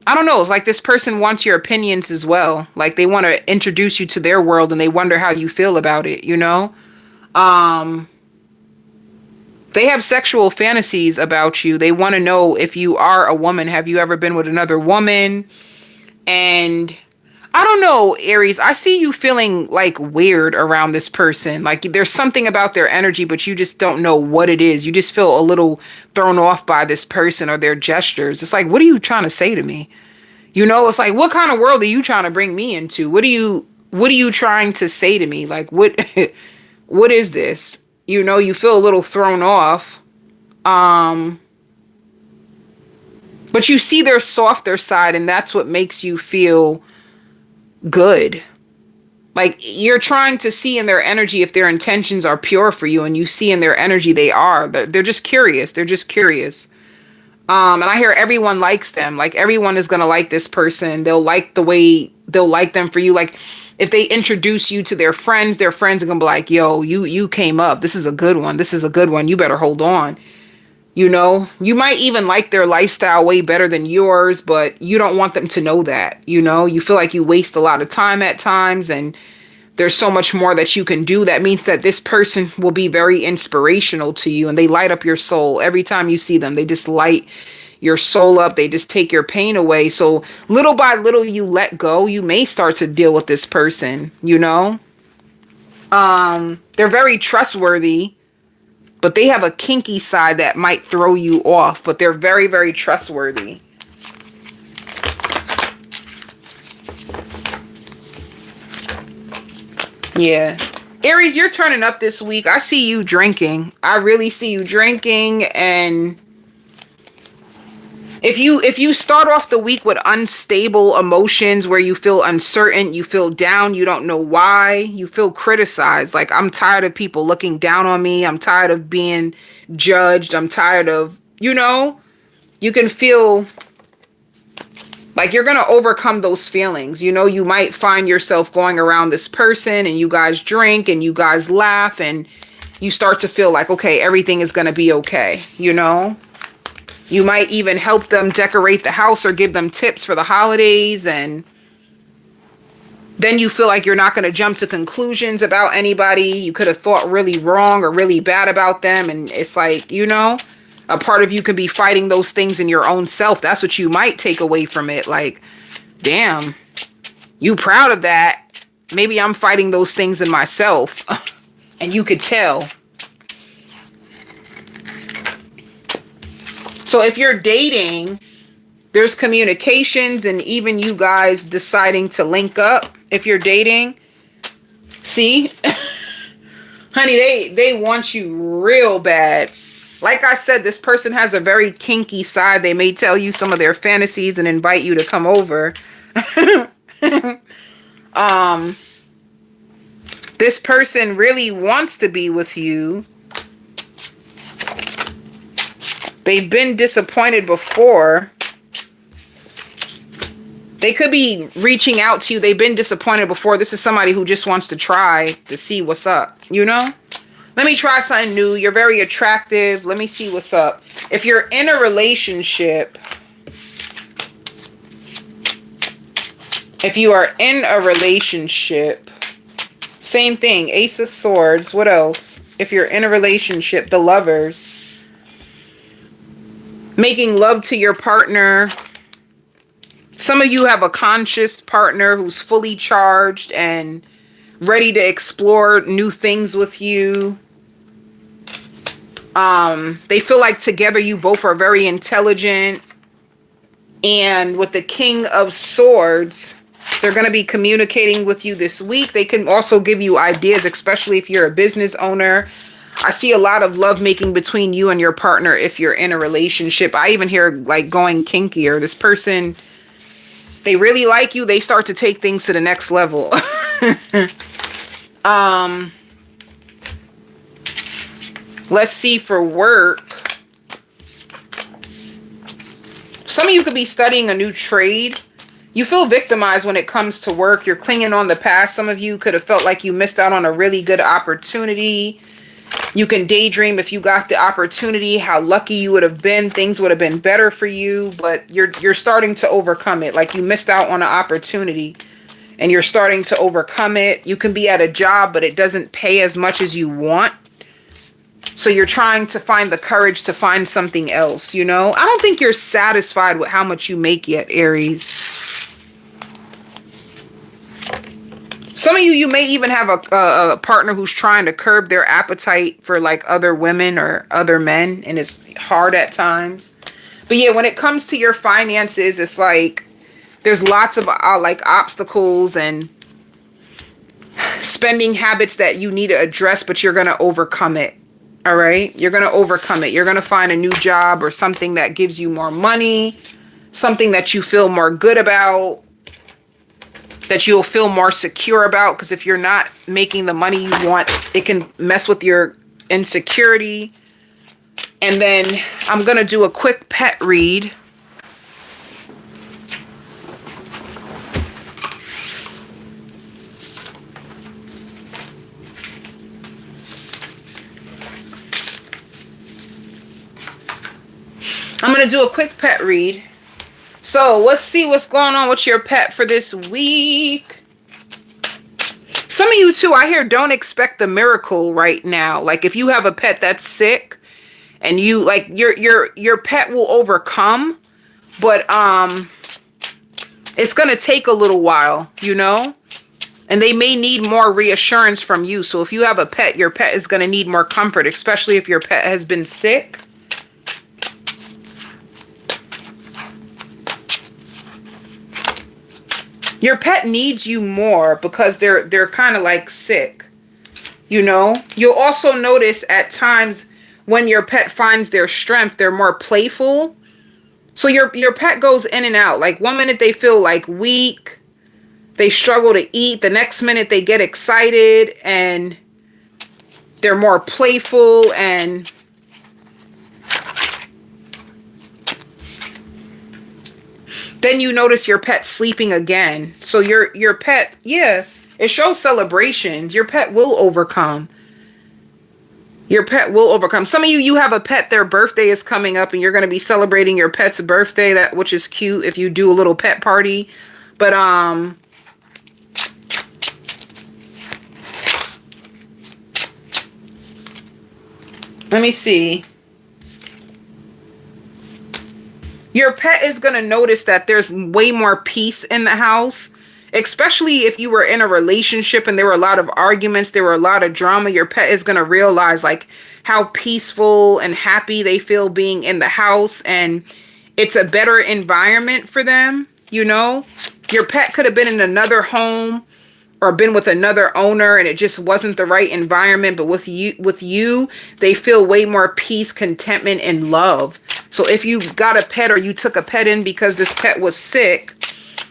I don't know. It's like this person wants your opinions as well. Like they want to introduce you to their world and they wonder how you feel about it, you know? They have sexual fantasies about you. They want to know if you are a woman. Have you ever been with another woman? And I don't know, Aries, I see you feeling like weird around this person. Like there's something about their energy, but you just don't know what it is. You just feel a little thrown off by this person or their gestures. It's like, what are you trying to say to me? You know, it's like, what kind of world are you trying to bring me into? What are you trying to say to me? Like, what is this? You know, you feel a little thrown off. But you see their softer side, and that's what makes you feel good. Like you're trying to see in their energy if their intentions are pure for you, and you see in their energy they are. They're just curious. They're just curious. And I hear everyone likes them. Like everyone is going to like this person. They'll like the way they'll like them for you. Like if they introduce you to their friends are going to be like, yo, you came up. This is a good one. This is a good one. You better hold on. You know, you might even like their lifestyle way better than yours, but you don't want them to know that. You know, you feel like you waste a lot of time at times and there's so much more that you can do. That means that this person will be very inspirational to you and they light up your soul. Every time you see them, they just light your soul up. They just take your pain away. So little by little, you let go. You may start to deal with this person, you know. They're very trustworthy. But they have a kinky side that might throw you off. But they're very, very trustworthy. Yeah. Aries, you're turning up this week. I see you drinking. I really see you drinking. And if you start off the week with unstable emotions where you feel uncertain, you feel down, you don't know why, you feel criticized. Like, I'm tired of people looking down on me. I'm tired of being judged. I'm tired of, you know, you can feel like you're going to overcome those feelings. You know, you might find yourself going around this person and you guys drink and you guys laugh and you start to feel like, okay, everything is going to be okay, you know? You might even help them decorate the house or give them tips for the holidays. And then you feel like you're not going to jump to conclusions about anybody. You could have thought really wrong or really bad about them. And it's like, you know, a part of you can be fighting those things in your own self. That's what you might take away from it. Like, damn, you proud of that. Maybe I'm fighting those things in myself. And you could tell. So if you're dating, There's communications and even you guys deciding to link up if you're dating. See? Honey, they want you real bad. Like I said, this person has a very kinky side. They may tell you some of their fantasies and invite you to come over. This person really wants to be with you. They've been disappointed before. They could be reaching out to you. They've been disappointed before. This is somebody who just wants to try to see what's up, you know? Let me try something new. You're very attractive. Let me see what's up. If you're in a relationship, if you are in a relationship, same thing. Ace of Swords. What else? If you're in a relationship, the Lovers. Making love to your partner. Some of you have a conscious partner who's fully charged and ready to explore new things with you. They feel like together you both are very intelligent. And with the King of Swords, they're going to be communicating with you this week. They can also give you ideas, especially if you're a business owner. I see a lot of love making between you and your partner if you're in a relationship. I even hear like going kinkier. This person, they really like you. They start to take things to the next level. Let's see for work. Some of you could be studying a new trade. You feel victimized when it comes to work. You're clinging on the past. Some of you could have felt like you missed out on a really good opportunity. You can daydream if you got the opportunity, how lucky you would have been. Things would have been better for you, but you're starting to overcome it. Like you missed out on an opportunity and you're starting to overcome it. You can be at a job, but it doesn't pay as much as you want. So you're trying to find the courage to find something else, you know? I don't think you're satisfied with how much you make yet, Aries. Some of you, you may even have a partner who's trying to curb their appetite for like other women or other men. And it's hard at times. But yeah, when it comes to your finances, it's like there's lots of like obstacles and spending habits that you need to address, but you're going to overcome it. All right. You're going to overcome it. You're going to find a new job or something that gives you more money, something that you feel more good about, that you'll feel more secure about. Because if you're not making the money you want, it can mess with your insecurity. And then I'm going to do a quick pet read. I'm going to do a quick pet read. So let's see what's going on with your pet for this week. Some of you too, I hear don't expect a miracle right now. Like if you have a pet that's sick and you like your pet will overcome, but it's going to take a little while, you know? And they may need more reassurance from you. So if you have a pet, your pet is going to need more comfort, especially if your pet has been sick. Your pet needs you more because they're kind of like sick, you know? You'll also notice at times when your pet finds their strength, they're more playful. So your pet goes in and out. Like one minute they feel like weak, they struggle to eat. The next minute they get excited and they're more playful and then you notice your pet sleeping again. So your pet, yeah, it shows celebrations. Your pet will overcome. Your pet will overcome. Some of you, you have a pet, their birthday is coming up and you're going to be celebrating your pet's birthday, which is cute if you do a little pet party. But let me see. Your pet is going to notice that there's way more peace in the house, especially if you were in a relationship and there were a lot of arguments, there were a lot of drama. Your pet is going to realize like how peaceful and happy they feel being in the house. And it's a better environment for them. You know, your pet could have been in another home or been with another owner and it just wasn't the right environment, but with you they feel way more peace, contentment, and love. So if you got a pet or you took a pet in because this pet was sick,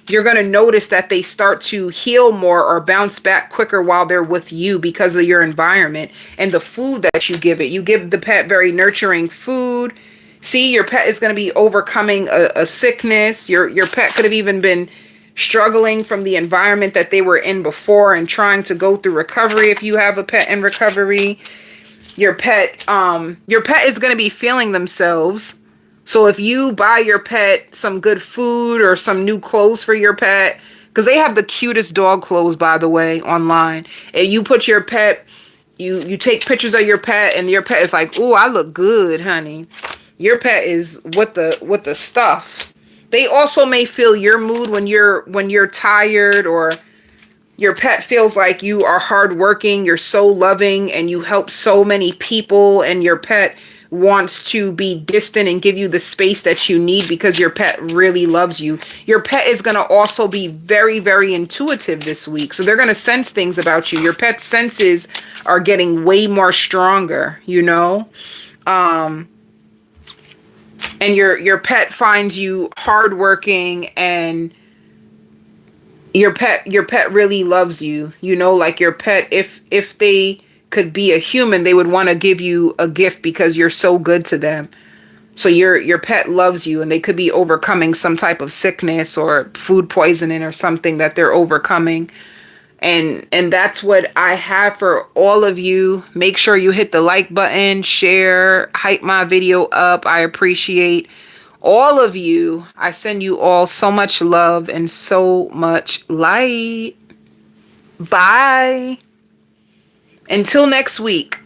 you're going to notice that they start to heal more or bounce back quicker while they're with you because of your environment and the food that you give it. You give the pet very nurturing food. See, your pet is going to be overcoming a sickness. Your pet could have even been struggling from the environment that they were in before and trying to go through recovery if you have a pet in recovery. Your pet is going to be feeling themselves. So if you buy your pet some good food or some new clothes for your pet, because they have the cutest dog clothes, by the way, online. And you put your pet, you take pictures of your pet and your pet is like, "Ooh, I look good, honey." Your pet is with the stuff. They also may feel your mood when you're tired, or your pet feels like you are hardworking, you're so loving, and you help so many people, and your pet wants to be distant and give you the space that you need because your pet really loves you. Your pet is going to also be very, very intuitive this week. So they're going to sense things about you. Your pet's senses are getting way more stronger, you know? And your pet finds you hardworking, and your pet really loves you. You know, like your pet, if they could be a human, they would want to give you a gift because you're so good to them. So your pet loves you, and they could be overcoming some type of sickness or food poisoning or something that they're overcoming. And that's what I have for all of you. Make sure you hit the like button, share, hype my video up. I appreciate all of you. I send you all so much love and so much light. Bye. Until next week.